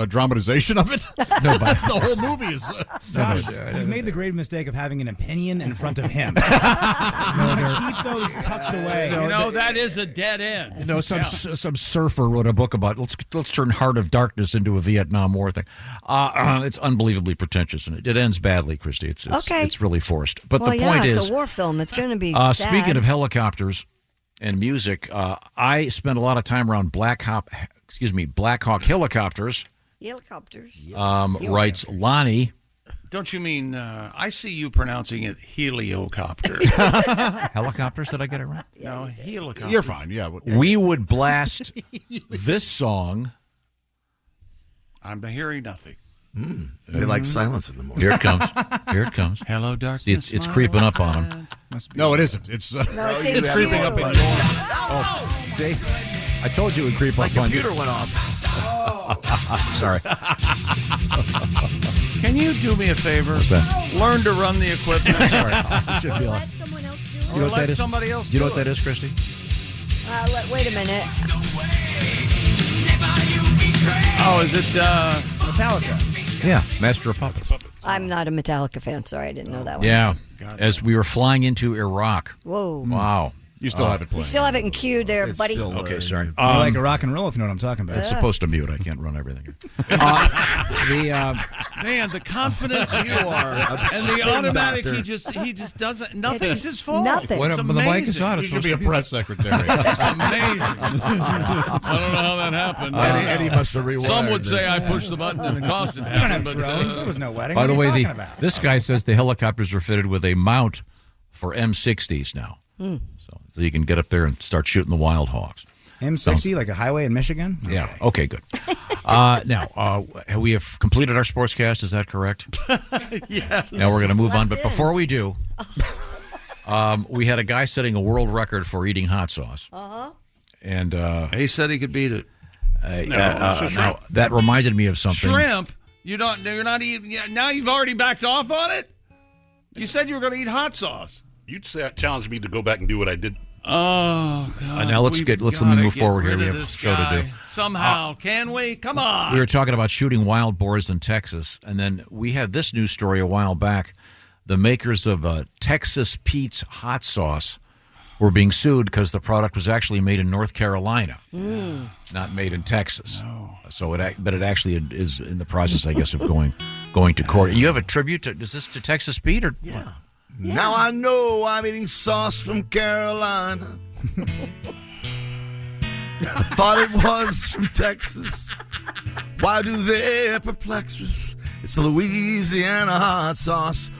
dramatization of it? No, the whole movie is. Josh, you made the grave mistake of having an opinion in front of him. Keep those tucked away. That is a dead end. Some surfer wrote a book about let's turn Heart of Darkness into a Vietnam War thing. It's unbelievably pretentious, and it ends badly, Christy. It's really forced. But the point is, it's a war film. It's going to be sad. Speaking of helicopters and music, I spent a lot of time around Black Hawk helicopters. Helicopters. Writes Lonnie. Don't you mean, I see you pronouncing it heliocopter. Helicopters, did I get it right? No, helicopter. You're fine, yeah. We would blast this song. I'm hearing nothing. They like silence in the morning. Here it comes. Here it comes. Hello, darkness. See, it's creeping up on him. No, it isn't. It's it's creeping up in yours. Oh, see? I told you it would creep up on you. My computer went off. Sorry. Can you do me a favor? What's that? Learn to run the equipment. Sorry. Should be on. Let someone else do it. You know what that is? Somebody else Do you know what that is, Christy? Wait a minute. Oh, is it Metallica? Yeah, Master of Puppets. I'm not a Metallica fan. Sorry, I didn't know that one. Yeah, as we were flying into Iraq. Whoa. Wow. You still have it playing. You still have it in queue there, buddy. Okay, sorry. You're like a rock and roll, if you know what I'm talking about. It's supposed to mute. I can't run everything. Man, the confidence you are, and the automatic. He just doesn't. Nothing's his fault. Nothing. When the mic is on, You it's should be a press secretary. It's amazing. I don't know how that happened. Eddie must have rewired. Some would say I pushed the button and it caused it to You don't happen. have drones. There was no wedding. By the what are way, you talking about? this guy says the helicopters are fitted with a mount for M60s now. So you can get up there and start shooting the wild hogs. M60, like a highway in Michigan? Okay. Yeah. Okay, good. Now, we have completed our sportscast. Is that correct? Yes. Now we're going to move on. But before we do, we had a guy setting a world record for eating hot sauce. And he said he could beat it. Now, that reminded me of something. Shrimp? You're not eating. Now you've already backed off on it? You said you were going to eat hot sauce. You'd challenge me to go back and do what I did. Oh, God. Now let's let me move forward here. We have a show to do. Somehow, can we? Come on. We were talking about shooting wild boars in Texas, and then we had this news story a while back. The makers of Texas Pete's hot sauce were being sued because the product was actually made in North Carolina, not made in Texas. No. So it actually is in the process, I guess, of going to court. You have a tribute to? Is this to Texas Pete or? Yeah. Now I know I'm eating sauce from Carolina. I thought it was from Texas. Why do they perplex us? It's Louisiana hot sauce,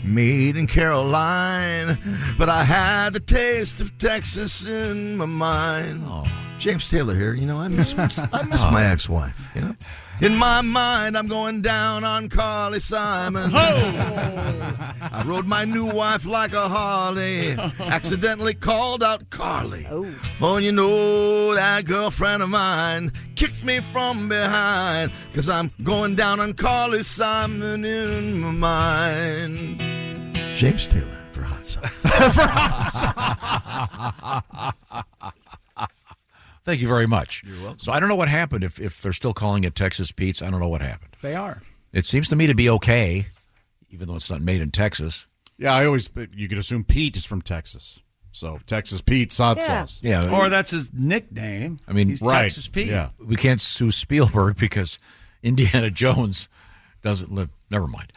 made in Carolina. But I had the taste of Texas in my mind. Oh. James Taylor here. I miss my ex-wife. In my mind, I'm going down on Carly Simon. I rode my new wife like a Harley. Accidentally called out Carly. Oh, that girlfriend of mine kicked me from behind. 'Cause I'm going down on Carly Simon in my mind. James Taylor for hot sauce. Thank you very much. You're welcome. So I don't know what happened if they're still calling it Texas Pete's. I don't know what happened. They are. It seems to me to be okay, even though it's not made in Texas. Yeah, you could assume Pete is from Texas. So Texas Pete's hot sauce. Yeah. Or that's his nickname. I mean, he's right. Texas Pete. Yeah. We can't sue Spielberg because Indiana Jones doesn't live. Never mind.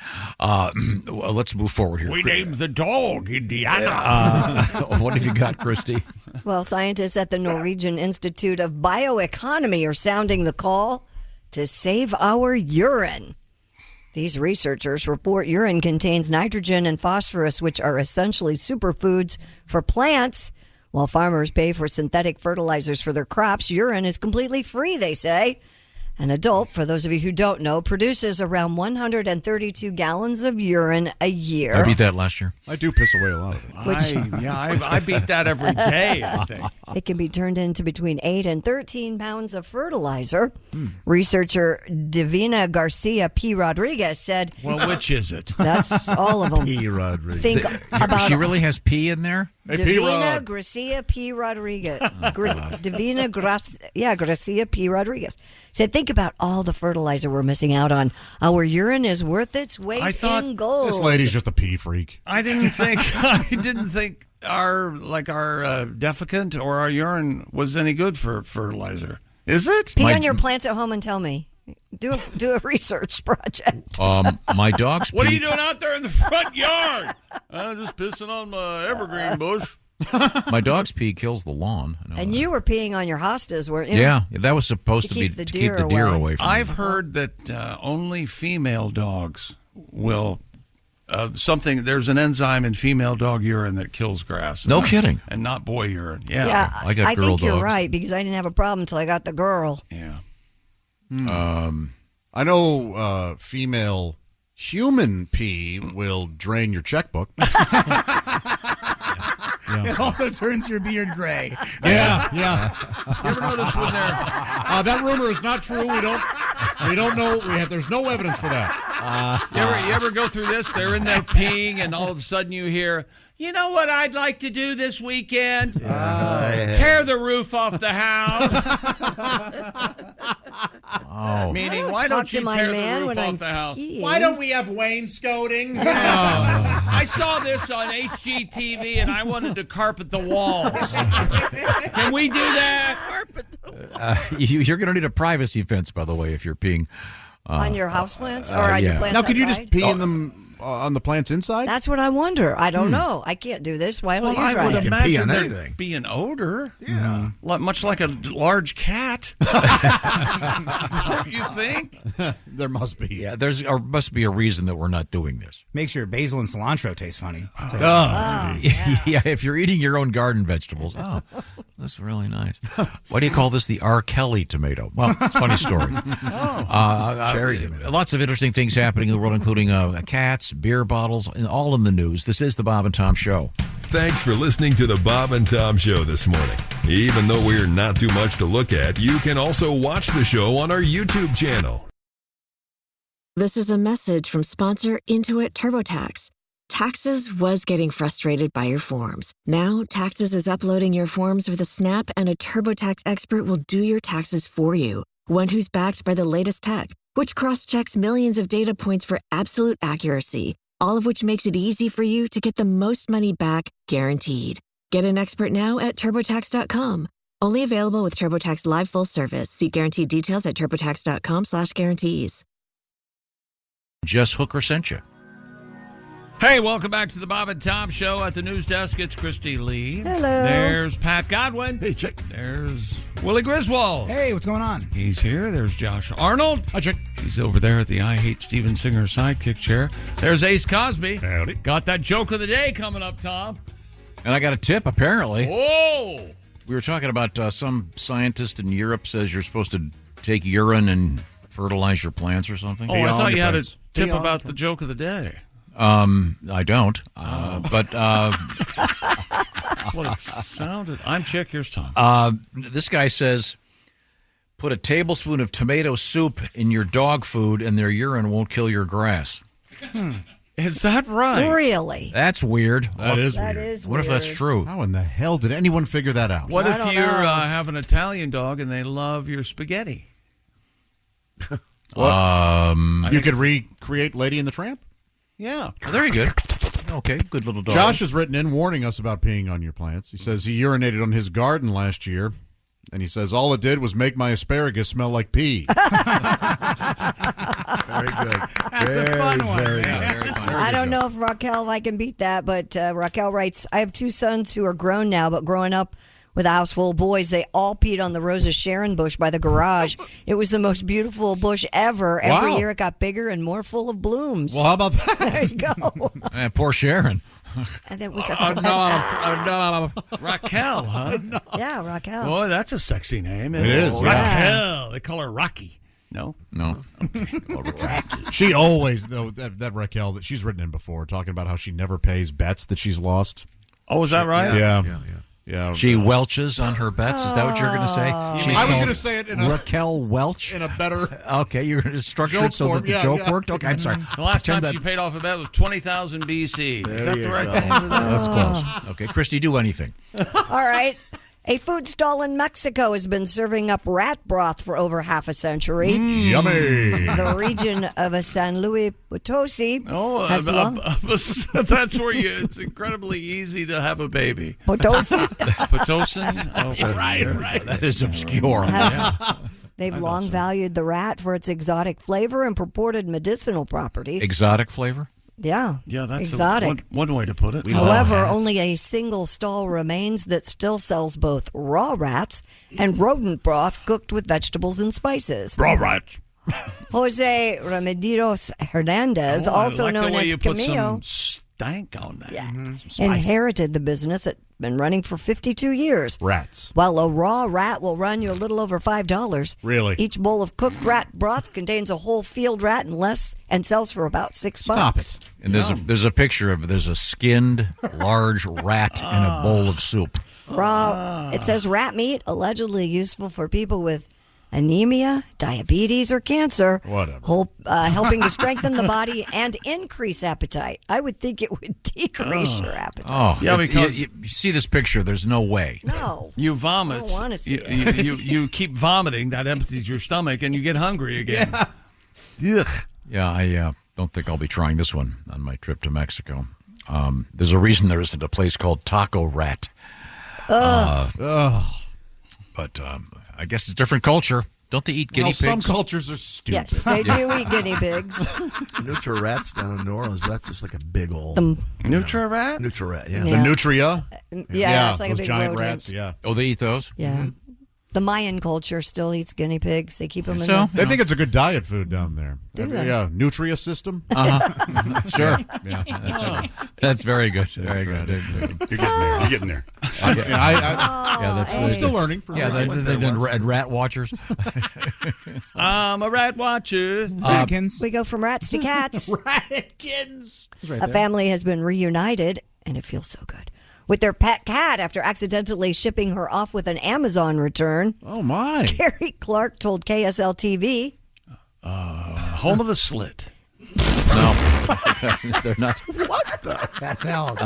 Let's move forward here. We named the dog Indiana. What have you got, Christy? Well, scientists at the Norwegian Institute of Bioeconomy are sounding the call to save our urine. These researchers report urine contains nitrogen and phosphorus, which are essentially superfoods for plants. While farmers pay for synthetic fertilizers for their crops, urine is completely free, they say. An adult, for those of you who don't know, produces around 132 gallons of urine a year. I beat that last year. I do piss away a lot of it. I beat that every day, I think. It can be turned into between 8 and 13 pounds of fertilizer. Researcher Divina Garcia P. Rodriguez said... Well, which is it? That's all of them. P. Rodriguez. Think about... She really has P in there? Hey, Divina Garcia P. Rodriguez. Divina Garcia P. Rodriguez said, think about all the fertilizer we're missing out on. Our urine is worth its weight in gold. This lady's just a pee freak. I didn't think our defecant or our urine was any good for fertilizer. Is it? Pee on your plants at home and tell me. Do a research project. My dog's What are you doing out there in the front yard? I'm just pissing on my evergreen bush. My dog's pee kills the lawn. And you were peeing on your hostas, weren't you? Yeah, that was supposed to be keep the to keep the deer deer away from I've them. heard that only female dogs will there's an enzyme in female dog urine that kills grass. No kidding. And not boy urine. Yeah. I got girl think you're dogs. right because I didn't have a problem until I got the girl. Yeah. I know female human pee will drain your checkbook. It also turns your beard gray. Yeah. You ever notice when they're... that rumor is not true. We don't know. There's no evidence for that. You ever go through this? They're in there peeing, and all of a sudden you hear, you know what I'd like to do this weekend? Tear the roof off the house. Meaning, why don't you tear the roof off the house? Why don't we have wainscoting? I saw this on HGTV, and I wanted to carpet the walls. Can we do that? You're going to need a privacy fence, by the way, if you're peeing on your houseplants or on your plants Now, could you outside? just pee in them on the plants inside? That's what I wonder. I don't know. I can't do this. Why don't you I try would it? imagine there'd be an odor. Yeah. Much like a large cat. Don't you think? There must be. Yeah, must be a reason that we're not doing this. Makes your basil and cilantro taste funny. Yeah, if you're eating your own garden vegetables. Oh, that's really nice. Why do you call this the R. Kelly tomato? Well, it's a funny story. Cherry tomato. Lots of interesting things happening in the world, including cats, beer bottles, and all in the news. This is the Bob and Tom Show. Thanks for listening to the Bob and Tom Show this morning. Even though we're not too much to look at, you can also watch the show on our YouTube channel. This is a message from sponsor Intuit TurboTax. Taxes was getting frustrated by your forms. Now, Taxes is uploading your forms with a snap, and a TurboTax expert will do your taxes for you. One who's backed by the latest tech, which cross-checks millions of data points for absolute accuracy, all of which makes it easy for you to get the most money back, guaranteed. Get an expert now at TurboTax.com. Only available with TurboTax Live Full Service. See guaranteed details at TurboTax.com/guarantees. Jess Hooker sent you. Hey, welcome back to the Bob and Tom Show. At the news desk, it's Christy Lee. Hello. There's Pat Godwin. Hey, check. There's Willie Griswold. Hey, what's going on? He's here. There's Josh Arnold. Hi, check. He's over there at the I Hate Steven Singer sidekick chair. There's Ace Cosby. Howdy. Got that joke of the day coming up, Tom. And I got a tip, apparently. Whoa! We were talking about some scientist in Europe says you're supposed to take urine and fertilize your plants or something. Oh, I thought you had a tip about the joke of the day. I don't. But what it sounded. I'm Chick. Here's Tom. This guy says, put a tablespoon of tomato soup in your dog food, and their urine won't kill your grass. Is that right? Really? That's weird. That is That weird. is What if that's weird. true? How in the hell did anyone figure that out? What I if don't you know. have an Italian dog and they love your spaghetti? You could recreate Lady and the Tramp? Yeah. Oh, very good. Okay, good little dog. Josh has written in warning us about peeing on your plants. He says he urinated on his garden last year, And he says, all it did was make my asparagus smell like pee. Very good. That's a fun one. Very Yeah. good. I don't know if Raquel, I can beat that, but Raquel writes, I have 2 sons who are grown now, but growing up with a house full of boys, they all peed on the Rosa Sharon bush by the garage. It was the most beautiful bush ever. Every year it got bigger and more full of blooms. Well, how about that? There you go. Poor Sharon. And that was Raquel, huh? No. Yeah, Raquel. Boy, that's a sexy name. It is, Raquel. yeah. They call her Rocky. No? No. She always, though, that Raquel, that she's written in before, talking about how she never pays bets that she's lost. Oh, is that right? Yeah. She welches on her bets. Is that what you're going to say? I was going to say it in a Raquel Welch. in a better. Okay, you're structured Joke so form, that the yeah, joke yeah. worked. Okay, I'm sorry. The last time Pretend she that- paid off a bet was 20,000 BC. Is that the right thing? That's close. Okay, Christy, do anything. All right. A food stall in Mexico has been serving up rat broth for over half a century. Yummy. The region of San Luis Potosi has long... That's where it's incredibly easy to have a baby. Potosi? Pitocin? Oh, Right. That is obscure. They've long valued the rat for its exotic flavor and purported medicinal properties. Exotic flavor? Yeah. Yeah, that's exotic. one way to put it. However, only a single stall remains that still sells both raw rats and rodent broth cooked with vegetables and spices. Raw rats. Jose Remedios Hernandez, also I like known the way as you put Camillo, some stank on that. Yeah. Some spice. inherited the business. It's been running for 52 years. Rats. While a raw rat will run you a little over $5. Really? Each bowl of cooked rat broth contains a whole field rat and sells for about $6. Stop it. And there's a picture of there's a skinned large rat in a bowl of soup. Raw. It says rat meat allegedly useful for people with anemia, diabetes, or cancer. Whatever. Helping to strengthen the body and increase appetite. I would think it would decrease your appetite. Oh, Yeah, it's- because- you see this picture. There's no way. No. You vomit. I don't wanna see you keep vomiting. That empties your stomach, and you get hungry again. Ugh. Yeah, I don't think I'll be trying this one on my trip to Mexico. There's a reason there isn't a place called Taco Rat. But I guess it's different culture. Don't they eat guinea pigs? Some cultures are stupid. Yes, they do eat guinea pigs. Nutri-Rats down in New Orleans, but that's just like a big old... Nutri-Rat? Nutri-Rat, yeah. The Nutria? Yeah, it's like a those big giant rodent. rats, yeah. Oh, they eat those? Yeah. The Mayan culture still eats guinea pigs. They keep them in So? They think it's a good diet food down there. Do they? Yeah, Nutria system. Sure. Yeah. That's very good. Very good. You're getting there. I'm still learning. The rat watchers. I'm a rat watcher. We go from rats to cats. Ratkins. A family has been reunited, and it feels so good, with their pet cat after accidentally shipping her off with an Amazon return. Oh, my. Gary Clark told KSL TV. Home of the Slit. No, they're not. What the? That's else.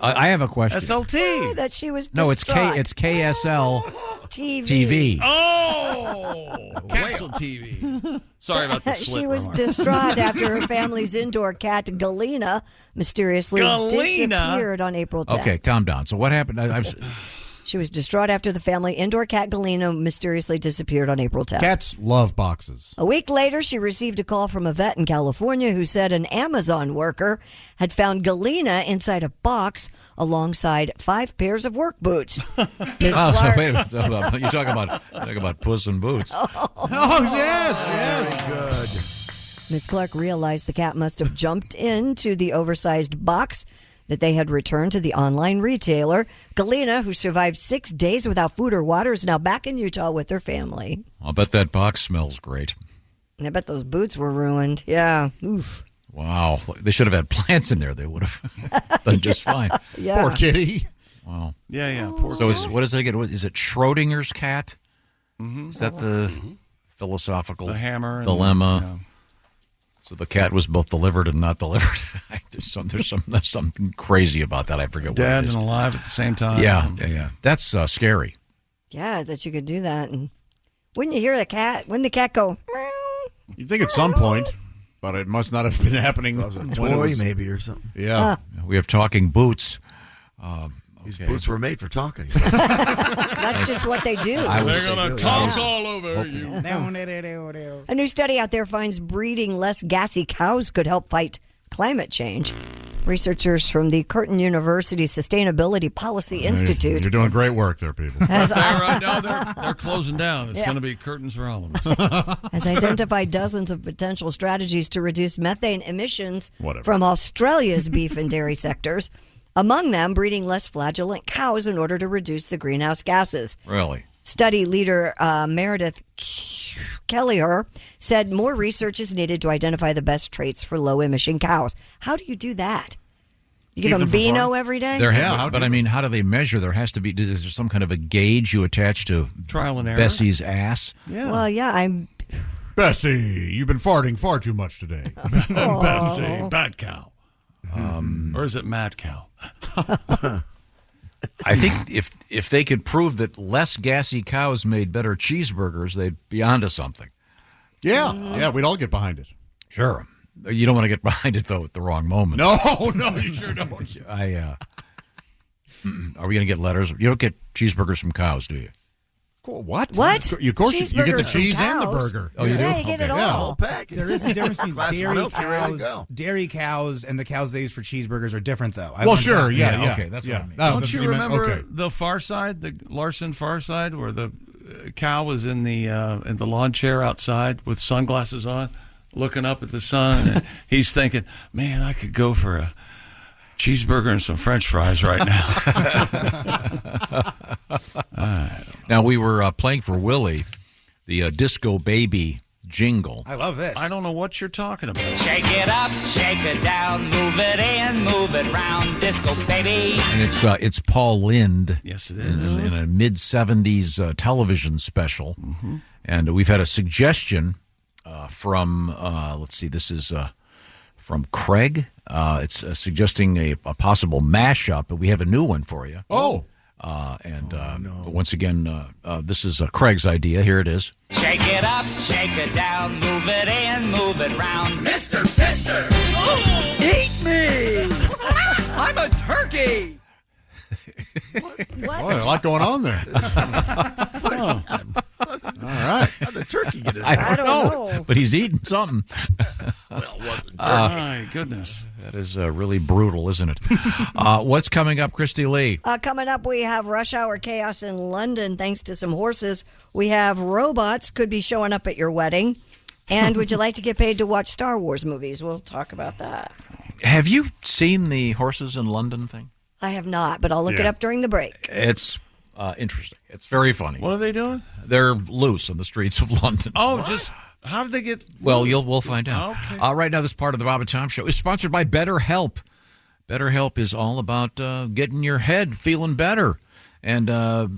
I have a question. SLT. That she was No, it's distraught. it's KSL TV. Oh, Castle TV. Sorry about the slit. She was remark. distraught after her family's indoor cat, Galena, mysteriously disappeared on April 10th. Okay, calm down. So what happened? She was distraught after the family indoor cat, Galena, mysteriously disappeared on April 10th. Cats love boxes. A week later, she received a call from a vet in California who said an Amazon worker had found Galena inside a box alongside 5 pairs of work boots. Ms. So Clark, wait a minute. So, you talk about Puss in Boots. Oh, yes. Good. Ms. Clark realized the cat must have jumped into the oversized box that they had returned to the online retailer. Galena, who survived 6 days without food or water, is now back in Utah with her family. I'll bet that box smells great. I bet those boots were ruined. Yeah. Oof. Wow. They should have had plants in there. They would have done just fine. Yeah. Poor kitty. Wow. Yeah. Poor So what is it again? Is it Schrodinger's cat? Mm-hmm. Is that the philosophical the hammer dilemma? And, So the cat was both delivered and not delivered. there's something crazy about that. I forget what dead it is. and alive at the same time. Yeah. That's scary. Yeah, that you could do that. And wouldn't you hear the cat? Wouldn't the cat go, meow? You'd think at some point, but it must not have been happening. That was a toy, maybe, or something. Yeah. We have talking boots. These boots were made for talking. That's just what they do. They're going to talk all over you. A new study out there finds breeding less gassy cows could help fight climate change. Researchers from the Curtin University Sustainability Policy Institute. You're doing great work there, people. Right now, they're closing down. It's going to be curtains for all of us. Has identified dozens of potential strategies to reduce methane emissions from Australia's beef and dairy sectors. Among them, breeding less flagellant cows in order to reduce the greenhouse gases. Really? Study leader Meredith Kelleher said more research is needed to identify the best traits for low-emission cows. How do you do that? You give them Beano every day? But I mean, how do they measure? There has to be, is there some kind of a gauge you attach to trial and error? Bessie's ass? Yeah. Well, yeah, Bessie, you've been farting far too much today. Bessie, bad cow. Or is it mad cow? I think if they could prove that less gassy cows made better cheeseburgers, they'd be onto something. Yeah, we'd all get behind it. Sure. You don't want to get behind it, though, at the wrong moment. No, you sure don't. Are we going to get letters? You don't get cheeseburgers from cows, do you? What? What? Of course, you get the cheese and the burger. Oh, you do? Yeah, you get it all. There is a difference between Glass of dairy milk, you're ready to cows. go. Dairy cows and the cows they use for cheeseburgers are different, though. Well, sure, yeah. Okay, that's what I mean. Don't you remember the Far Side, the Larson Far Side, where the cow was in the lawn chair outside with sunglasses on, looking up at the sun, and he's thinking, "Man, I could go for a cheeseburger and some French fries right now." Now, we were playing for Willie the Disco Baby jingle. I love this. I don't know what you're talking about. Shake it up, shake it down, move it in, move it round, disco baby. And it's Paul Lynde. Yes, it is. In a mid-'70s television special. Mm-hmm. And we've had a suggestion from, let's see, this is from Craig. It's suggesting a possible mashup, but we have a new one for you. Oh. Once again, this is Craig's idea. Here it is. Shake it up, shake it down, move it in, move it round. Mr. Fister! Eat me! I'm a turkey! What? Boy, a lot going on there. All right. How'd the turkey get in I there? don't know, but he's eating something. Well, it wasn't My goodness. That is really brutal, isn't it? What's coming up, Christy Lee? Coming up, we have rush hour chaos in London thanks to some horses. We have robots could be showing up at your wedding. And would you like to get paid to watch Star Wars movies? We'll talk about that. Have you seen the horses in London thing? I have not, but I'll look it up during the break. It's interesting. It's very funny. What are they doing? They're loose on the streets of London. Oh, just how did they get? Well, we'll find out. Okay. Right now, this part of the Bob and Tom Show is sponsored by BetterHelp. BetterHelp is all about getting your head feeling better and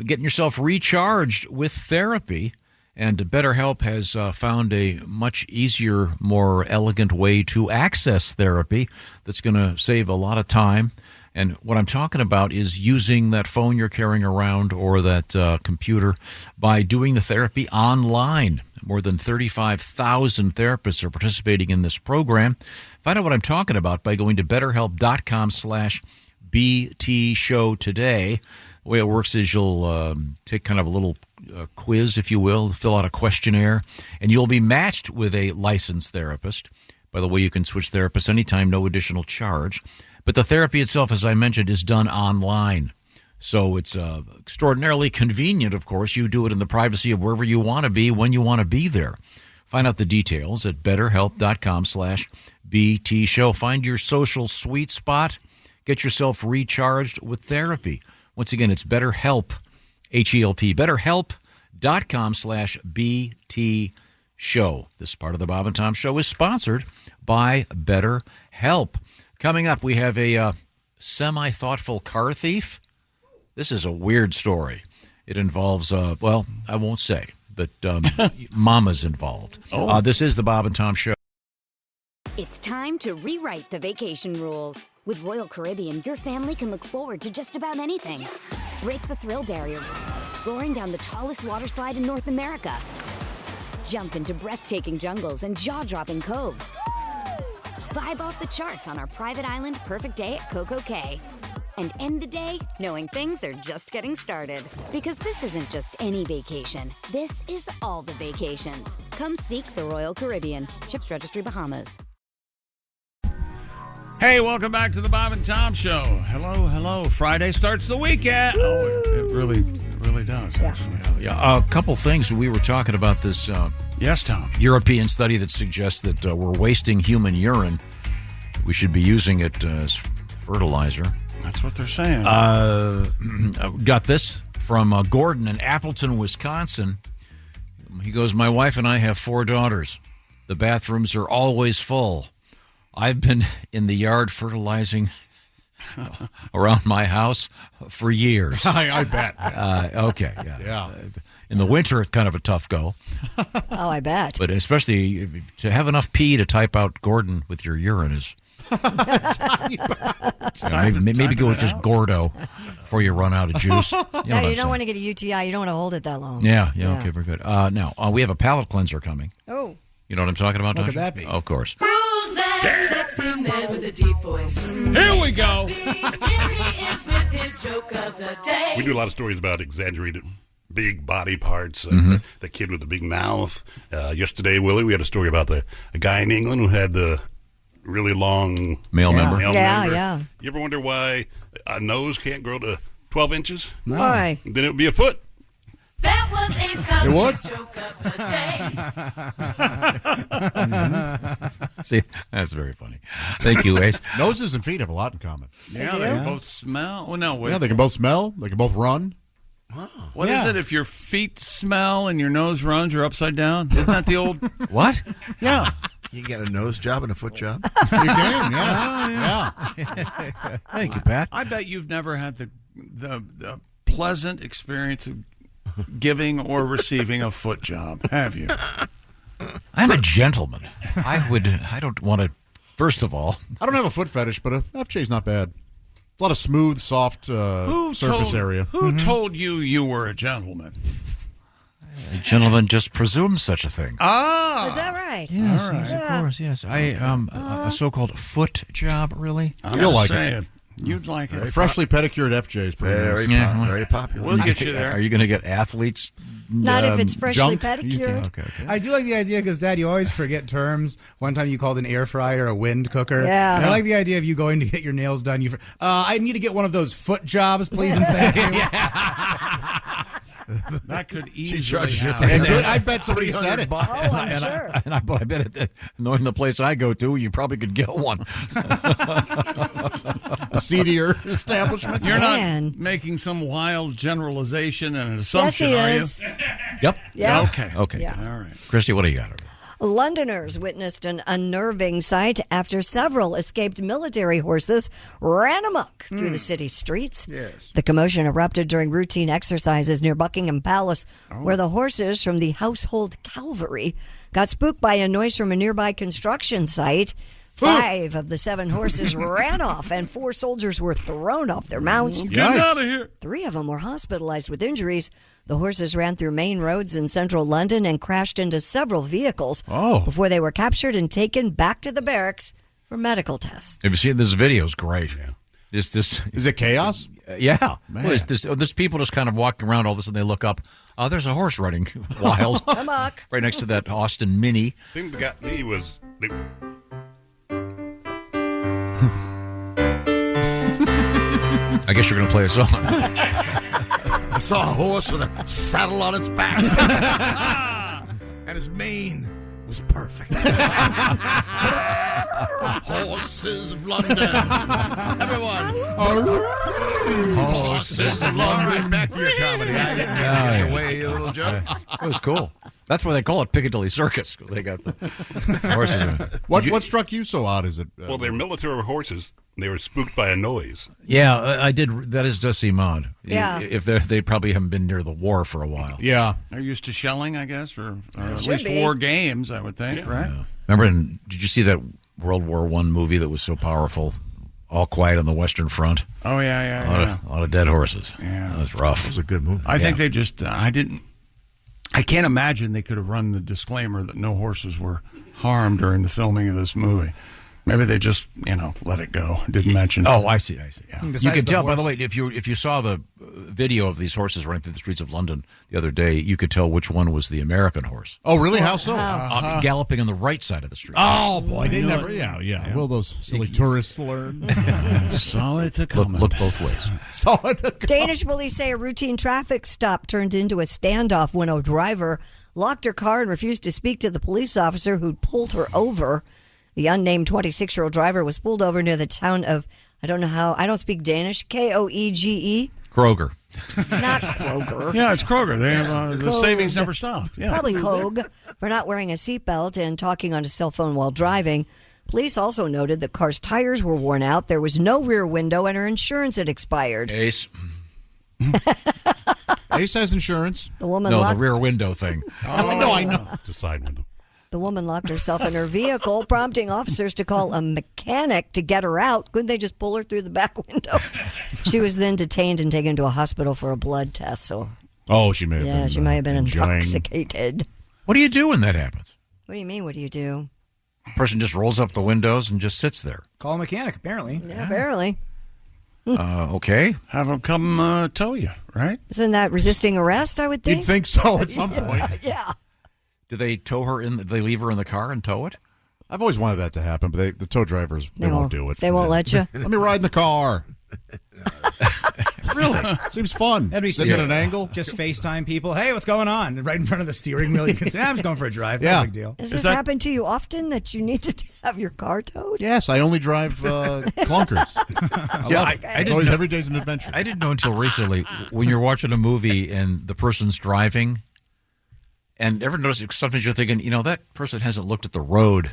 getting yourself recharged with therapy. And BetterHelp has found a much easier, more elegant way to access therapy that's going to save a lot of time. And what I'm talking about is using that phone you're carrying around or that computer by doing the therapy online. More than 35,000 therapists are participating in this program. Find out what I'm talking about by going to BetterHelp.com/BT Show today. The way it works is you'll take kind of a little quiz, if you will, fill out a questionnaire, and you'll be matched with a licensed therapist. By the way, you can switch therapists anytime, no additional charge. But the therapy itself, as I mentioned, is done online. So it's extraordinarily convenient, of course. You do it in the privacy of wherever you want to be, when you want to be there. Find out the details at BetterHelp.com/BT Show. Find your social sweet spot. Get yourself recharged with therapy. Once again, it's BetterHelp, H-E-L-P, BetterHelp.com/BT Show. This part of the Bob and Tom Show is sponsored by BetterHelp. Coming up, we have a semi-thoughtful car thief. This is a weird story. It involves, well, I won't say, but Mama's involved. This is the Bob and Tom Show. It's time to rewrite the vacation rules. With Royal Caribbean, your family can look forward to just about anything. Break the thrill barrier, roaring down the tallest water slide in North America. Jump into breathtaking jungles and jaw-dropping coves. Vibe off the charts on our private island Perfect Day at Coco Cay. and end the day knowing things are just getting started. Because this isn't just any vacation. This is all the vacations. Come seek the Royal Caribbean. Ships Registry, Bahamas. Hey, welcome back to the Bob and Tom Show. Hello. Friday starts the weekend. Oh, it really does. Actually. Yeah, a couple things. We were talking about this. Yes, Tom. European study that suggests that we're wasting human urine. We should be using it as fertilizer. That's what they're saying. Got this from Gordon in Appleton, Wisconsin. He goes, my wife and I have 4 daughters. The bathrooms are always full. I've been in the yard fertilizing around my house for years. I bet. Okay, yeah. In the winter, it's kind of a tough go. Oh, I bet. But especially to have enough pee to type out Gordon with your urine is... maybe go with just Gordo before you run out of juice. You don't want to get a UTI. You don't want to hold it that long. Yeah, okay, very good. Now, we have a palate cleanser coming. Oh. You know what I'm talking about? What could that be? Of course. Who's that sexy man with a deep voice? Here we go. Here he is with his joke of the day. We do a lot of stories about exaggerated big body parts, the kid with the big mouth. Yesterday, Willie, we had a story about a guy in England who had the really long male member. Yeah. You ever wonder why a nose can't grow to 12 inches? No. Why? Then it would be a foot. That was Ace Cosby's joke of the day. See, that's very funny. Thank you, Ace. Noses and feet have a lot in common. Yeah, they both smell. Well, no, wait. Yeah, they can both smell. They can both run. Wow. What is it if your feet smell and your nose runs, you're upside down? Isn't that the old... What? Yeah. You get a nose job and a foot job? You can, yeah. Thank you, Pat. I bet you've never had the pleasant experience of giving or receiving a foot job, have you? I'm a gentleman. I don't want to, first of all... I don't have a foot fetish, but a FJ's not bad. It's a lot of smooth, soft surface area. Who told you were a gentleman? A gentleman just presumes such a thing. Ah! Is that right? Yes, all right. yes, of course, yes. A so-called foot job, really? You'll like it. You'd like it. Freshly pedicured FJ's pretty nice. Very popular. We'll get you there. Are you going to get athletes? Not if it's freshly junk? pedicured. Okay. I do like the idea because, Dad, you always forget terms. One time you called an air fryer a wind cooker. Yeah. And I like the idea of you going to get your nails done. I need to get one of those foot jobs, please and thank you. That could easily And happen. I bet somebody said it. Oh, I'm sure. I bet knowing the place I go to, you probably could get one. A seedier establishment. You're Man. not making some wild generalization and an assumption, Yes, he are you? is. Yep. Yeah. Okay. Yeah. All right. Christy, what do you got? Londoners witnessed an unnerving sight after several escaped military horses ran amok through the city's streets. Yes. The commotion erupted during routine exercises near Buckingham Palace, where the horses from the Household Cavalry got spooked by a noise from a nearby construction site. 5 of the 7 horses ran off, and 4 soldiers were thrown off their mounts. Get out of here. 3 of them were hospitalized with injuries. The horses ran through main roads in central London and crashed into several vehicles before they were captured and taken back to the barracks for medical tests. Have you seen this video? It's great. Yeah. Is it chaos? Yeah. Man. Well, this people just kind of walking around. All of a sudden, they look up. Oh, there's a horse running wild Amok. right next to that Austin Mini. The thing that got me was... I guess you're going to play a song. I saw a horse with a saddle on its back. And his mane was perfect. Horses of London. Everyone. Horses of London. Right, back to your comedy. I didn't get away, you little joke. It was cool. That's why they call it Piccadilly Circus, because they got the horses. What struck you so odd? Is it? Well, they're military horses. They were spooked by a noise. Yeah, I did. That does seem odd. Yeah. If they probably haven't been near the war for a while. Yeah. They're used to shelling, I guess, or at least war games, I would think, right? Yeah. Remember, did you see that World War I movie that was so powerful? All Quiet on the Western Front. Oh, yeah. A lot of dead horses. Yeah. That was rough. It was a good movie. I think they just, I can't imagine they could have run the disclaimer that no horses were harmed during the filming of this movie. Maybe they just, let it go. Didn't mention it. Oh, I see. Yeah. You can tell, by the way, if you saw the video of these horses running through the streets of London the other day, you could tell which one was the American horse. Oh, really? How so? Galloping on the right side of the street. Oh, boy. They never. Yeah. Will those silly tourists learn? Saw it to come. Look both ways. Saw it to come. Danish police say a routine traffic stop turned into a standoff when a driver locked her car and refused to speak to the police officer who pulled her over. The unnamed 26-year-old driver was pulled over near the town of, I don't speak Danish, Koege. Kroger. It's not Kroger. Yeah, it's Kroger. They have, the savings never stop. Yeah. Probably Koeg for not wearing a seatbelt and talking on his cell phone while driving. Police also noted the car's tires were worn out, there was no rear window, and her insurance had expired. Ace. Ace has insurance. The woman the rear window thing. No, I know. It's a side window. The woman locked herself in her vehicle, prompting officers to call a mechanic to get her out. Couldn't they just pull her through the back window? She was then detained and taken to a hospital for a blood test. So, she may have been. Yeah, she might have been enjoying. intoxicated. What do you do when that happens? What do you mean, what do you do? Person just rolls up the windows and just sits there. Call a mechanic, apparently. Yeah, apparently. Okay. Have them come tow you, right? Isn't that resisting arrest, I would think? You'd think so at some point. Yeah. Do they tow her in? They leave her in the car and tow it? I've always wanted that to happen, but the tow drivers, they won't do it. They won't let you? Let me ride in the car. Really? Seems fun. That'd be Sitting at an angle. Just FaceTime people. Hey, what's going on? Right in front of the steering wheel. You can say, I'm just going for a drive. Yeah. No big deal. Does this happen to you often that you need to have your car towed? Yes, I only drive clunkers. I love it. It's always every day's an adventure. I didn't know until recently when you're watching a movie and the person's driving, and ever notice sometimes you're thinking, that person hasn't looked at the road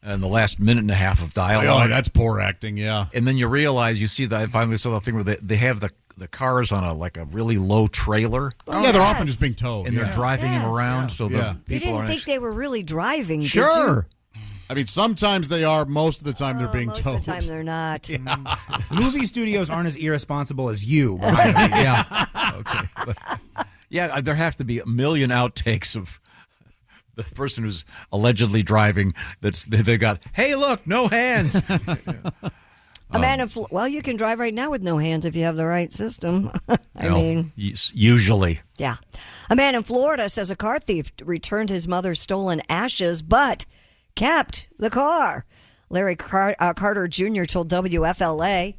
in the last minute and a half of dialogue. Oh, that's poor acting, yeah. And then you realize, I finally saw that thing where they have the cars on a really low trailer. Oh, yeah, they're often just being towed. And they're driving him around, so the You people didn't think they were really driving, did Sure. I mean, sometimes they are. Most of the time, they're being towed. Most of the time, they're not. Movie studios aren't as irresponsible as you. Yeah. Okay. Yeah, there have to be a million outtakes of the person who's allegedly driving. They got, hey, look, no hands. A man in well, you can drive right now with no hands if you have the right system. I mean, usually. Yeah. A man in Florida says a car thief returned his mother's stolen ashes, but kept the car. Larry Carter Jr. told WFLA.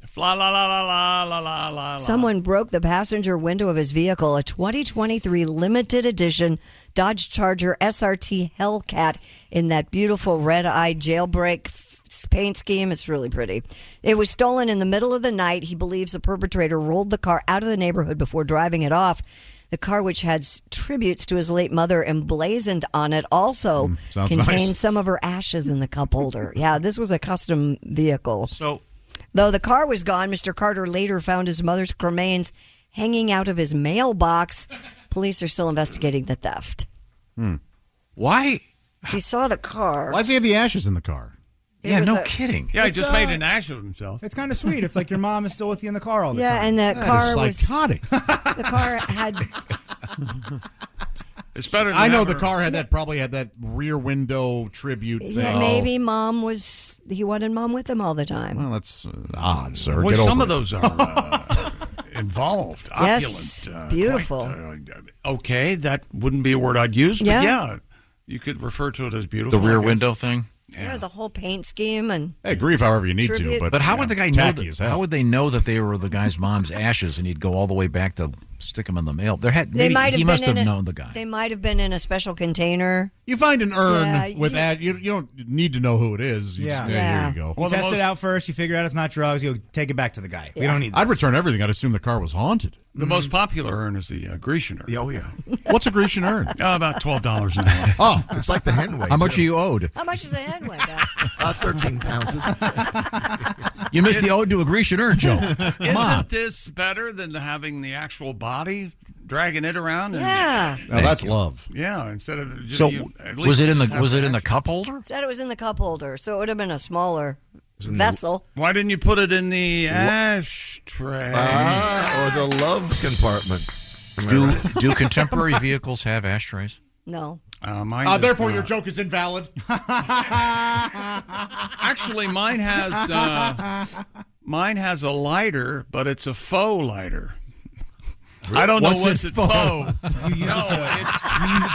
Someone broke the passenger window of his vehicle, a 2023 limited edition Dodge Charger SRT Hellcat in that beautiful red-eye jailbreak paint scheme. It's really pretty. It was stolen in the middle of the night. He believes the perpetrator rolled the car out of the neighborhood before driving it off. The car, which had tributes to his late mother emblazoned on it, also contained nice. some of her ashes in the cup holder. Yeah, this was a custom vehicle. Though the car was gone, Mr. Carter later found his mother's cremains hanging out of his mailbox. Police are still investigating the theft. Why? He saw the car. Why does he have the ashes in the car? Yeah, no kidding. Yeah, he just made an ash of himself. It's kind of sweet. It's like your mom is still with you in the car all the Yeah, time. and the car was psychotic. The car had. It's better. Than I know ever. the car probably had that rear window tribute thing. Yeah, maybe he wanted mom with him all the time. Well, that's odd, sir. Well, Get over some it. of those are Yes, involved, opulent, beautiful. Okay, that wouldn't be a word I'd use, but yeah, you could refer to it as beautiful. The rear window thing? Yeah, the whole paint scheme and. Hey, grieve however you need Tribute. to, But how would the guy know? tacky as hell. How would they know that they were the guy's mom's ashes, and he'd go all the way back to stick them in the mail? He must have known the guy. They might have been in a special container. You find an urn with that. You don't need to know who it is. You just, here you go. You test it out first. You figure out it's not drugs. You'll take it back to the guy. We don't need this. I'd return everything. I'd assume the car was haunted. The most popular urn is the Grecian urn. Oh, yeah. What's a Grecian urn? About $12 an hour. Oh, It's like the hen weight. How much are you owed? How much is a hen weigh? 13 ounces. You missed the ode to a Grecian urn, Joe. Isn't this better than having the actual body, dragging it around? Yeah. Now that's love. Yeah, instead of just, So at was least it in just the have was it in the action. cup holder? Said it was in the cup holder, so it would have been a smaller vessel. Why didn't you put it in the ashtray? Or the love compartment. Do contemporary vehicles have ashtrays? No. Therefore, your joke is invalid. Actually, mine has a lighter, but it's a faux lighter. I don't know what's it faux. You use it to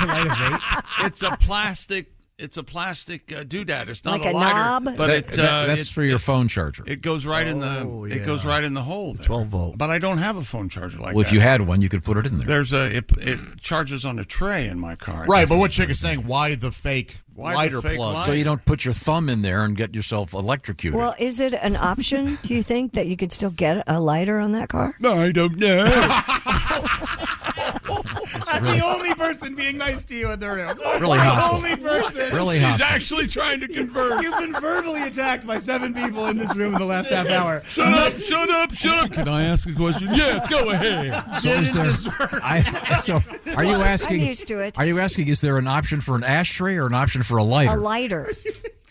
light a vape? It's a plastic. It's a plastic doodad. It's not like a lighter, knob? but that's for your phone charger. It goes right in the. It goes right in the hole. There. 12 volt. But I don't have a phone charger like that. Well, if you had one, you could put it in there. There's it charges on a tray in my car. Right, but what Chick is saying, why the fake lighter plug? So you don't put your thumb in there and get yourself electrocuted. Well, is it an option, do you think, that you could still get a lighter on that car? No, I don't know. That's the only person being nice to you in the room. Really the hostile. only person. Really She's hostile. actually trying to convert. You've been verbally attacked by 7 people in this room in the last half hour. Shut up! Shut up! Shut up! Can I ask a question? Yes, go ahead. So are you asking? I'm used to it. Are you asking? Is there an option for an ashtray or an option for a lighter? A lighter.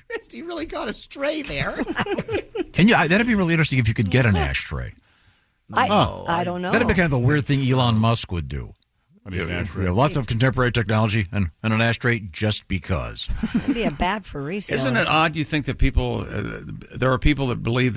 Christy really got astray there. Can you? That'd be really interesting if you could get an ashtray. I don't know. That'd be kind of the weird thing Elon Musk would do. You have lots of contemporary technology and an ashtray just because. It'd be a bad for resale. Isn't it odd? You think that people, there are people that believe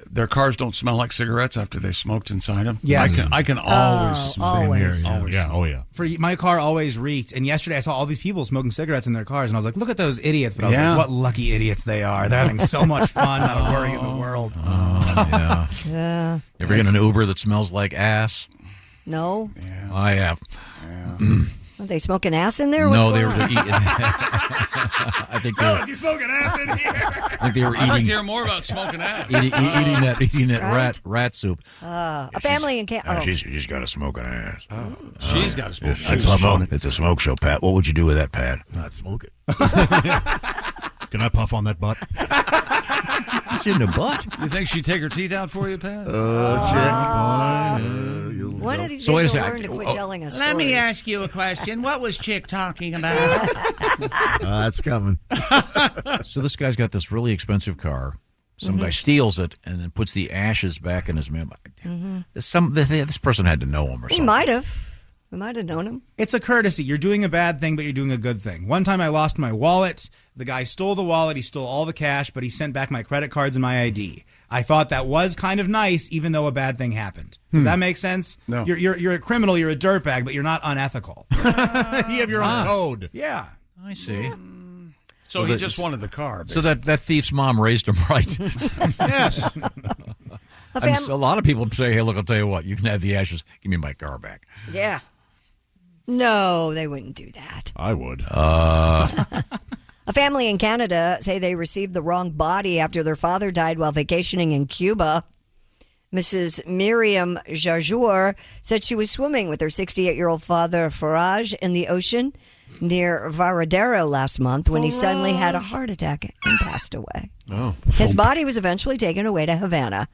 their cars don't smell like cigarettes after they smoked inside them. Yes. I can always. Always. Yeah. For my car always reeked, and yesterday I saw all these people smoking cigarettes in their cars, and I was like, "Look at those idiots!" But I was like, "What lucky idiots they are! They're having so much fun, not a worry in the world." Yeah. Yeah. You ever get an Uber that smells like ass? No. Yeah. I have. Are they smoking ass in there? No, What's they going were on? eating. I think they Fellas, you smoking ass in here? I think they were I'd like to eating. hear more about smoking ass. Eating that Right? rat soup. A family in Canada. She's got a smoking ass. She's got a smoke. It's a smoke show, Pat. What would you do with that, Pat? Not smoke it. Can I puff on that butt? It's in the butt. You think she'd take her teeth out for you, Pat? One of these So wait a days you'll second. learn to quit telling us Let me stories. ask you a question. What was Chick talking about? That's coming. So this guy's got this really expensive car. Some guy steals it and then puts the ashes back in his mailbox. This person had to know him or He something. might have. We might have known him. It's a courtesy. You're doing a bad thing, but you're doing a good thing. One time I lost my wallet. The guy stole the wallet. He stole all the cash, but he sent back my credit cards and my ID. I thought that was kind of nice, even though a bad thing happened. Does that make sense? No. You're a criminal. You're a dirtbag, but you're not unethical. You have your own code. Yeah. I see. So he just wanted the car. So that thief's mom raised him right. Yes. A lot of people say, hey, look, I'll tell you what. You can have the ashes. Give me my car back. Yeah. No, they wouldn't do that. I would. A family in Canada say they received the wrong body after their father died while vacationing in Cuba. Mrs. Miriam Jajour said she was swimming with her 68-year-old father, Faraj, in the ocean near Varadero last month when he suddenly had a heart attack and passed away. Oh. His body was eventually taken away to Havana.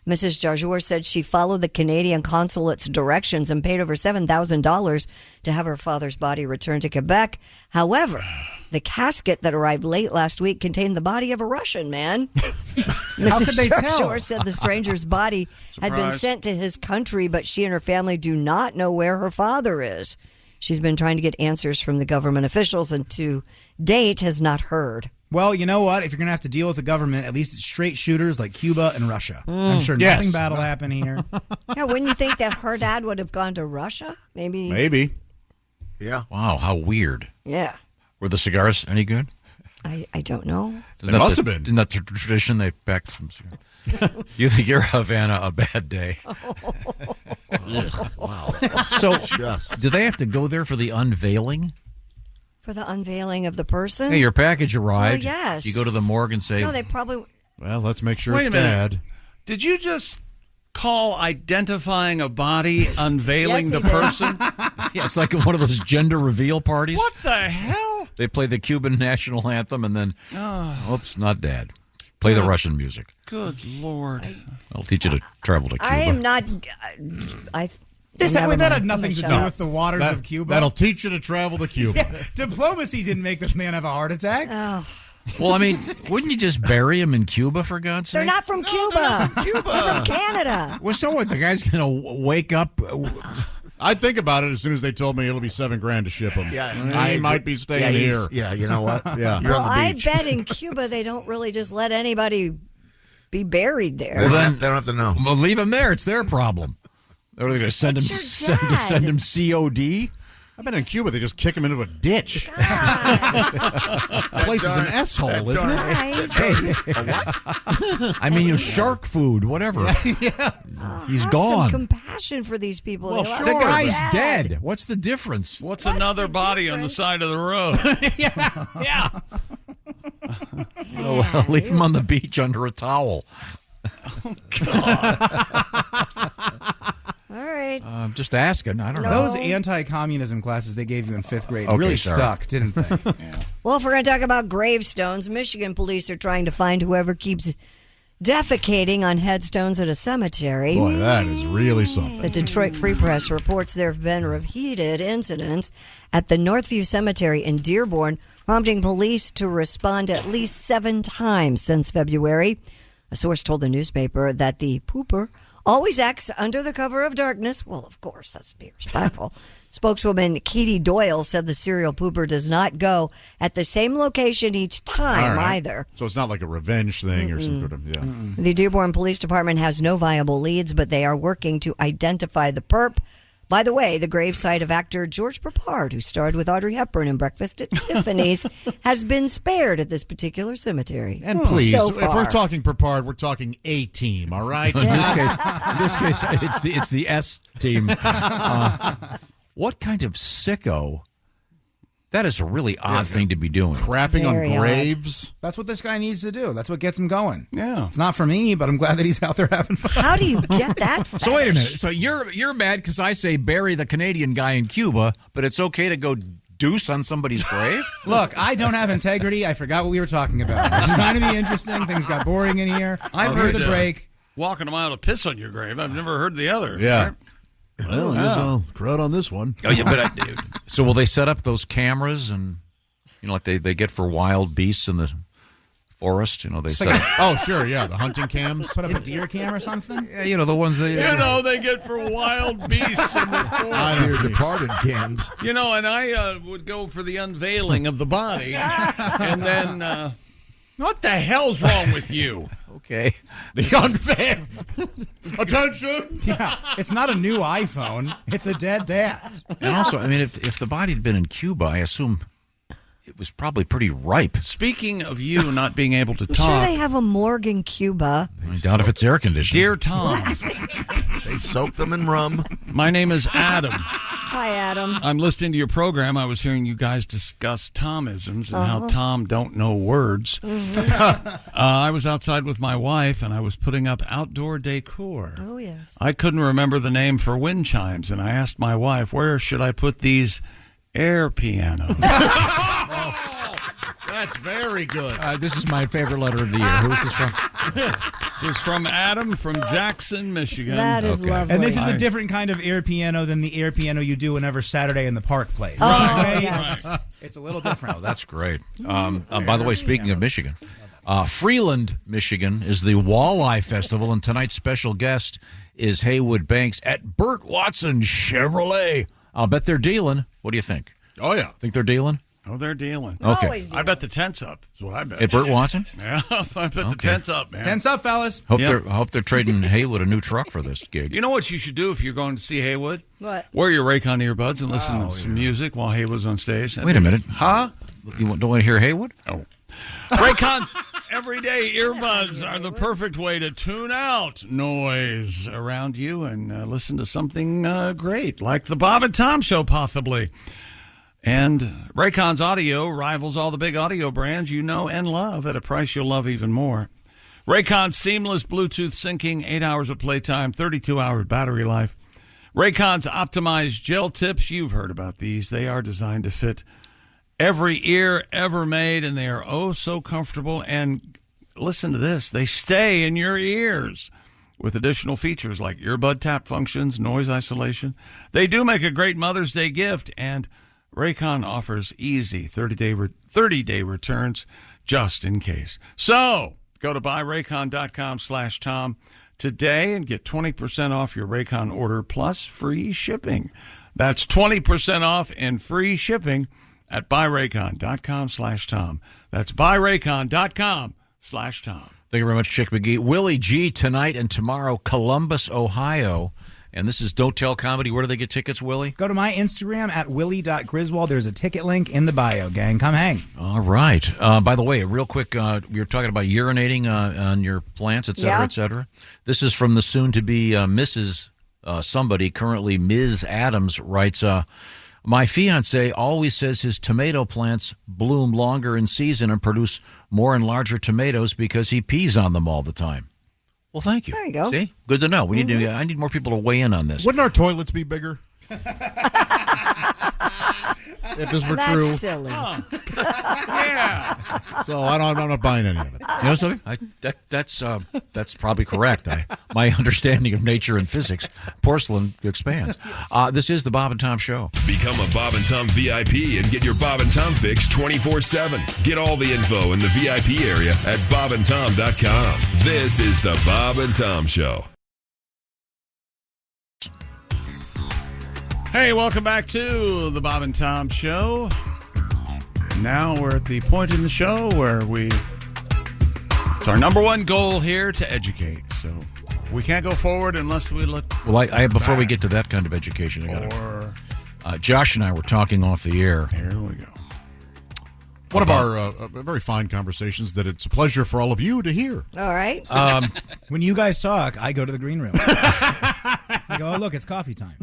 Mrs. Jajour said she followed the Canadian consulate's directions and paid over $7,000 to have her father's body returned to Quebec. However, the casket that arrived late last week contained the body of a Russian man. How could they tell? Jajour said the stranger's body had been Surprise. sent to his country, but she and her family do not know where her father is. She's been trying to get answers from the government officials and to date has not heard. Well, you know what? If you're going to have to deal with the government, at least it's straight shooters like Cuba and Russia. I'm sure nothing bad will happen here. Yeah, wouldn't you think that her dad would have gone to Russia? Maybe. Yeah. Wow, how weird. Yeah. Were the cigars any good? I don't know. They must have been. Isn't that the tradition? They packed some cigars. You think you're Havana a bad day? Wow. So, do they have to go there for the unveiling? For the unveiling of the person? Hey, your package arrived. Well, yes. You go to the morgue and say, No, they probably... Well, let's make sure Wait it's a minute. Dad. Did you just call identifying a body unveiling Yes, the he did. person? yeah, it's like one of those gender reveal parties. What the hell? They play the Cuban national anthem and then, oops, not Dad. Play the Russian music. Good Lord. I'll teach you to travel to Cuba. I am not... That had nothing to do with the waters of Cuba. That'll teach you to travel to Cuba. Yeah, diplomacy didn't make this man have a heart attack. Oh. Well, I mean, wouldn't you just bury him in Cuba, for God's sake? They're not from Cuba. They're from Canada. Well, so what? The guy's going to wake up I'd think about it as soon as they told me it'll be $7,000 to ship them. Yeah, I might be staying here. Yeah, you know what? Yeah. You're Well, on the I beach. bet in Cuba they don't really just let anybody be buried there. Well, then they don't have to know. Well, leave them there. It's their problem. Are they going to send him It's your dad. send him COD? I bet in Cuba they just kick him into a ditch. That place is an S-hole, isn't it? Guys. I mean, shark food, whatever. Yeah. He's Have gone. some compassion for these people. Well, They lost sure. The their guy's dad. dead. What's the difference? What's another the body on the difference? side of the road? Yeah. Oh, well, leave him on the beach under a towel. All right. I'm just asking. I don't know. Those anti-communism classes they gave you in 5th grade Okay, really sorry. stuck, didn't they? Well, if we're going to talk about gravestones, Michigan police are trying to find whoever keeps defecating on headstones at a cemetery. Boy, that is really something. The Detroit Free Press reports there have been repeated incidents at the Northview Cemetery in Dearborn, prompting police to respond at least 7 times since February. A source told the newspaper that the pooper always acts under the cover of darkness. Well, of course, that's being respectful. Spokeswoman Katie Doyle said the serial pooper does not go at the same location each time All right. either. So it's not like a revenge thing or some sort of, yeah. The Dearborn Police Department has no viable leads, but they are working to identify the perp. By the way, the gravesite of actor George Peppard, who starred with Audrey Hepburn in Breakfast at Tiffany's, has been spared at this particular cemetery. And please, so if far. we're talking Peppard, we're talking A-team, all right? In this case, it's the S team. What kind of sicko? That is a really odd thing to be doing. Crapping Very on odd. graves. That's what this guy needs to do. That's what gets him going. Yeah. It's not for me, but I'm glad that he's out there having fun. How do you get that? So wait a minute. So you're mad because I say bury the Canadian guy in Cuba, but it's okay to go deuce on somebody's grave? Look, I don't have integrity. I forgot what we were talking about. It's trying to be interesting. Things got boring in here. I've I'll heard the break. walking a mile to piss on your grave. I've never heard the other. Yeah. Well, I guess I'll crowd on this one. Oh yeah, but so will they set up those cameras and like they get for wild beasts in the forest? They set up. Oh, sure, yeah, the hunting cams. Put up a deer cam or something? Yeah, the ones they they get for wild beasts in the forest. Your departed cams. And I would go for the unveiling of the body, and then what the hell's wrong with you? Okay. The unfair. Attention. Yeah, it's not a new iPhone. It's a dead dad. And also, I mean, if the body had been in Cuba, I assume it was probably pretty ripe. Speaking of you not being able to I'm sure talk, they have a morgue in Cuba. I doubt if it's air conditioned. dear Tom, They soak them in rum. my name is Adam. Hi, Adam. I'm listening to your program. I was hearing you guys discuss Tomisms and how Tom don't know words. I was outside with my wife, and I was putting up outdoor decor. Oh, yes. I couldn't remember the name for wind chimes, and I asked my wife, where should I put these air pianos? That's very good. This is my favorite letter of the year. Who is this from? This is from Adam from Jackson, Michigan. That is lovely. And this is a different kind of air piano than the air piano you do whenever Saturday in the Park plays. Oh, Okay? yes. It's a little different. Oh, that's great. By the way, speaking of Michigan, Freeland, Michigan is the Walleye Festival, and tonight's special guest is Haywood Banks at Burt Watson Chevrolet. I'll bet they're dealing. What do you think? Oh, yeah. Think they're dealing? Oh, they're dealing. Okay. Always I bet the tent's up. That's what I bet. At Burt Watson? Yeah, I bet the tent's up, man. Tense up, fellas. Hope they're trading Haywood a new truck for this gig. You know what you should do if you're going to see Haywood? What? Wear your Raycon earbuds and listen to some music while Haywood's on stage. Wait a minute. Huh? You don't want to hear Haywood? Oh. Raycon's everyday earbuds are the perfect way to tune out noise around you and listen to something great, like the Bob and Tom Show, possibly. And Raycon's audio rivals all the big audio brands you know and love at a price you'll love even more. Raycon's seamless Bluetooth syncing, 8 hours of playtime, 32-hour battery life. Raycon's optimized gel tips, you've heard about these. They are designed to fit every ear ever made, and they are oh so comfortable. And listen to this, they stay in your ears with additional features like earbud tap functions, noise isolation. They do make a great Mother's Day gift, and Raycon offers easy 30-day returns just in case. So go to buyraycon.com/Tom today and get 20% off your Raycon order plus free shipping. That's 20% off and free shipping at buyraycon.com/Tom. That's buyraycon.com/Tom. Thank you very much, Chick McGee. Willie G tonight and tomorrow, Columbus, Ohio. And this is Don't Tell Comedy. Where do they get tickets, Willie? Go to my Instagram at willie.griswold. There's a ticket link in the bio, gang. Come hang. All right. By the way, real quick, we were talking about urinating on your plants, et cetera, et cetera. This is from the soon-to-be Mrs. Somebody, currently Ms. Adams, writes, my fiancé always says his tomato plants bloom longer in season and produce more and larger tomatoes because he pees on them all the time. Well, thank you. There you go. See? Good to know. We need I need more people to weigh in on this. Wouldn't our toilets be bigger? If this were That's true. silly. Yeah. So I'm not buying any of it. You know something? That's probably correct. My understanding of nature and physics, porcelain expands. This is the Bob and Tom Show. Become a Bob and Tom VIP and get your Bob and Tom fix 24/7. Get all the info in the VIP area at bobandtom.com. This is the Bob and Tom Show. Hey, welcome back to the Bob and Tom Show. Now we're at the point in the show where it's our number one goal here to educate. So we can't go forward unless we look. Well, before we get to that kind of education, Josh and I were talking off the air. Here we go. One of our very fine conversations that it's a pleasure for all of you to hear. All right. When you guys talk, I go to the green room. I go, oh, look, it's coffee time.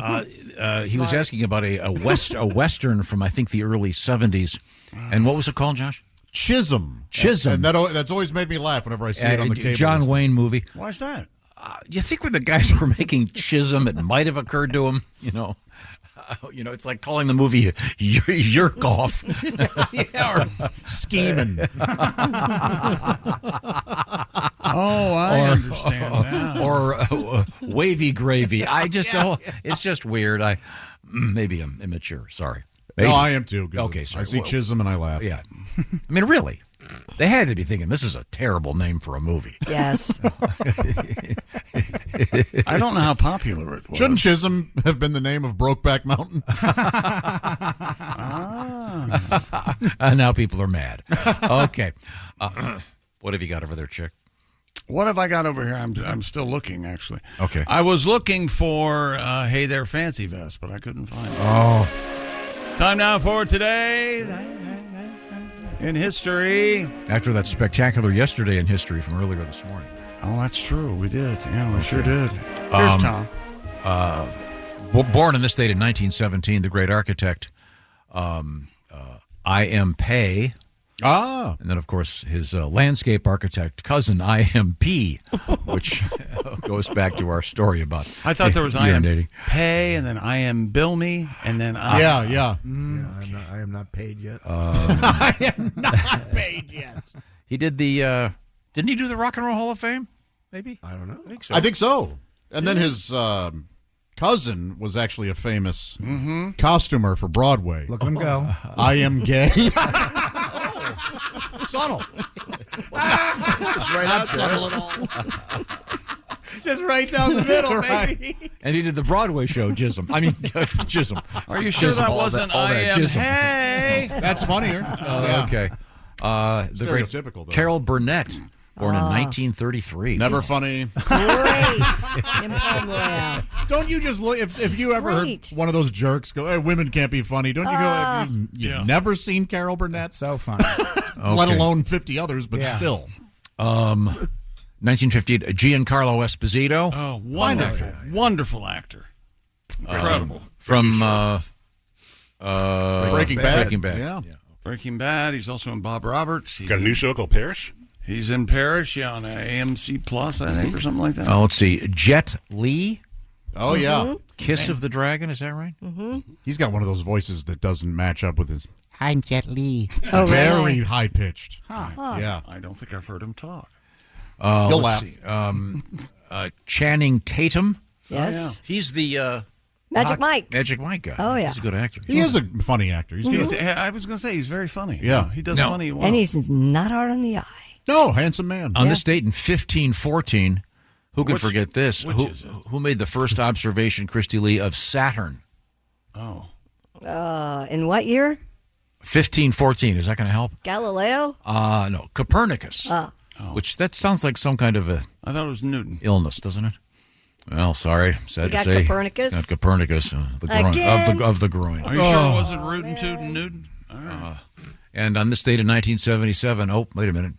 He was asking about a Western from, I think, the early 70s. And what was it called, Josh? Chisholm. Chisholm. And that's always made me laugh whenever I see it on the cable. John Wayne movie. Why is that? You think when the guys were making Chisholm, it might have occurred to them, it's like calling the movie Yerk Off. Or Scheming. I understand now. Or Wavy Gravy. It's just weird. Maybe I'm immature. Sorry. Maybe. No, I am too. Okay, sorry. I see Chisholm and I laugh. Yeah. I mean, really. They had to be thinking, this is a terrible name for a movie. Yes. I don't know how popular it was. Shouldn't Chisholm have been the name of Brokeback Mountain? And now people are mad. Okay. What have you got over there, Chick? What have I got over here? I'm still looking, actually. Okay. I was looking for Hey There Fancy Vest, but I couldn't find it. Oh. Time now for today in history. After that spectacular yesterday in history from earlier this morning. Oh, that's true. We did. Yeah, we sure did. Here's Tom. Born in this state in 1917, the great architect I.M. Pei. And then, of course, his landscape architect cousin, I.M.P., which goes back to our story about I thought there was I.M. urinating. Pay, and then I.M. Bill Me, and then Yeah. I am not paid yet. I am not paid yet. He did the... didn't he do the Rock and Roll Hall of Fame? Maybe? I don't know. I think so. And then his cousin was actually a famous costumer for Broadway. Look at him go. I am gay. Subtle. Just right out subtle at all. Just right down the middle, Right. baby. And he did the Broadway show, Chisholm. Chisholm. Are you sure that wasn't I.M. Hey? That's funnier. Yeah. Okay. The great Stereotypical, though. Carol Burnett, born in 1933. Never funny. Great. Don't you just look, if you ever heard one of those jerks go, hey, women can't be funny, don't you go, you've never seen Carol Burnett? So funny. Let alone 50 others, but still. 1958, Giancarlo Esposito. Oh, wonderful. Wonderful actor. Incredible. From Breaking Bad. Yeah. Breaking Bad. He's also in Bob Roberts. Got a new show called Parish? He's in Parish, on AMC Plus, I think, or something like that. Oh, let's see. Jet Li. Oh, yeah. Kiss of the Dragon, is that right? Mm-hmm. He's got one of those voices that doesn't match up with his... I'm Jet Li. Oh, Very really? high-pitched. Huh. Yeah. I don't think I've heard him talk. You'll let's laugh. See. Channing Tatum. Yes. Oh, yeah. He's the... Magic Mike. Magic Mike guy. Oh, yeah. He's a good actor. He is a funny actor. He's good. I was going to say, he's very funny. Yeah. He does funny well. And he's not hard on the eye. No, handsome man. On this date in 1514, Who can forget this? Who made the first observation, Christy Lee, of Saturn? Oh. In what year? 1514. Is that going to help? Galileo? No, Copernicus. Which that sounds like some kind of I thought it was Newton. Illness, doesn't it? Well, sorry, sad to say. Copernicus? Got Copernicus, the groin, of the groin. Are you sure it wasn't Rootin' Tootin' Newton? All right. And on this date in 1977, wait a minute,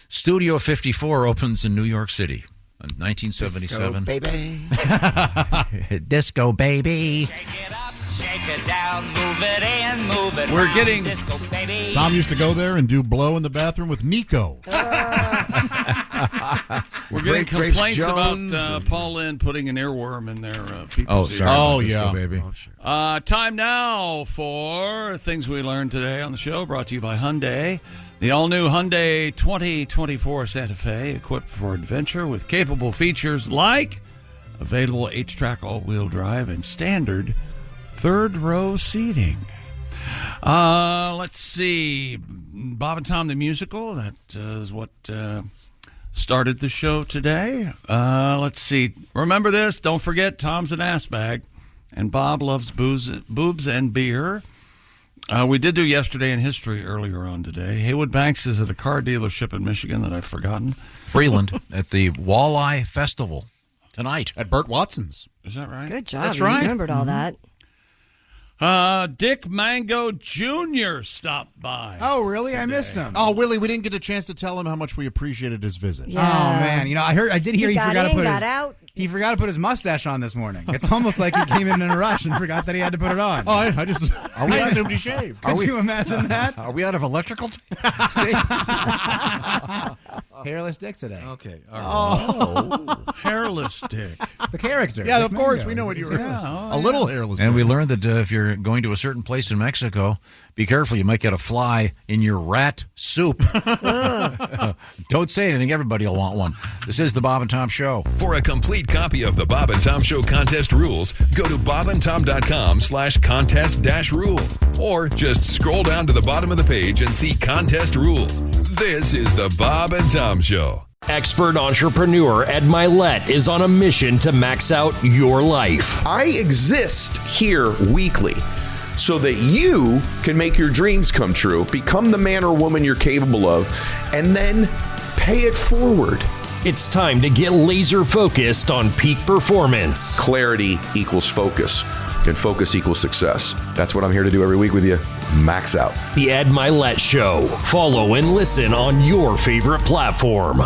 Studio 54 opens in New York City. In 1977. Disco, baby. Disco, baby. Shake it down, move it in, move it We're round, getting- disco, baby. Tom used to go there and do blow in the bathroom with Nico. We're getting Grace complaints Jones. about Paul Lynde putting an earworm in their people's ears. Sorry. Oh, Disco, yeah. baby. Time now for things we learned today on the show, brought to you by Hyundai. The all-new Hyundai 2024 Santa Fe, equipped for adventure with capable features like available H-Track all-wheel drive and standard third-row seating. Let's see. Bob and Tom the Musical, that is what started the show today. Let's see. Remember this. Don't forget, Tom's an ass bag, and Bob loves boobs and beer. We did do yesterday in history earlier on today. Haywood Banks is at a car dealership in Michigan that I've forgotten. Freeland at the Walleye Festival tonight. At Burt Watson's. Is that right? Good job. That's You right. remembered all that. Dick Mango Jr. stopped by. Oh, really? I missed him. Oh, Willie, we didn't get a chance to tell him how much we appreciated his visit. Oh man, I did hear he got forgot in, to put got his out. he forgot to put his mustache on this morning. It's almost like he came in a rush and forgot that he had to put it on. Oh, I assumed he shaved. Could you imagine that? Are we out of electrical? Hairless Dick today. Okay. Hairless Dick. The character. Yeah, Dick of course. Mango. We know what you were. Yeah, A little hairless. And Dick. we learned that if you're going to a certain place in Mexico, be careful. You might get a fly in your rat soup. Don't say anything. Everybody will want one. This is the Bob and Tom Show. For a complete copy of the Bob and Tom Show contest rules, go to bobandtom.com/contest-rules. Or just scroll down to the bottom of the page and see contest rules. This is the Bob and Tom Show. Expert entrepreneur Ed Milet is on a mission to max out your life. I exist here weekly so that you can make your dreams come true, become the man or woman you're capable of, and then pay it forward. It's time to get laser focused on peak performance. Clarity equals focus, and focus equals success. That's what I'm here to do every week with you. Max out. The Ed Milet Show. Follow and listen on your favorite platform.